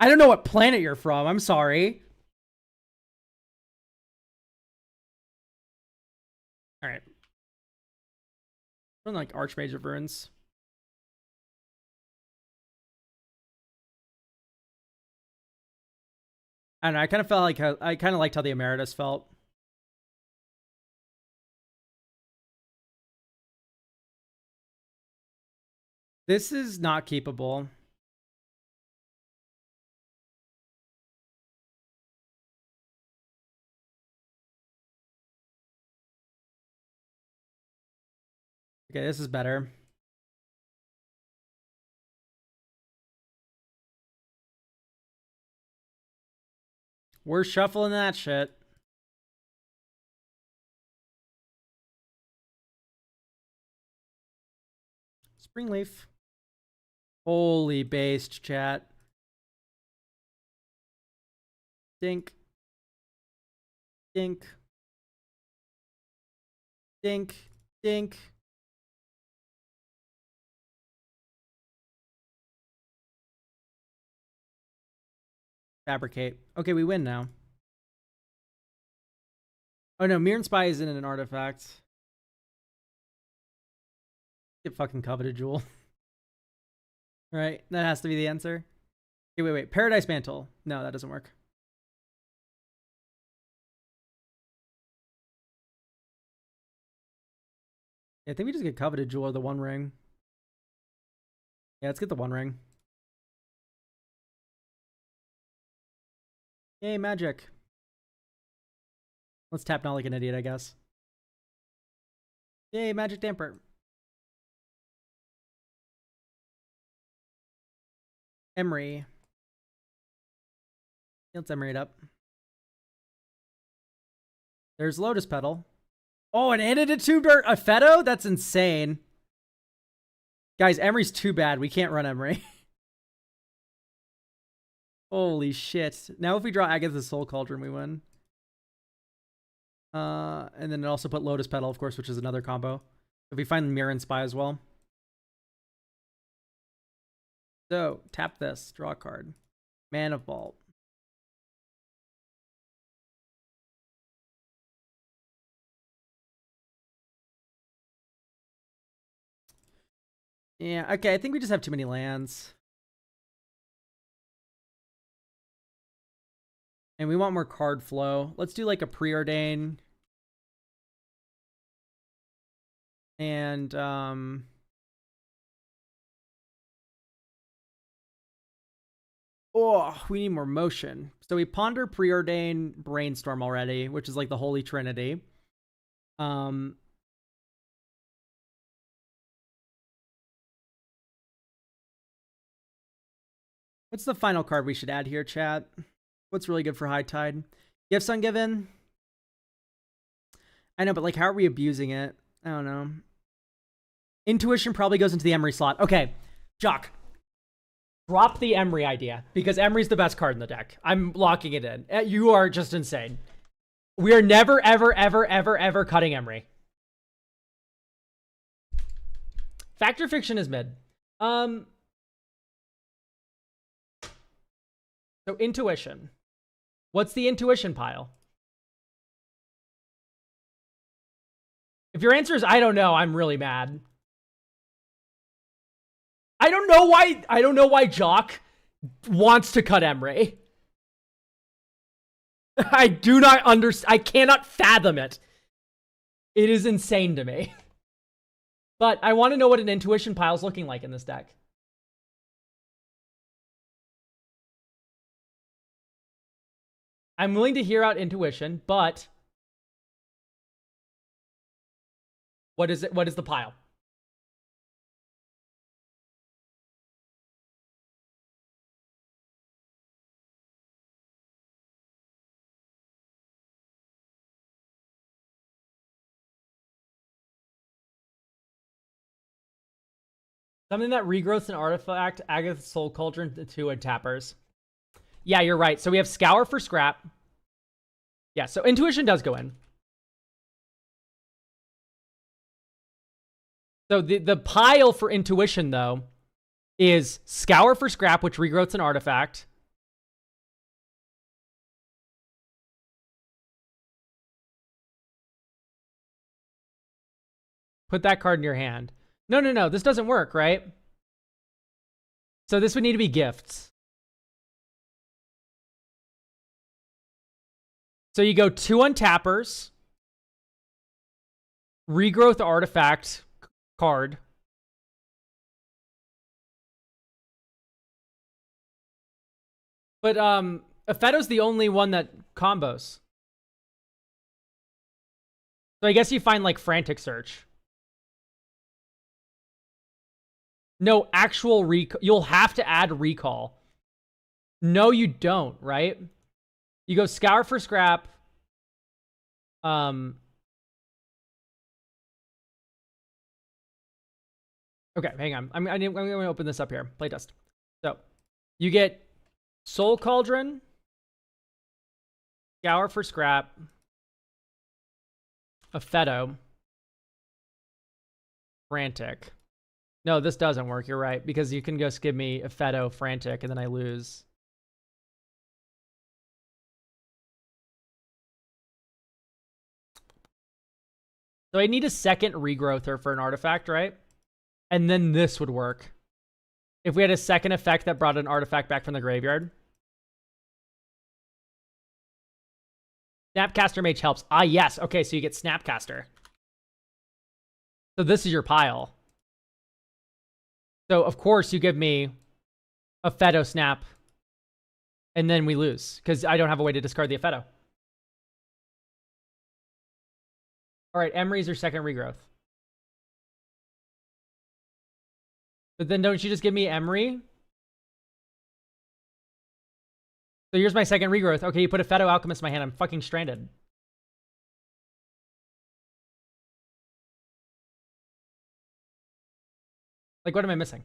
I don't know what planet you're from. I'm sorry. All right. I don't like Archmage of Runes. I don't know. I kind of felt like I kind of liked how the Emeritus felt. This is not keepable. Okay, this is better. We're shuffling that shit. Springleaf. Holy based, chat. Dink. Dink. Dink. Dink. Fabricate. Okay, we win now. Oh no, Mirror and Spy isn't an artifact. Get fucking coveted jewel. Right, that has to be the answer. Okay, wait. Paradise Mantle. No, that doesn't work. Yeah, I think we just get coveted jewel or the One Ring. Yeah, let's get the One Ring. Yay, magic. Let's tap not like an idiot, I guess. Yay, magic damper. Emery. Let's Emery it up. There's Lotus Petal. Oh, and added a two-bird a Feto? That's insane. Guys, Emery's too bad. We can't run Emery. Holy shit. Now if we draw Agatha's Soul Cauldron, we win. And then it also put Lotus Petal, of course, which is another combo. If we find Mirror and Spy as well. So, tap this. Draw a card. Man of Vault. Yeah, okay, I think we just have too many lands. And we want more card flow. Let's do like a Preordain. And, oh, we need more motion. So we Ponder, Preordain, Brainstorm already, which is like the Holy Trinity. What's the final card we should add here, chat? What's really good for High Tide? Gifts Ungiven? I know, but like, how are we abusing it? I don't know. Intuition probably goes into the Emery slot. Okay, Jock. Drop the Emery idea, because Emery's the best card in the deck. I'm locking it in. You are just insane. We are never, ever, ever, ever, ever cutting Emery. Fact or Fiction is mid. So Intuition. What's the Intuition pile? If your answer is I don't know, I'm really mad. I don't know why Jock wants to cut Emery. I do not understand. I cannot fathom it. It is insane to me. But I want to know what an Intuition pile is looking like in this deck. I'm willing to hear out Intuition, but what is it? What is the pile? Something that regrowths an artifact, Agatha's Soul Cauldron, 2 and tappers. Yeah, you're right. So we have Scour for scrap. Yeah, so Intuition does go in. So the pile for Intuition, though, is Scour for scrap, which regrowths an artifact. Put that card in your hand. No. This doesn't work, right? So this would need to be gifts. So you go 2 untappers. Regrowth artifact card. But Afeto's the only one that combos. So I guess you find like Frantic Search. No, actual recall. You'll have to add recall. No, you don't, right? You go Scour for scrap. Okay, Okay, hang on. I'm going to open this up here. Playtest. So, you get Soul Cauldron, Scour for Scrap, a Feto, Frantic. No, this doesn't work. You're right. Because you can just give me a Feto, Frantic, and then I lose. So I need a second regrowther for an artifact, right? And then this would work. If we had a second effect that brought an artifact back from the graveyard. Snapcaster Mage helps. Ah, yes. Okay, so you get Snapcaster. So this is your pile. So, of course, you give me a Feto Snap. And then we lose. Because I don't have a way to discard the Feto. Alright, Emery's your second regrowth. But then don't you just give me Emery? So here's my second regrowth. Okay, you put a Feto Alchemist in my hand. I'm fucking stranded. Like, what am I missing?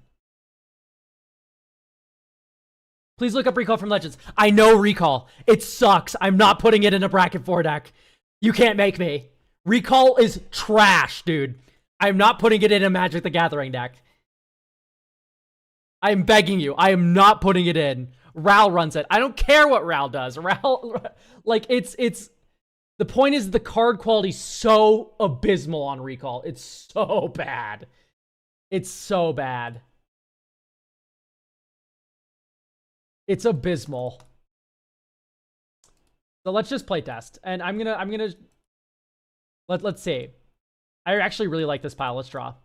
Please look up Recall from Legends. I know Recall. It sucks. I'm not putting it in a Bracket 4 deck. You can't make me. Recall is trash, dude. I'm not putting it in a Magic the Gathering deck. I'm begging you. I am not putting it in. Ral runs it. I don't care what Ral does. Ral, like, it's... The point is the card quality's so abysmal on Recall. It's so bad. It's so bad. It's abysmal. So let's just play test. And I'm gonna let's see. I actually really like this pile. Let's draw.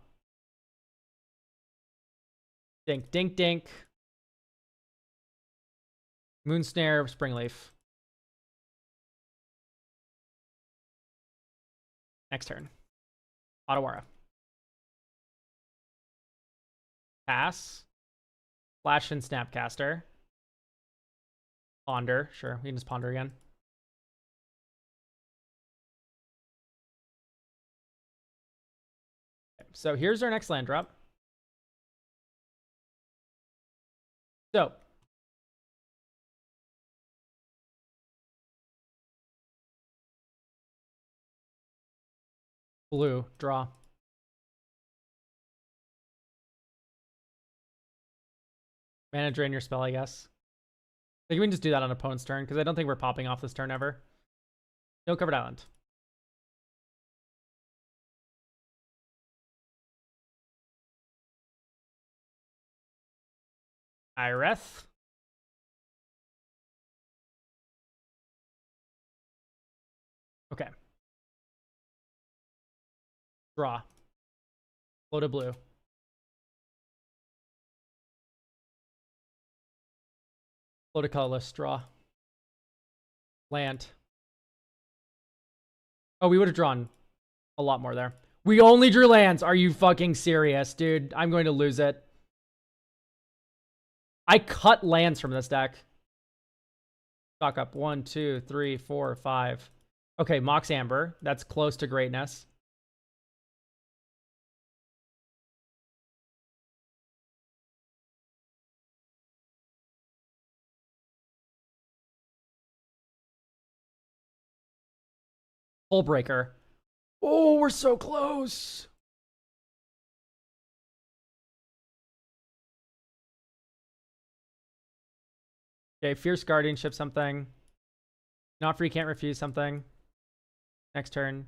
Dink, dink, dink. Moonsnare, Springleaf. Next turn. Otawara. Pass. Flash and Snapcaster. Ponder. Sure, we can just ponder again. Okay, so here's our next land drop. So. Blue, draw. Mana drain your spell, I guess. I think we can just do that on opponent's turn, because I don't think we're popping off this turn ever. No covered island. Ireth. Okay. Draw. Float a blue. Float a colorless. Draw. Land. Oh, we would have drawn a lot more there. We only drew lands. Are you fucking serious, dude? I'm going to lose it. I cut lands from this deck. Stock up. 1, 2, 3, 4, 5. Okay, Mox Amber. That's close to greatness. Hullbreaker. Oh, we're so close. Okay, Fierce Guardianship something. Not free, can't refuse something. Next turn.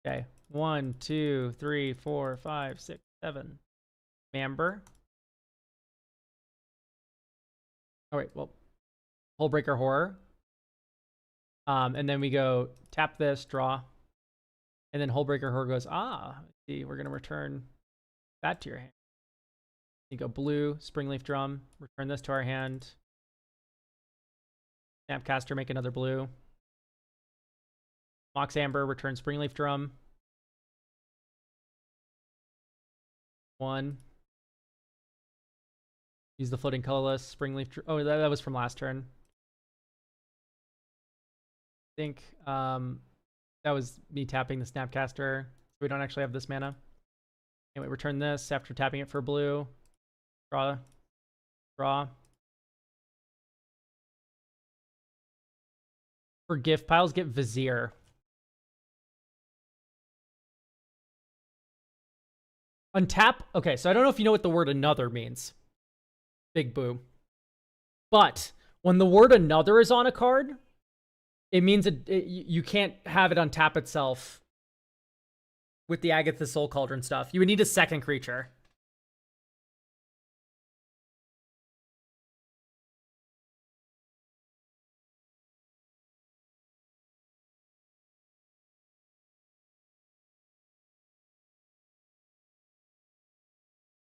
Okay. 1, 2, 3, 4, 5, 6, 7. Amber. Oh, wait. Well, Hullbreaker Horror. And then we go tap this, draw. And then Hullbreaker Horror goes, see, we're going to return that to your hand. You go blue, Springleaf Drum. Return this to our hand. Snapcaster, make another blue. Mox Amber, return Springleaf Drum. 1. Use the floating colorless. Springleaf Drum. Oh, that was from last turn. I think that was me tapping the Snapcaster. So we don't actually have this mana. Anyway, return this after tapping it for blue. Draw. Draw. For gift piles, get Vizier. Untap. Okay, so I don't know if you know what the word another means. Big boo. But when the word another is on a card, it means you can't have it untap itself with the Agatha Soul Cauldron stuff. You would need a second creature.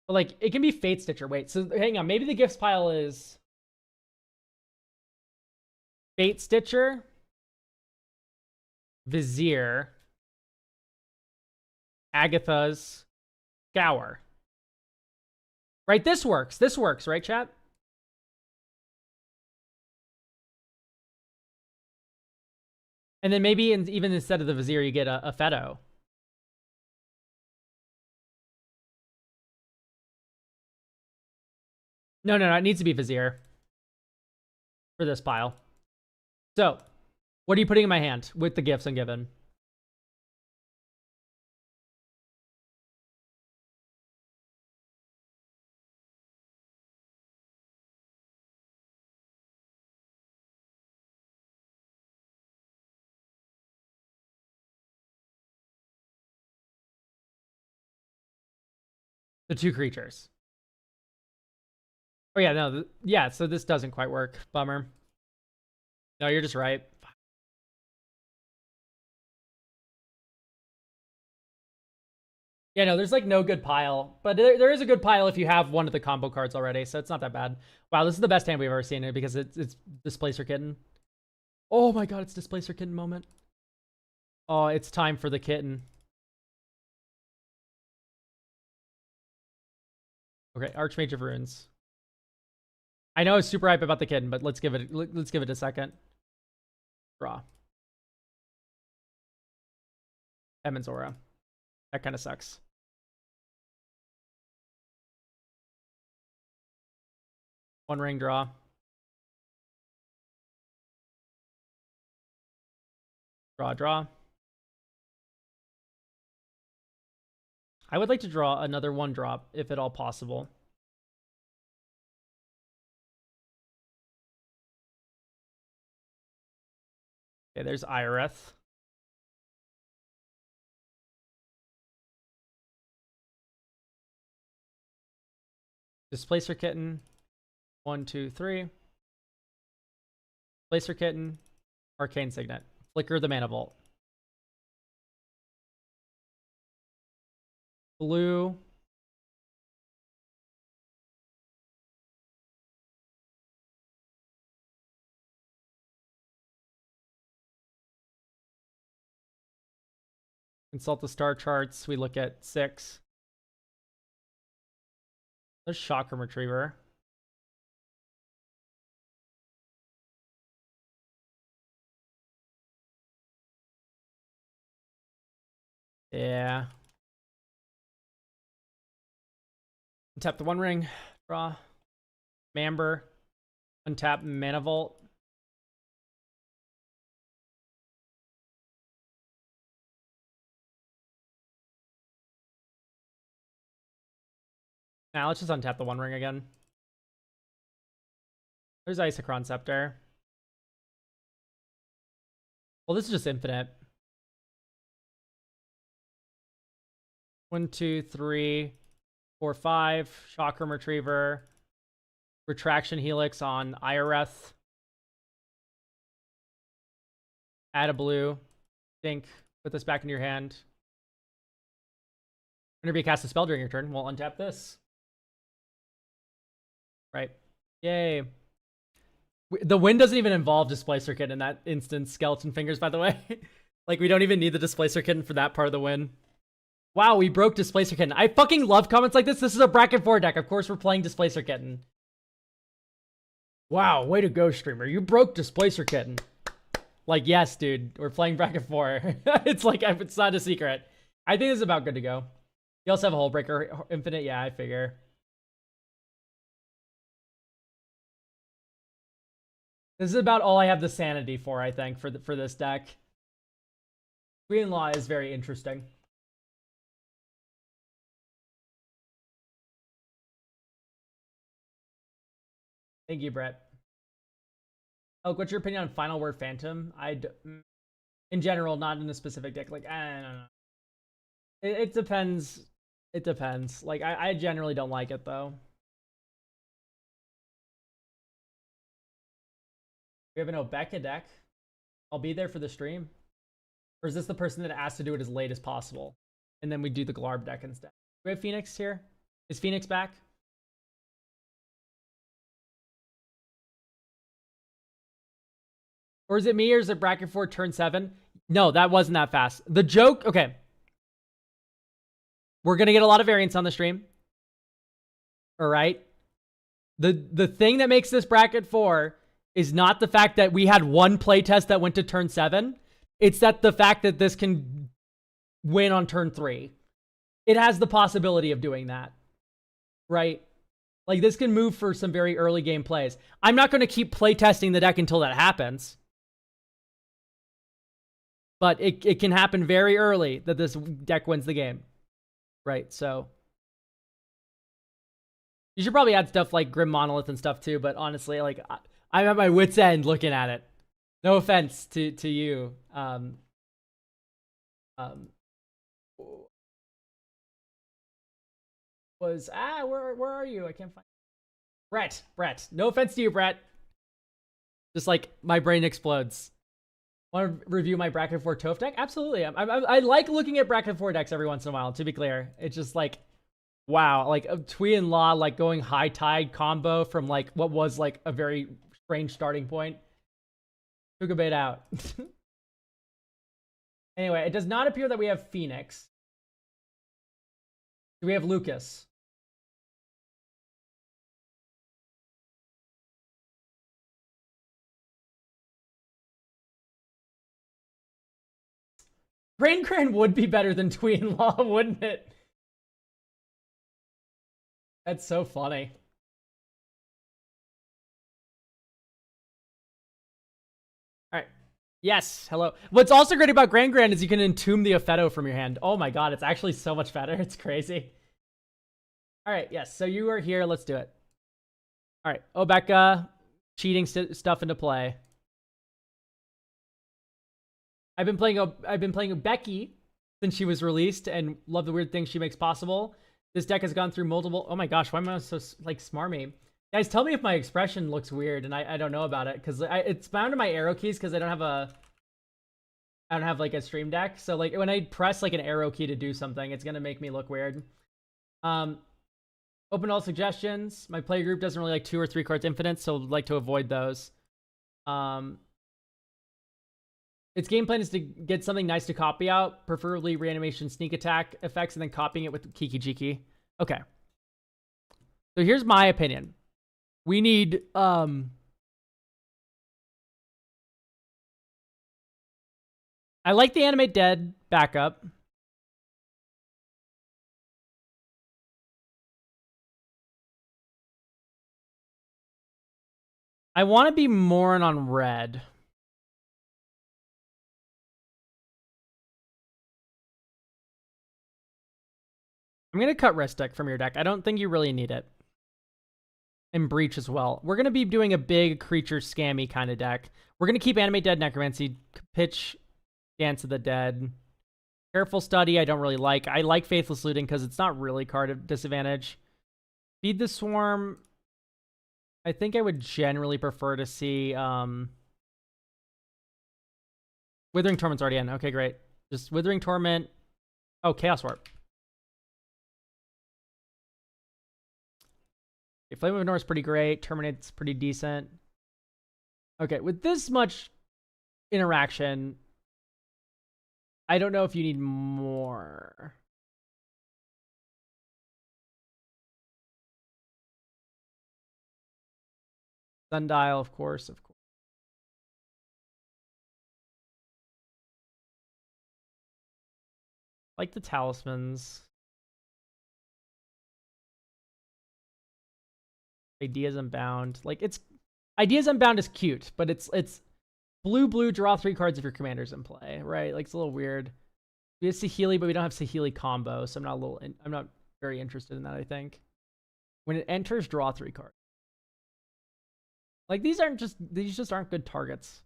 But like, it can be Fate Stitcher. Wait, so hang on. Maybe the gifts pile is Fate Stitcher, Vizier, Agatha's Scour. Right, this works. This works, right, chat? And then maybe even instead of the Vizier, you get a Feto. No, it needs to be Vizier for this pile. So, what are you putting in my hand with the gifts I'm given? The two creatures. Oh yeah, no, yeah, so this doesn't quite work. Bummer. No, you're just right. Yeah, no, there's like no good pile, but there is a good pile if you have one of the combo cards already, so it's not that bad. Wow, this is the best hand we've ever seen it because it's Displacer Kitten. Oh my god, it's Displacer Kitten moment. Oh, it's time for the kitten. Okay, Archmage of Runes. I know I was super hype about the kitten, but let's give it a second. Draw. Emin's Aura. That kind of sucks. One ring draw. Draw. I would like to draw another one drop, if at all possible. Okay, there's Ireth. Displacer Kitten. 1, 2, 3. Displacer Kitten. Arcane Signet. Flicker the Mana Vault. Blue. Consult the star charts. We look at 6. There's Chakram Retriever. Yeah. Untap the One Ring. Draw. Mamber. Untap Mana Vault. Now let's just untap the One Ring again. There's Isochron Scepter. Well, this is just infinite. 1, 2, 3, 4, 5. Chakram Retriever. Retraction Helix on Ireth. Add a blue. Think. Put this back in your hand. Whenever you cast a spell during your turn, we'll untap this. Right. Yay. The win doesn't even involve Displacer Kitten in that instance. Skeleton Fingers, by the way. Like, we don't even need the Displacer Kitten for that part of the win. Wow, we broke Displacer Kitten. I fucking love comments like this. This is a bracket 4 deck. Of course, we're playing Displacer Kitten. Wow, way to go, streamer. You broke Displacer Kitten. Like, yes, dude. We're playing bracket 4. It's like, it's not a secret. I think this is about good to go. You also have a Hull Breaker Infinite? Yeah, I figure. This is about all I have the sanity for, I think, for this deck. Queen-in-Law is very interesting. Thank you, Brett. Oh, what's your opinion on Final Word Phantom? In general, not in a specific deck. Like, I don't know. It depends. It depends. Like, I generally don't like it, though. We have an Obeka deck. I'll be there for the stream. Or is this the person that asked to do it as late as possible? And then we do the Glarb deck instead. Do we have Phoenix here? Is Phoenix back? Or is it me, or is it bracket 4 turn 7? No, that wasn't that fast. The joke, okay. We're going to get a lot of variance on the stream. All right. The thing that makes this bracket 4 is not the fact that we had one playtest that went to turn 7. It's that the fact that this can win on turn 3. It has the possibility of doing that. Right? Like, this can move for some very early game plays. I'm not going to keep playtesting the deck until that happens. But it can happen very early that this deck wins the game. Right, so you should probably add stuff like Grim Monolith and stuff too, but honestly, like, I'm at my wit's end looking at it. No offense to you. Where are you? I can't find Brett. No offense to you, Brett. Just like my brain explodes. Want to review my bracket 4 Toph deck? Absolutely. I like looking at bracket 4 decks every once in a while, to be clear. It's just like, wow, like a Twee-in-Law, like going high tide combo from like what was like a very strange starting point. Took a bait out. Anyway, it does not appear that we have Phoenix. Do we have Lucas? Grain would be better than Twee-in-Law, wouldn't it? That's so funny. All right. Yes, hello. What's also great about Grand is you can entomb the Opheto from your hand. Oh my god, it's actually so much better. It's crazy. All right, yes, so you are here. Let's do it. All right, Obeka, cheating stuff into play. I've been playing Becky since she was released and love the weird things she makes possible. This deck has gone through multiple... Oh my gosh, why am I so, like, smarmy? Guys, tell me if my expression looks weird and I don't know about it, because it's bound to my arrow keys because I don't have like a stream deck. So like when I press like an arrow key to do something, it's gonna make me look weird. Open all suggestions. My play group doesn't really like 2 or 3 cards infinite, so I'd like to avoid those. Its game plan is to get something nice to copy out, preferably reanimation sneak attack effects, and then copying it with Kiki Jiki. Okay. So here's my opinion. We need I like the Animate Dead backup. I want to be more on red. I'm going to cut Ristic from your deck. I don't think you really need it. And Breach as well. We're going to be doing a big creature scammy kind of deck. We're going to keep Animate Dead, Necromancy, pitch Dance of the Dead. Careful Study, I don't really like. I like Faithless Looting because it's not really card of disadvantage. Feed the Swarm. I think I would generally prefer to see... Withering Torment's already in. Okay, great. Just Withering Torment. Oh, Chaos Warp. Okay, Flame of North is pretty great. Terminate's pretty decent. Okay, with this much interaction, I don't know if you need more. Sundial, of course. Like the talismans. Ideas Unbound. Like, it's Ideas Unbound is cute, but it's blue, draw 3 cards if your commander's in play, right? Like, it's a little weird. We have Saheeli, but we don't have Saheeli combo, so I'm not very interested in that, I think. When it enters, draw 3 cards. Like, these just aren't good targets,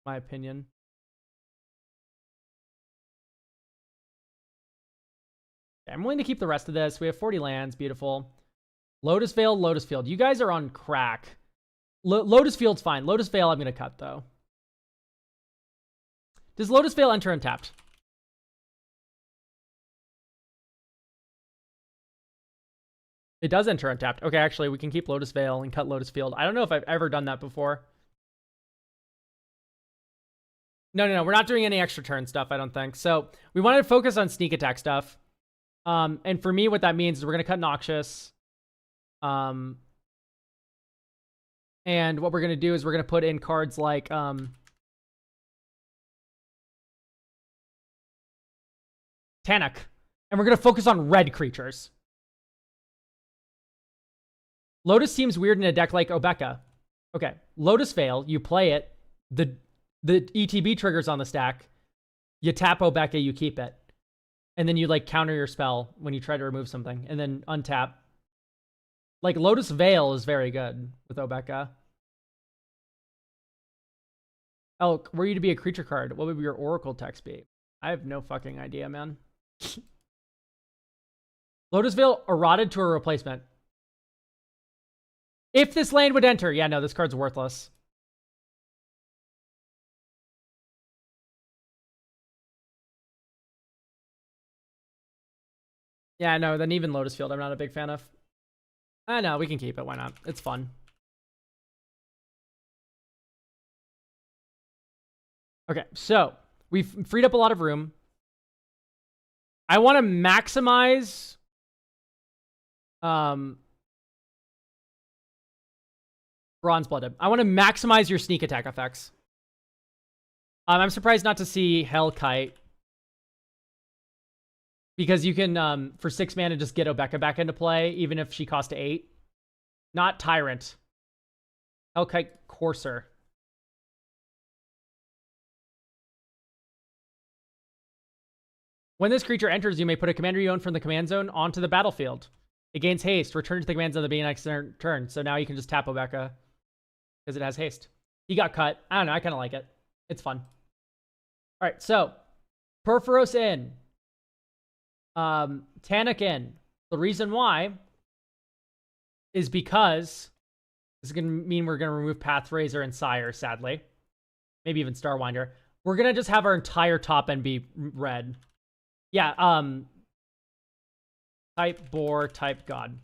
in my opinion. Okay, I'm willing to keep the rest of this. We have 40 lands, beautiful. Lotus Veil, Lotus Field. You guys are on crack. Lotus Field's fine. Lotus Veil I'm going to cut, though. Does Lotus Veil enter untapped? It does enter untapped. Okay, actually, we can keep Lotus Veil and cut Lotus Field. I don't know if I've ever done that before. No. We're not doing any extra turn stuff, I don't think. So we wanted to focus on sneak attack stuff. And for me, what that means is we're going to cut Noxious. And what we're going to do is we're going to put in cards like... Tanic. And we're going to focus on red creatures. Lotus seems weird in a deck like Obeka. Okay, Lotus Veil, you play it. The ETB triggers on the stack. You tap Obeka, you keep it. And then you, like, counter your spell when you try to remove something. And then untap. Like, Lotus Veil is very good with Obeka. Elk, were you to be a creature card, what would your Oracle text be? I have no fucking idea, man. Lotus Veil eroded to a replacement. If this land would enter. Yeah, no, this card's worthless. Yeah, no, then even Lotus Field I'm not a big fan of. I know, we can keep it. Why not? It's fun. Okay, so we've freed up a lot of room. I want to maximize... Bronze Blooded. I want to maximize your sneak attack effects. I'm surprised not to see Hellkite. Because you can, for 6 mana, just get Obeka back into play, even if she costs 8. Not Tyrant. Hellkite Courser. When this creature enters, you may put a commander you own from the command zone onto the battlefield. It gains haste. Return to the command zone at the beginning of the next turn. So now you can just tap Obeka. Because it has haste. He got cut. I don't know. I kind of like it. It's fun. All right. So, Perforos in. Tanic in. The reason why is because this is going to mean we're going to remove Pathraiser and Sire, sadly. Maybe even Starwinder. We're going to just have our entire top end be red. Yeah, type Boar, type God.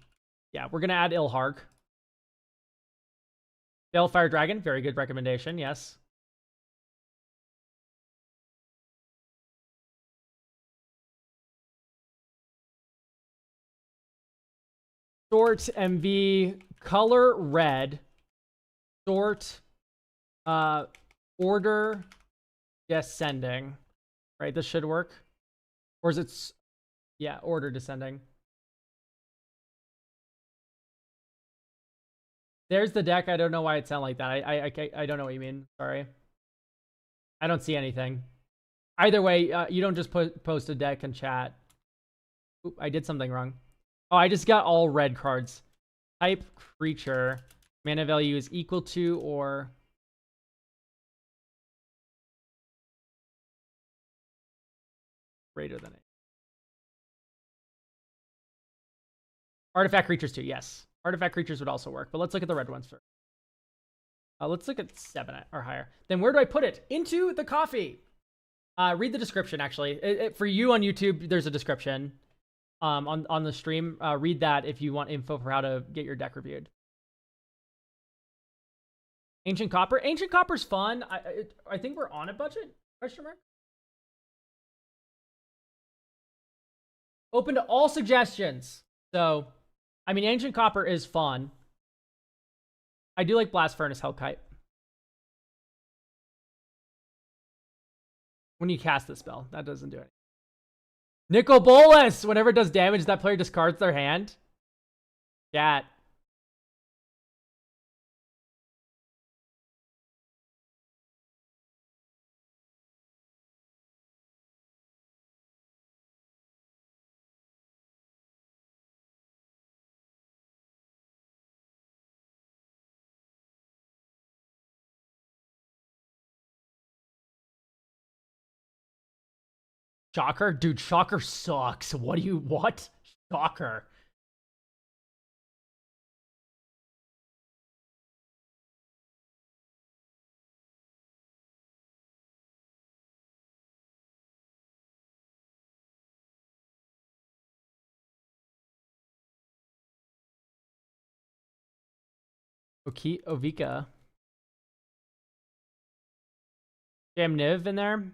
Yeah, we're going to add Ilharg. Balefire Dragon, very good recommendation, yes. Sort MV, color red. Sort, order descending. Right, this should work. Or is it... Yeah, order descending. There's the deck. I don't know why it sounded like that. I don't know what you mean. Sorry. I don't see anything. Either way, you don't just post a deck in chat. Oop, I did something wrong. Oh, I just got all red cards. Type creature. Mana value is equal to or... greater than it. Artifact creatures too, yes. Artifact creatures would also work, but let's look at the red ones first. Let's look at 7 or higher. Then where do I put it? Into the coffee. Read the description, actually. For you on YouTube, there's a description on the stream. Read that if you want info for how to get your deck reviewed. Ancient Copper. Ancient Copper's fun. I think we're on a budget? Question mark? Open to all suggestions. So... I mean, Ancient Copper is fun. I do like Blast Furnace Hellkite. When you cast the spell, that doesn't do it. Nicol Bolas! Whenever it does damage, that player discards their hand. Chat. Shocker? Dude, Shocker sucks. What? Shocker. Ovika. Jam Niv in there.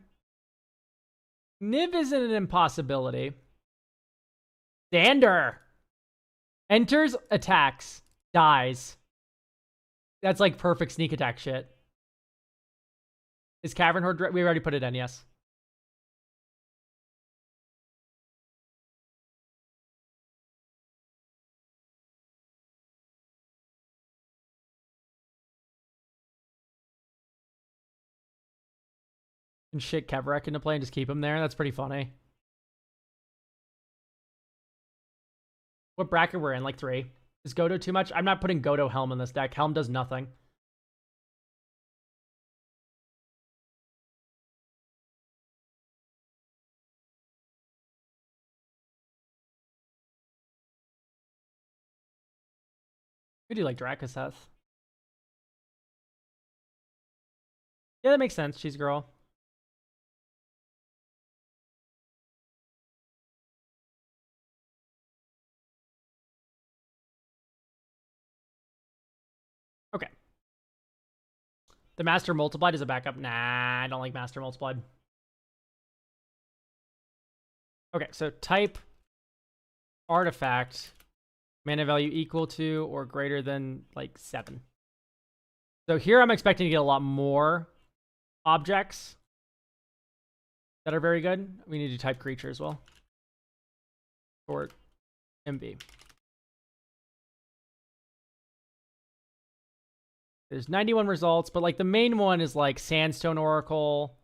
Niv isn't an impossibility. Xander. Enters, attacks, dies. That's like perfect sneak attack shit. Is Cavern Horde... We already put it in, yes. And shit Kevrek into play and just keep him there. That's pretty funny. What bracket we're in? Like 3. Is Godo too much? I'm not putting Godo Helm in this deck. Helm does nothing. We do like Drakaseth. Yeah, that makes sense. She's a girl. Okay. The Master Multiplied is a backup. Nah, I don't like Master Multiplied. Okay, so type artifact, mana value equal to or greater than like 7. So here I'm expecting to get a lot more objects that are very good. We need to type creature as well. Or MB. There's 91 results, but like the main one is like Sandstone Oracle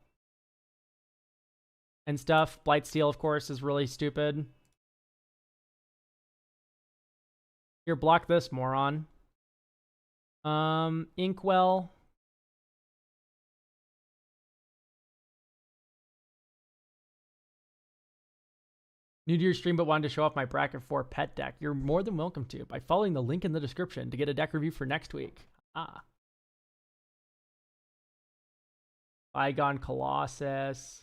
and stuff. Blightsteel, of course, is really stupid. Here, block this, moron. Inkwell. New to your stream, but wanted to show off my bracket 4 pet deck. You're more than welcome to by following the link in the description to get a deck review for next week. Bygone Colossus.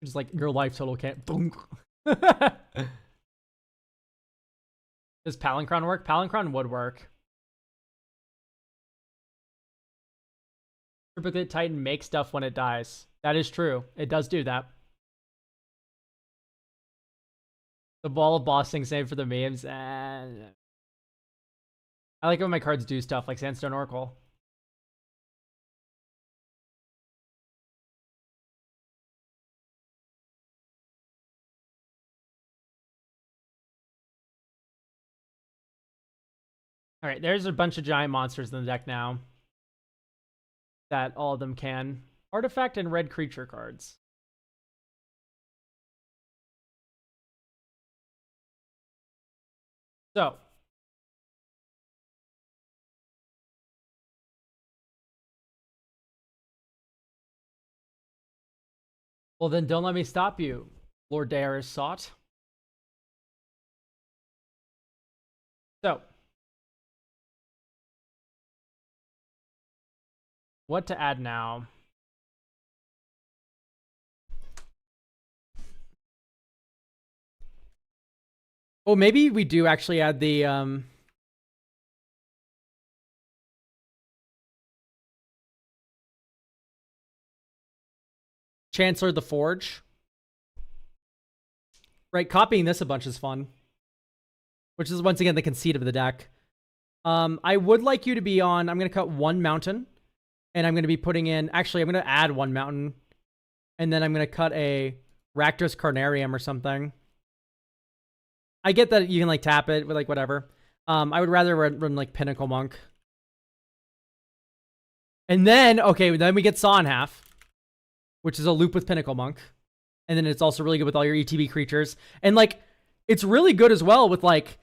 Just like your life total can't. Does Palancron work? Palancron would work. Triplicate Titan makes stuff when it dies. That is true. It does do that. The ball of bossing save for the memes. I like when my cards do stuff like Sandstone Oracle. All right, there's a bunch of giant monsters in the deck now. That all of them can. Artifact and red creature cards. So. Well, then don't let me stop you, Lord Dare is sought. So. What to add now? Oh, maybe we do actually add the Chancellor the Forge. Right, copying this a bunch is fun. Which is once again the conceit of the deck. I would like you to be on, I'm gonna cut 1 mountain. And I'm going to be putting in... Actually, I'm going to add 1 mountain. And then I'm going to cut a Rakdos Carnarium or something. I get that you can, like, tap it with, like, whatever. I would rather run like, Pinnacle Monk. And then, okay, then we get Saw in Half. Which is a loop with Pinnacle Monk. And then it's also really good with all your ETB creatures. And, like, it's really good as well with, like...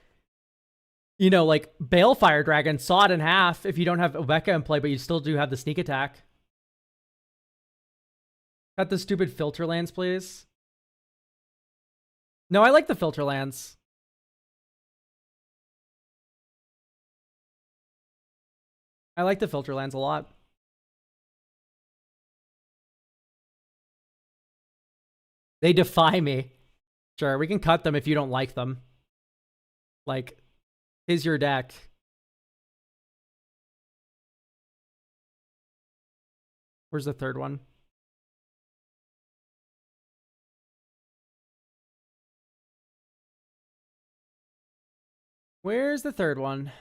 You know, like, Balefire Dragon, Saw it in half if you don't have Obeka in play, but you still do have the sneak attack. Cut the stupid filter lands, please. No, I like the filter lands. I like the filter lands a lot. They defy me. Sure, we can cut them if you don't like them. Like, here's your deck. Where's the third one? Where's the third one?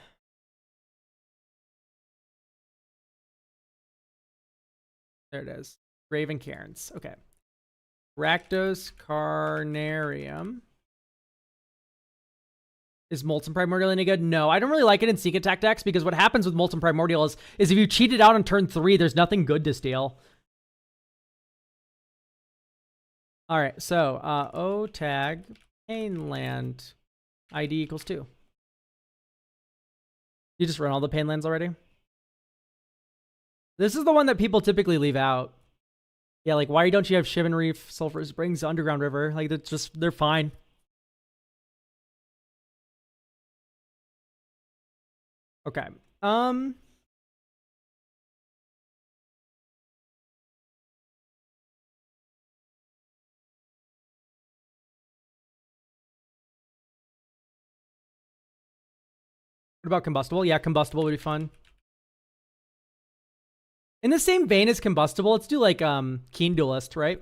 There it is. Raven Cairns. Okay. Rakdos Carnarium. Is Molten Primordial any good? No, I don't really like it in Seek Attack decks because what happens with Molten Primordial is if you cheat it out on turn 3, there's nothing good to steal. All right, so O tag Painland ID equals 2. You just run all the Painlands already? This is the one that people typically leave out. Yeah, like why don't you have Shivan Reef, Sulphur Springs, Underground River? Like they're fine. Okay. What about Combustible? Yeah, Combustible would be fun. In the same vein as Combustible, let's do like Keen Duelist, right?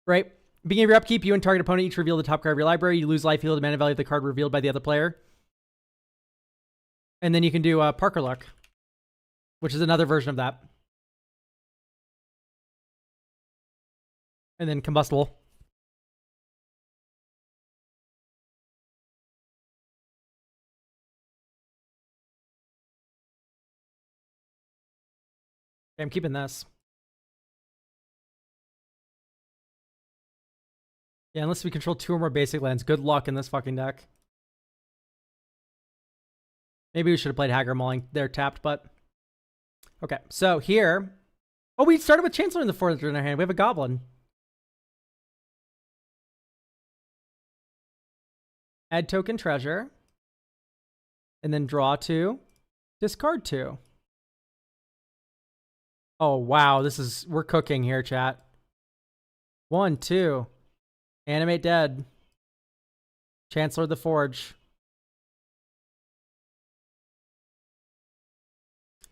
Right. Beginning of your upkeep, you and target opponent each reveal the top card of your library. You lose life, heal the mana value of the card revealed by the other player. And then you can do Parker Luck, which is another version of that. And then Combustible. Okay, I'm keeping this. Yeah, unless we control 2 or more basic lands. Good luck in this fucking deck. Maybe we should have played Haggard Mauling. They're tapped, but... Okay, so here... Oh, we started with Chancellor in the 4th in our hand. We have a Goblin. Add token treasure. And then draw 2. Discard 2. Oh, wow. We're cooking here, chat. 1, 2... Animate Dead. Chancellor of the Forge.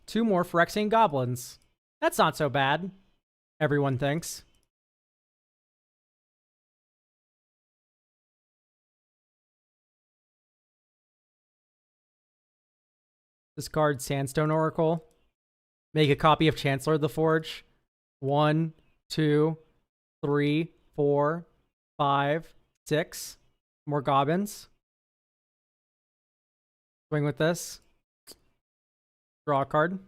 2 more Phyrexian Goblins. That's not so bad, everyone thinks. Discard Sandstone Oracle. Make a copy of Chancellor of the Forge. 1, 2, 3, 4, 5, 6. More Goblins. Swing with this. Draw a card.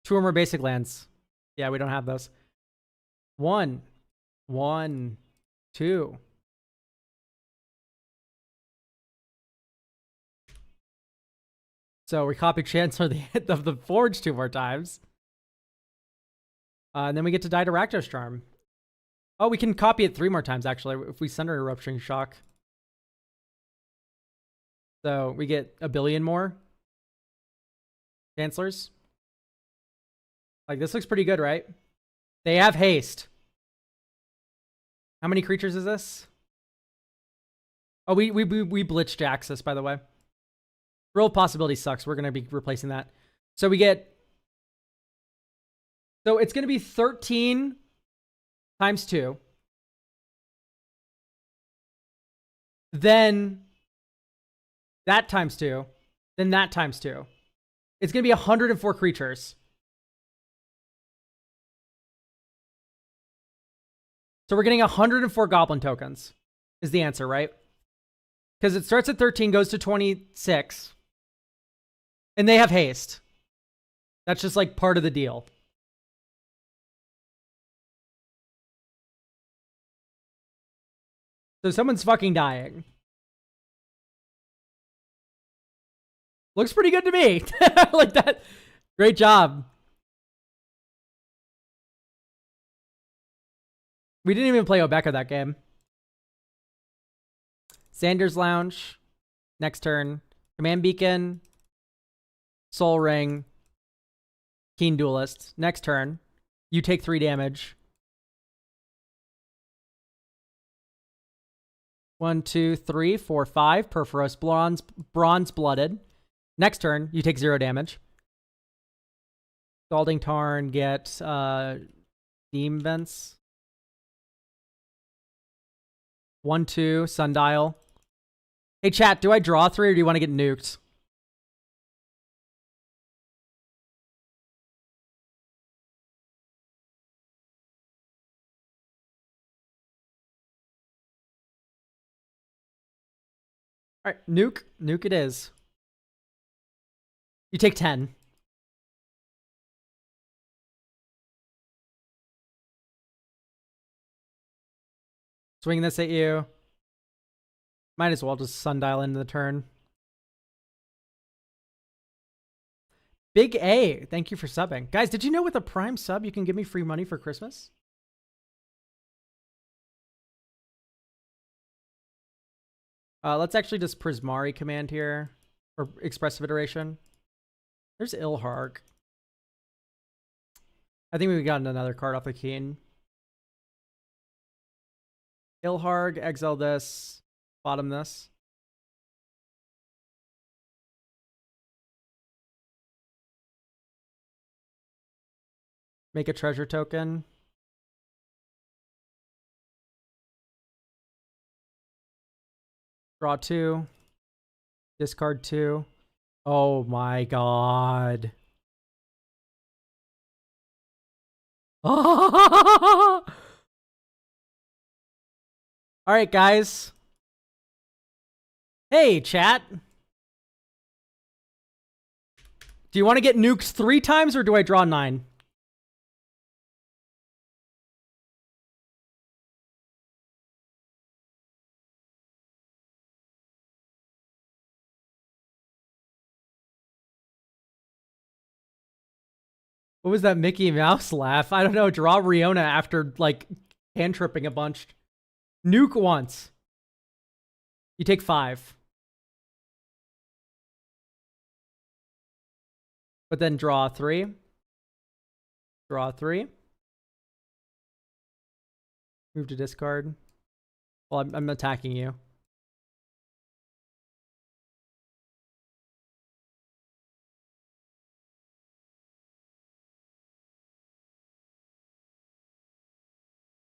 Two or more basic lands. Yeah, we don't have those. 1, 1, 2. So we copy Chancellor of the Forge 2 more times. And then we get to die to Rakdos Charm. Oh, we can copy it 3 more times, actually, if we Sunder a Rupturing Shock. So we get a billion more Chancellors. Like, this looks pretty good, right? They have haste. How many creatures is this? Oh, we blitzed Axis, by the way. Roll Possibility sucks. We're going to be replacing that. So we get... So it's going to be 13 times 2. Then that times 2. Then that times 2. It's going to be 104 creatures. So we're getting 104 Goblin tokens is the answer, right? Because it starts at 13, goes to 26. And they have haste. That's just like part of the deal. So someone's fucking dying. Looks pretty good to me. Like that. Great job. We didn't even play Obeka that game. Sanders Lounge. Next turn. Command Beacon. Soul Ring. Keen Duelist. Next turn. You take 3 damage. 1, 2, 3, 4, 5. Perforos Bronze Blooded. Next turn, you take 0 damage. Scalding Tarn, get Steam Vents. 1, 2, Sundial. Hey chat, do I draw 3 or do you want to get nuked? Alright, nuke. Nuke it is. You take 10. Swing this at you. Might as well just sundial into the turn. Big A, thank you for subbing. Guys, did you know with a Prime sub you can give me free money for Christmas? Let's actually just Prismari command here. Or Expressive Iteration. There's Ilharg. I think we've gotten another card off the Keen. Ilharg, exile this, bottom this. Make a treasure token. Draw 2. Discard 2. Oh my god. All right, guys. Hey, chat. Do you want to get nukes 3 times or do I draw 9? What was that Mickey Mouse laugh? I don't know. Draw Riona after, like, hand-tripping a bunch. Nuke once. You take 5. But then draw 3. Draw 3. Move to discard. Well, I'm attacking you.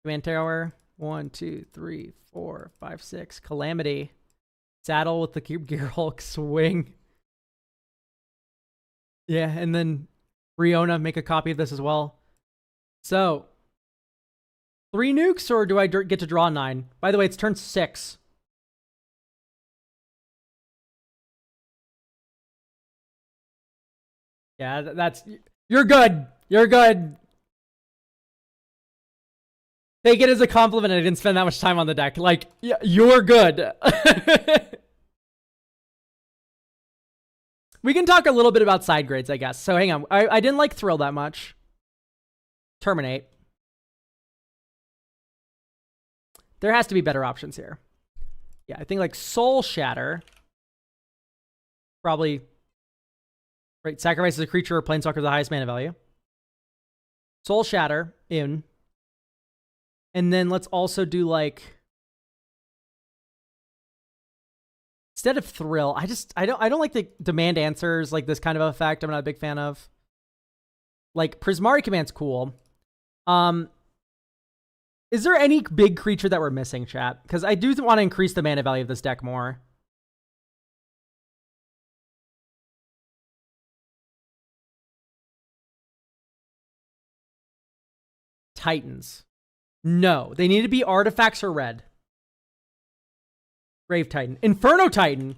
Command Tower. 1, 2, 3, 4, 5, 6. Calamity. Saddle with the Gear Hulk swing. Yeah, and then Riona, make a copy of this as well. So, 3 nukes, or do I get to draw 9? By the way, it's turn 6. Yeah, that's... You're good. You're good. Take it as a compliment. I didn't spend that much time on the deck. Like, yeah, you're good. We can talk a little bit about side grades, I guess. So hang on. I didn't like Thrill that much. Terminate. There has to be better options here. Yeah, I think like Soul Shatter. Probably. Right, sacrifices a creature or planeswalker with the highest mana value. Soul Shatter in. And then let's also do like, instead of Thrill, I don't like the demand answers, like this kind of effect. I'm not a big fan of. Like Prismari Command's cool. Is there any big creature that we're missing, chat? Because I do want to increase the mana value of this deck more. Titans. No, they need to be artifacts or red. Grave Titan. Inferno Titan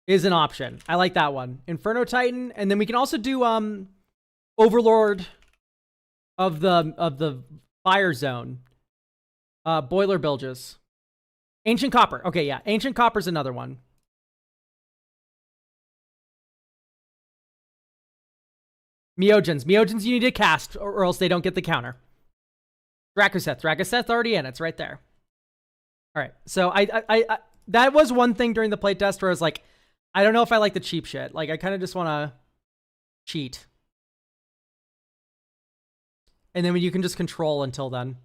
is an option. I like that one. Inferno Titan, and then we can also do Overlord of the Fire Zone. Boiler Bilges. Ancient Copper. Okay, yeah. Ancient Copper's another one. Meogens. Meogens you need to cast, or else they don't get the counter. Drakuseth. Drakuseth already in. It's right there. All right. So I that was one thing during the playtest where I was like, I don't know if I like the cheap shit. Like, I kind of just want to cheat. And then when you can just control until then.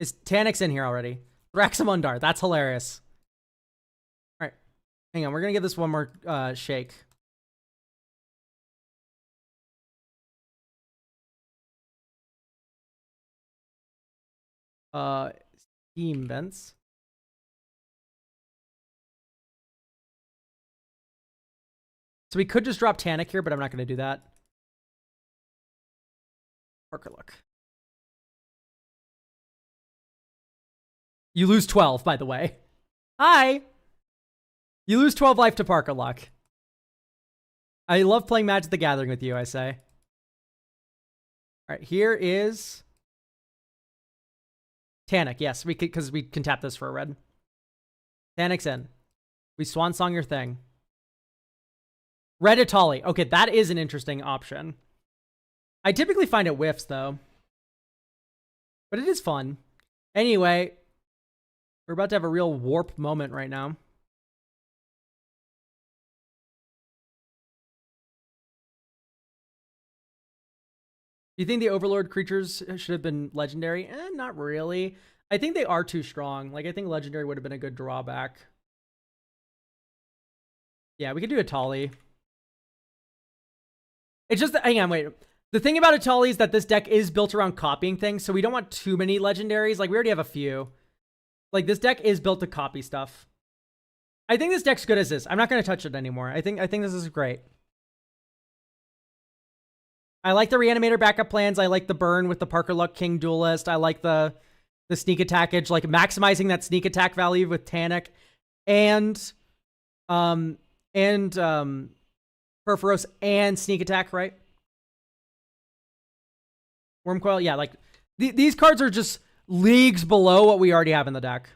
Is Tanic's in here already? Thraxamundar. That's hilarious. All right. Hang on. We're going to give this one more shake. Steam vents. So we could just drop Tanic here, but I'm not going to do that. Parker look. You lose 12, by the way. Hi! You lose 12 life to Parker luck. I love playing Magic the Gathering with you, I say. Alright, here is Tanic. Yes, we could, because we can tap this for a red. Tanic's in. We Swan Song your thing. Red Atali. Okay, that is an interesting option. I typically find it whiffs, though. But it is fun. Anyway, we're about to have a real warp moment right now. Do you think the Overlord creatures should have been legendary? Not really. I think they are too strong. Like, I think legendary would have been a good drawback. Yeah, we could do Atali. It's just, hang on, wait. The thing about Atali is that this deck is built around copying things, so we don't want too many legendaries. Like, we already have a few. Like, this deck is built to copy stuff. I think this deck's good as is. I'm not going to touch it anymore. I think this is great. I like the Reanimator backup plans. I like the burn with the Parker Luck King Duelist. I like the sneak attackage, like maximizing that sneak attack value with Tanic and Perforos and sneak attack, right? Wormcoil, yeah, like these cards are just leagues below what we already have in the deck.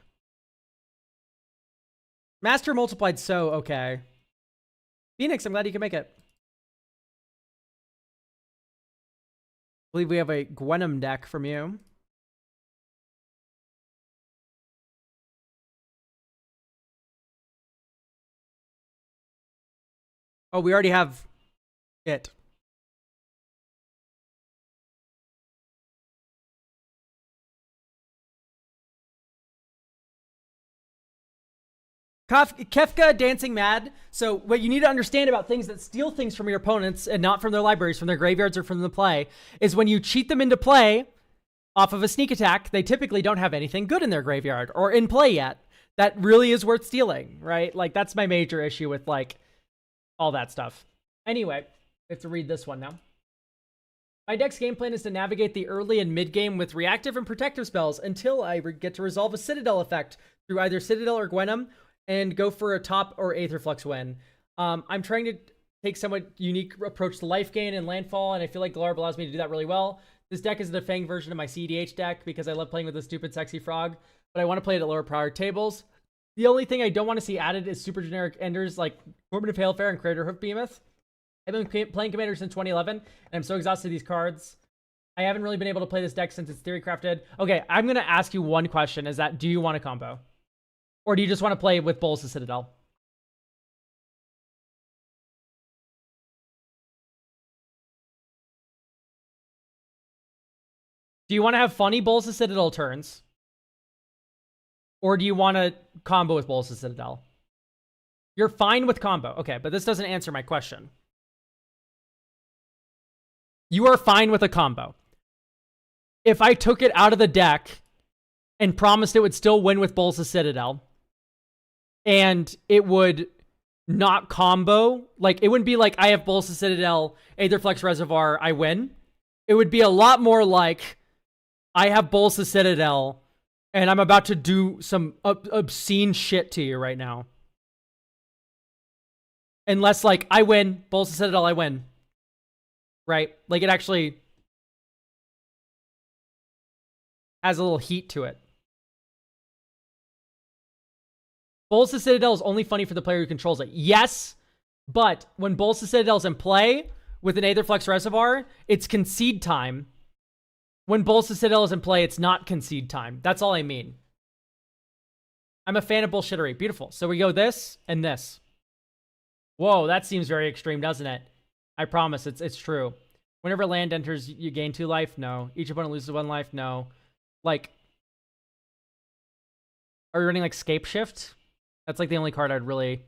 Master multiplied, so okay. Phoenix, I'm glad you can make it. I believe we have a Gwenum deck from you. Oh, we already have it. Kefka Dancing Mad. So what you need to understand about things that steal things from your opponents and not from their libraries, from their graveyards or from the play, is when you cheat them into play off of a sneak attack, they typically don't have anything good in their graveyard or in play yet. That really is worth stealing, right? Like, that's my major issue with, like, all that stuff. Anyway, we have to read this one now. My deck's game plan is to navigate the early and mid game with reactive and protective spells until I get to resolve a Citadel effect through either Citadel or Gwenum and go for a top or Aetherflux win. I'm trying to take somewhat unique approach to life gain and landfall, and I feel like Glarb allows me to do that really well. This deck is the Fang version of my CEDH deck because I love playing with the stupid sexy frog, but I want to play it at lower power tables. The only thing I don't want to see added is super generic enders like Formative Hailfare and Crater Hoof Behemoth. I've been playing Commander since 2011, and I'm so exhausted of these cards. I haven't really been able to play this deck since it's theory crafted. Okay, I'm going to ask you one question. Is that, do you want a combo? Or do you just want to play with Bolas the Citadel? Do you want to have funny Bolas the Citadel turns? Or do you want to combo with Bolas the Citadel? You're fine with combo. Okay, but this doesn't answer my question. You are fine with a combo. If I took it out of the deck and promised it would still win with Bolas the Citadel, and it would not combo, like, it wouldn't be like I have Bolas the Citadel, Aetherflux Reservoir, I win. It would be a lot more like I have Bolas the Citadel, and I'm about to do some obscene shit to you right now. Unless, like, I win, Bolas the Citadel, I win. Right? Like, it actually has a little heat to it. Bolas the Citadel is only funny for the player who controls it. Yes, but when Bolas the Citadel is in play, with an Aetherflux Reservoir, it's concede time. When Bolsa Citadel is in play, it's not concede time. That's all I mean. I'm a fan of bullshittery. Beautiful. So we go this and this. Whoa, that seems very extreme, doesn't it? I promise, it's true. Whenever land enters, you gain 2 life? No. Each opponent loses 1 life? No. Like, are you running like Scape Shift? That's like the only card I'd really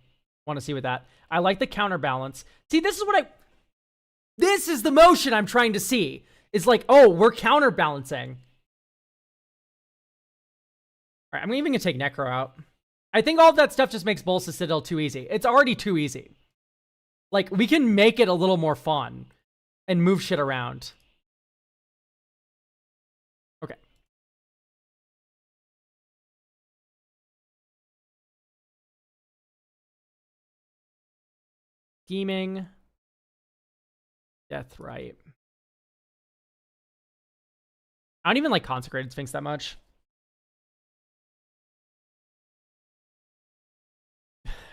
want to see with that. I like the counterbalance. See, this is the motion I'm trying to see. It's like, oh, we're counterbalancing. All right, I'm even gonna take Necro out. I think all of that stuff just makes Bolsa Citadel too easy. It's already too easy. Like, we can make it a little more fun and move shit around. Okay. Scheming. Death Right. I don't even like Consecrated Sphinx that much.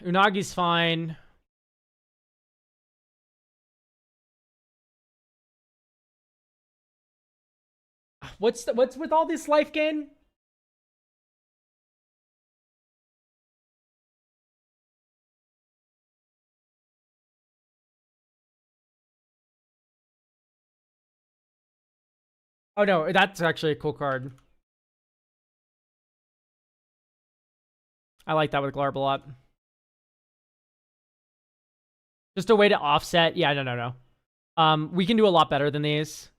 Unagi's fine. What's with all this life gain? Oh no, that's actually a cool card. I like that with Glarb a lot. Just a way to offset. Yeah, no. We can do a lot better than these.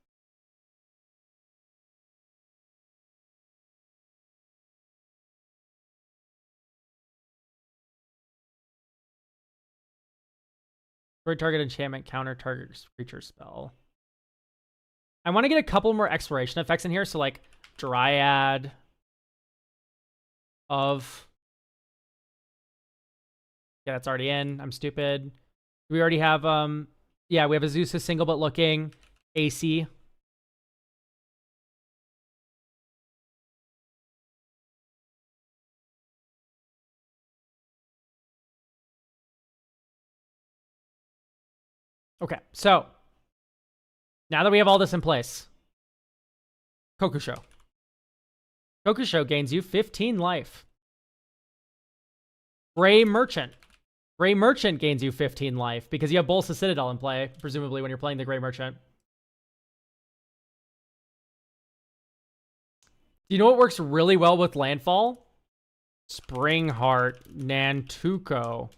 For target enchantment, counter target creature spell. I want to get a couple more exploration effects in here. So like Dryad of... Yeah, that's already in. I'm stupid. We already have, yeah, we have a Zeus single but looking. AC. Okay, so now that we have all this in place, Kokusho. Kokusho gains you 15 life. Gray Merchant. Gray Merchant gains you 15 life because you have Bolsa Citadel in play, presumably when you're playing the Gray Merchant. Do you know what works really well with landfall? Springheart Nantuko.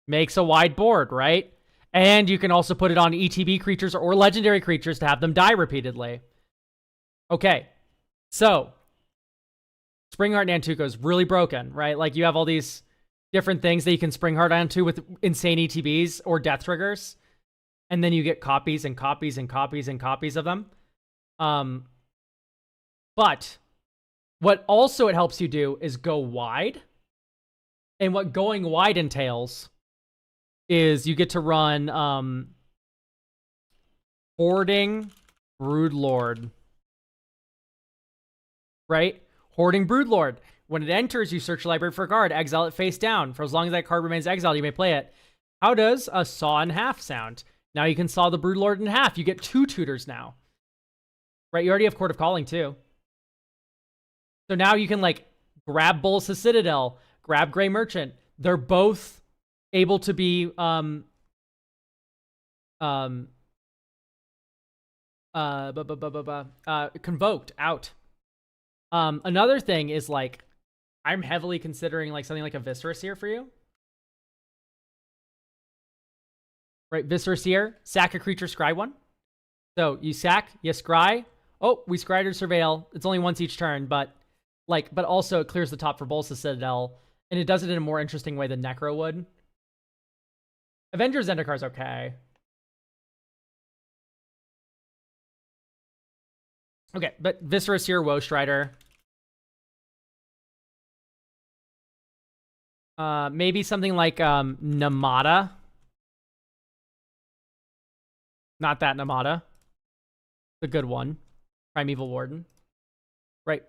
Makes a wide board, right? And you can also put it on ETB creatures or legendary creatures to have them die repeatedly. Okay, so Springheart Nantuko is really broken, right? Like, you have all these different things that you can Springheart onto with insane ETBs or death triggers. And then you get copies and copies and copies and copies of them. But what also it helps you do is go wide. And what going wide entails is you get to run Hoarding Broodlord. Right? Hoarding Broodlord. When it enters, you search your library for a card, exile it face down. For as long as that card remains exiled, you may play it. How does a saw in half sound? Now you can saw the Broodlord in half. You get 2 tutors now. Right? You already have Court of Calling too. So now you can like grab Bolsa Citadel, grab Gray Merchant. They're both able to be convoked out. Another thing is like I'm heavily considering like something like a Viscera Seer for you. Right, Viscera Seer, sack a creature, scry one. So you sack, you scry. Oh, we scry or surveil. It's only once each turn, but also it clears the top for Bolsa Citadel, and it does it in a more interesting way than Necro would. Avengers Zendikar is okay. Okay, but Viscera Seer, Woe Strider. Maybe something like Namada. Not that Namada. The good one. Primeval Warden. Right.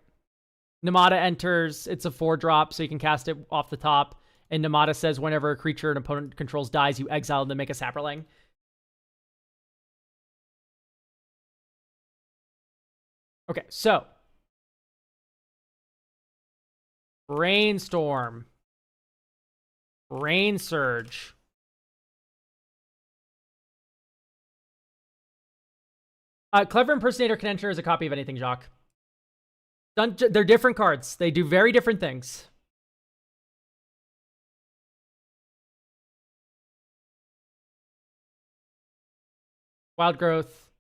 Namada enters. It's a 4-drop, so you can cast it off the top. And Namada says whenever a creature an opponent controls dies, you exile them to make a sapperling. Okay, so Brainstorm, Brain Surge. Clever Impersonator can enter as a copy of anything, Jacques. They're different cards. They do very different things. Wild Growth.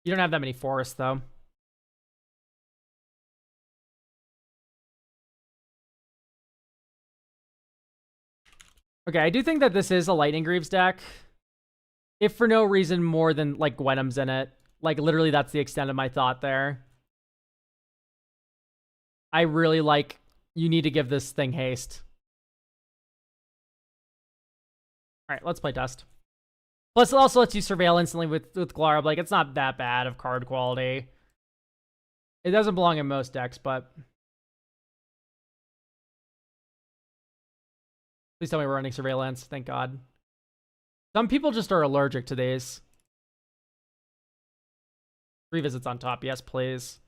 You don't have that many forests, though. Okay, I do think that this is a Lightning Greaves deck. If for no reason more than, like, Gwenum's in it. Like, literally, that's the extent of my thought there. I really like... You need to give this thing haste. Alright, let's play Dust. Plus, it also lets you surveil instantly with Glarb. Like, it's not that bad of card quality. It doesn't belong in most decks, but... Please tell me we're running Surveillance. Thank God. Some people just are allergic to these. 3 visits on top. Yes, please.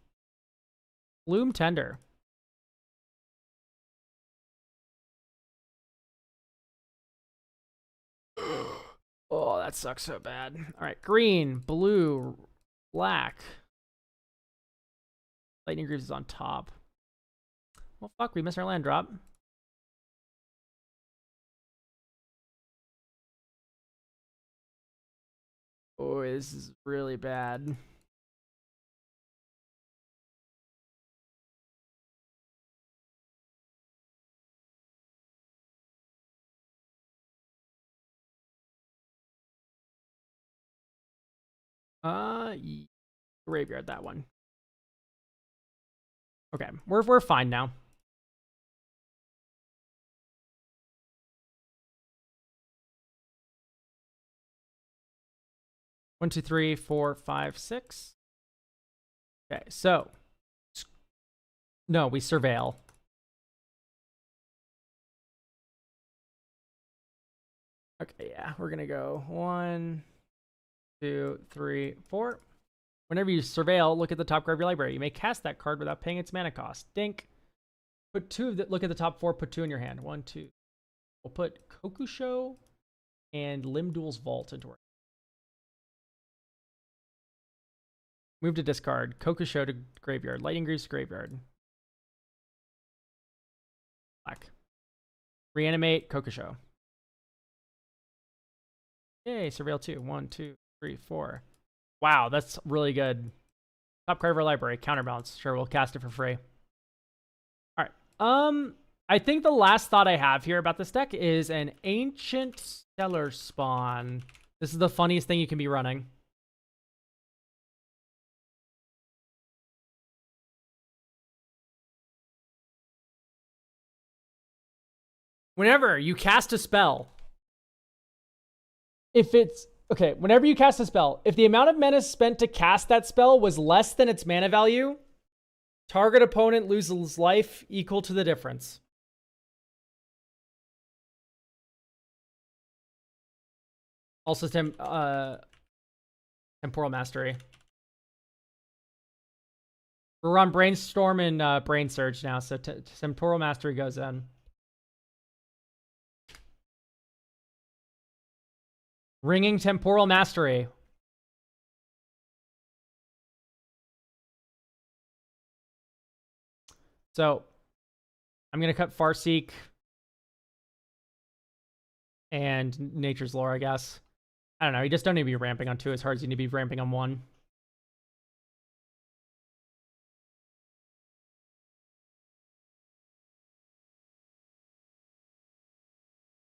Bloom Tender. Oh, that sucks so bad. All right, green, blue, black. Lightning Greaves is on top. Well, fuck, we missed our land drop. Oh, this is really bad. Graveyard that one. Okay, we're fine now. One, two, three, four, five, six. Okay, so no, we surveil. Okay, yeah, we're gonna go 1, 2, 3, 4. Whenever you surveil, look at the top card of your library. You may cast that card without paying its mana cost. Dink. Put 2 of the, look at the top 4, put 2 in your hand. 1, 2. We'll put Kokusho and Limdul's Vault into our... Move to discard. Kokusho to graveyard. Lightning Greaves to graveyard. Black. Reanimate Kokusho. Yay, surveil 2. 1, 2, 3, 4. Wow, that's really good. Top card of our library. Counterbalance. Sure, we'll cast it for free. All right. I think the last thought I have here about this deck is an Ancient Stellar Spawn. This is the funniest thing you can be running. Whenever you cast a spell, if it's... Okay, whenever you cast a spell, if the amount of mana spent to cast that spell was less than its mana value, target opponent loses life equal to the difference. Also, Temporal Mastery. We're on Brainstorm and Brain Surge now, so Temporal Mastery goes in. Ringing Temporal Mastery. So, I'm going to cut Farseek and Nature's Lore, I guess. I don't know. You just don't need to be ramping on 2 as hard as you need to be ramping on 1.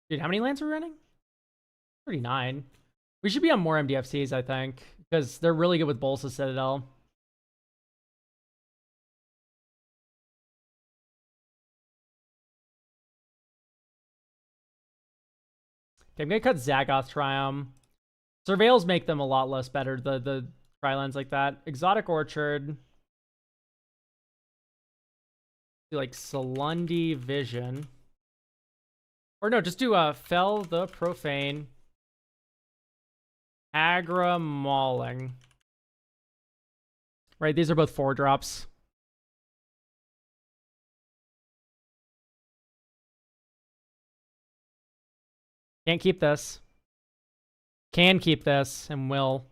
Dude, how many lands are we running? 39. We should be on more MDFCs, I think, because they're really good with Bolsa Citadel. Okay, I'm gonna cut Zagoth Triumph. Surveils make them a lot less better, the Trilands like that. Exotic Orchard. Do like Salundi Vision. Or no, just do Fell the Profane. Agra Mauling. Right, these are both 4-drops. Can't keep this. Can keep this, and will.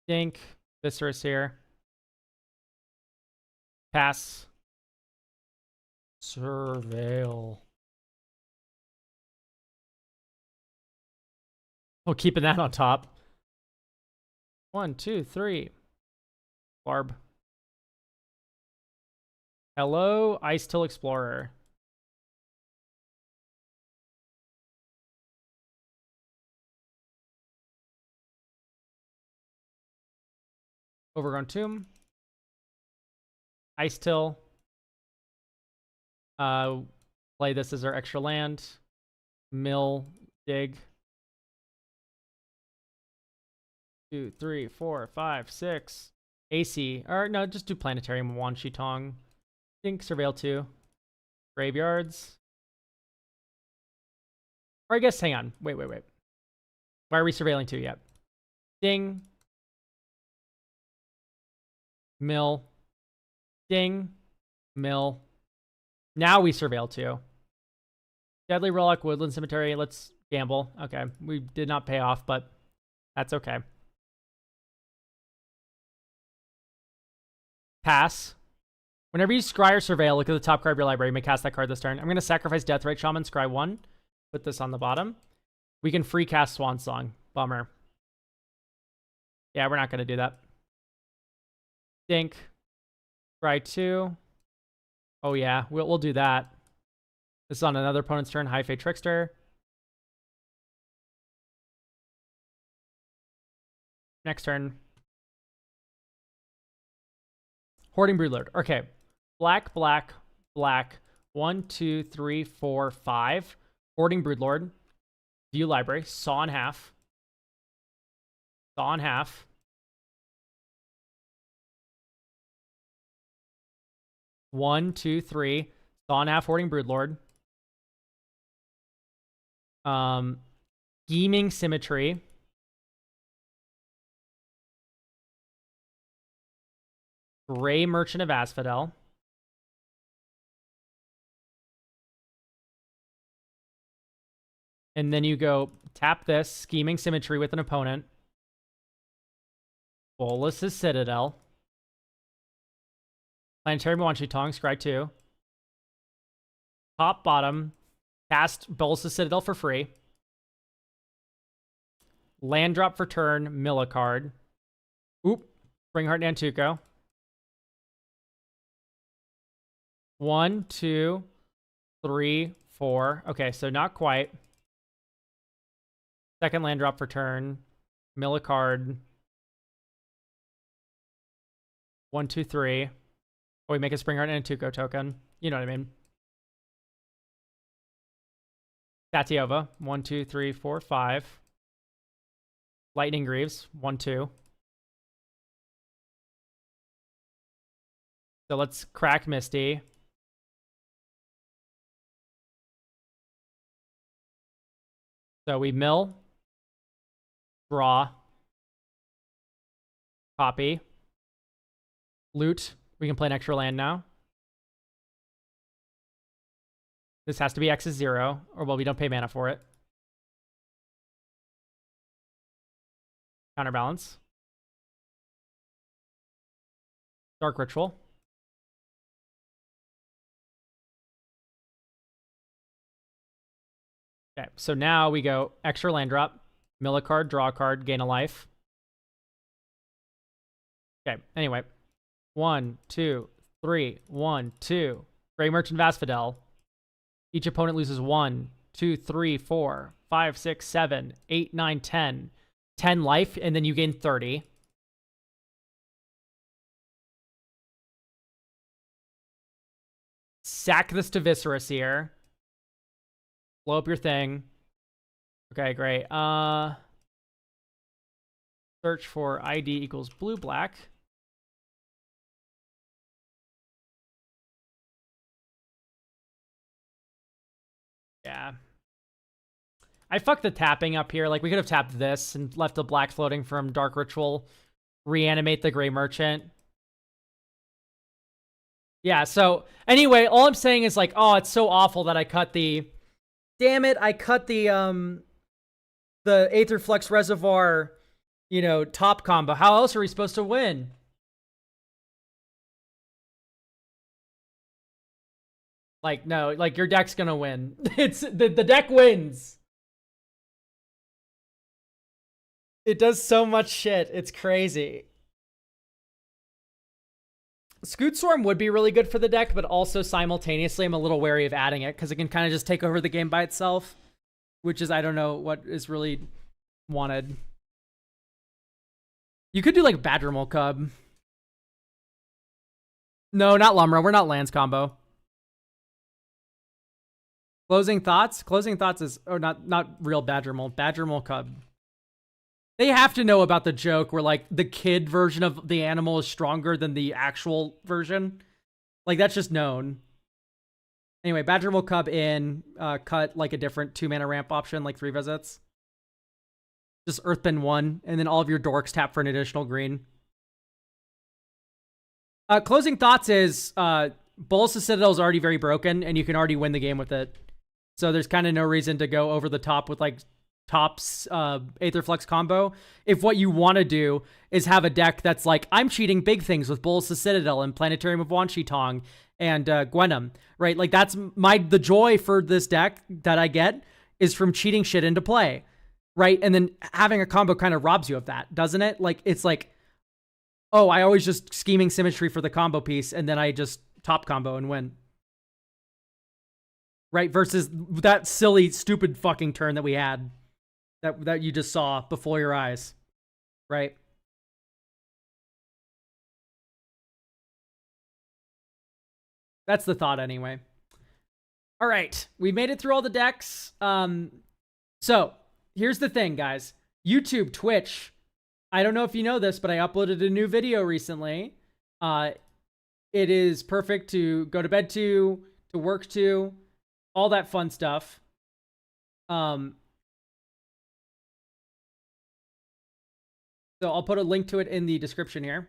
Dink. Viscerous here. Pass. Surveil. Oh, keeping that on top. 1, 2, 3. Barb. Hello, Ice Till Explorer. Overgrown Tomb. Ice Till. Play this as our extra land. Mill. Dig. 2, 3, 4, 5, 6. AC. Or no, just do Planetarium. Wan Shi Tong. Think Surveil 2. Graveyards. Or I guess, hang on. Wait. Why are we surveilling 2 yet? Ding. Mill. Ding. Mill. Now we surveil 2. Deadly Relic, Woodland Cemetery. Let's gamble. Okay. We did not pay off, but that's okay. Pass. Whenever you scry or surveil, look at the top card of your library. You may cast that card this turn. I'm going to sacrifice Deathrite Shaman, scry 1. Put this on the bottom. We can free cast Swan Song. Bummer. Yeah, we're not going to do that. Dink. Scry 2. Oh yeah, we'll do that. This is on another opponent's turn. High Fate Trickster. Next turn. Hoarding Broodlord. Okay. Black. 1, 2, 3, 4, 5. Hoarding Broodlord. View library. Saw in half. 1, 2, 3. Saw in half. Hoarding Broodlord. Scheming Symmetry. Gray Merchant of Asphodel. And then you go tap this, Scheming Symmetry with an opponent. Bolus's Citadel. Planetary Wan Shi Tong, scry 2. Top, bottom. Cast Bolus's Citadel for free. Land drop for turn, mill a card. Oop. Springheart Nantuko. 1, 2, 3, 4. Okay, so not quite. Second land drop for turn. Mill a card. 1, 2, 3. Oh, we make a Springheart Nantuko token. You know what I mean. Satiova. 1, 2, 3, 4, 5. Lightning Greaves. 1, 2. So let's crack Misty. So we mill. Draw. Copy. Loot. We can play an extra land now. This has to be X is 0, or well, we don't pay mana for it. Counterbalance. Dark Ritual. Okay, so now we go extra land drop, mill a card, draw a card, gain a life. Okay, anyway. 1, 2, 3, 1, 2. Gray Merchant of Asphodel. Each opponent loses 1, 2, 3, 4, 5, 6, 7, 8, 9, 10. 10 life, and then you gain 30. Sack this to Viscerous here. Blow up your thing. Okay, great. Search for ID equals blue-black. Yeah, I fucked the tapping up here. Like, we could have tapped this and left the black floating from Dark Ritual. Reanimate the Gray Merchant. Yeah, so, anyway, all I'm saying is, like, oh, it's so awful that I cut the... Damn it, I cut the Aetherflux Reservoir, you know, top combo. How else are we supposed to win? Like, no, like, your deck's gonna win. It's, the deck wins. It does so much shit. It's crazy. Scoot Swarm would be really good for the deck, but also simultaneously I'm a little wary of adding it because it can kind of just take over the game by itself, which is, I don't know what is really wanted. You could do like Badgermole Cub. No, not Lumra. We're not lands combo. Closing Thoughts? Closing Thoughts is, oh, not real Badgermole. Badgermole Cub. They have to know about the joke where, like, the kid version of the animal is stronger than the actual version. Like, that's just known. Anyway, Badgermole Cub in, cut, like, a different 2-mana ramp option, like 3 visits. Just Earthbend 1, and then all of your dorks tap for an additional green. Closing Thoughts is, Bolas' Citadel is already very broken, and you can already win the game with it. So there's kind of no reason to go over the top with, like, Top's Aetherflux combo. If what you want to do is have a deck that's like, I'm cheating big things with Bolas' Citadel and Planetarium of Wanshi-Tong and Gwenum, right? Like, that's the joy for this deck that I get is from cheating shit into play, right? And then having a combo kind of robs you of that, doesn't it? Like, it's like, oh, I always just scheming symmetry for the combo piece, and then I just top combo and win. Right? Versus that silly, stupid fucking turn that we had. That you just saw before your eyes, right? That's the thought anyway. All right, we made it through all the decks. So here's the thing, guys. YouTube, Twitch. I don't know if you know this, but I uploaded a new video recently. It is perfect to go to bed to work to, all that fun stuff. So I'll put a link to it in the description here.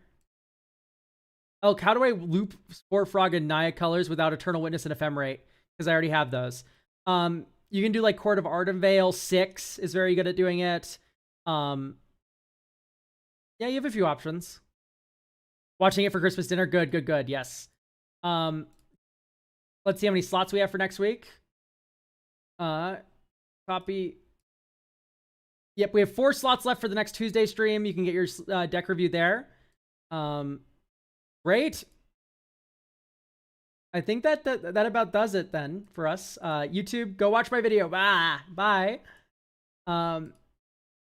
Elk, how do I loop Spore Frog and Naya colors without Eternal Witness and Ephemerate? Because I already have those. You can do like Court of Ardenvale. 6 is very good at doing it. Yeah, you have a few options. Watching it for Christmas dinner. Good. Yes. Let's see how many slots we have for next week. Copy. Yep, we have 4 slots left for the next Tuesday stream. You can get your deck review there. Great. I think that about does it then for us. YouTube, go watch my video. Bye.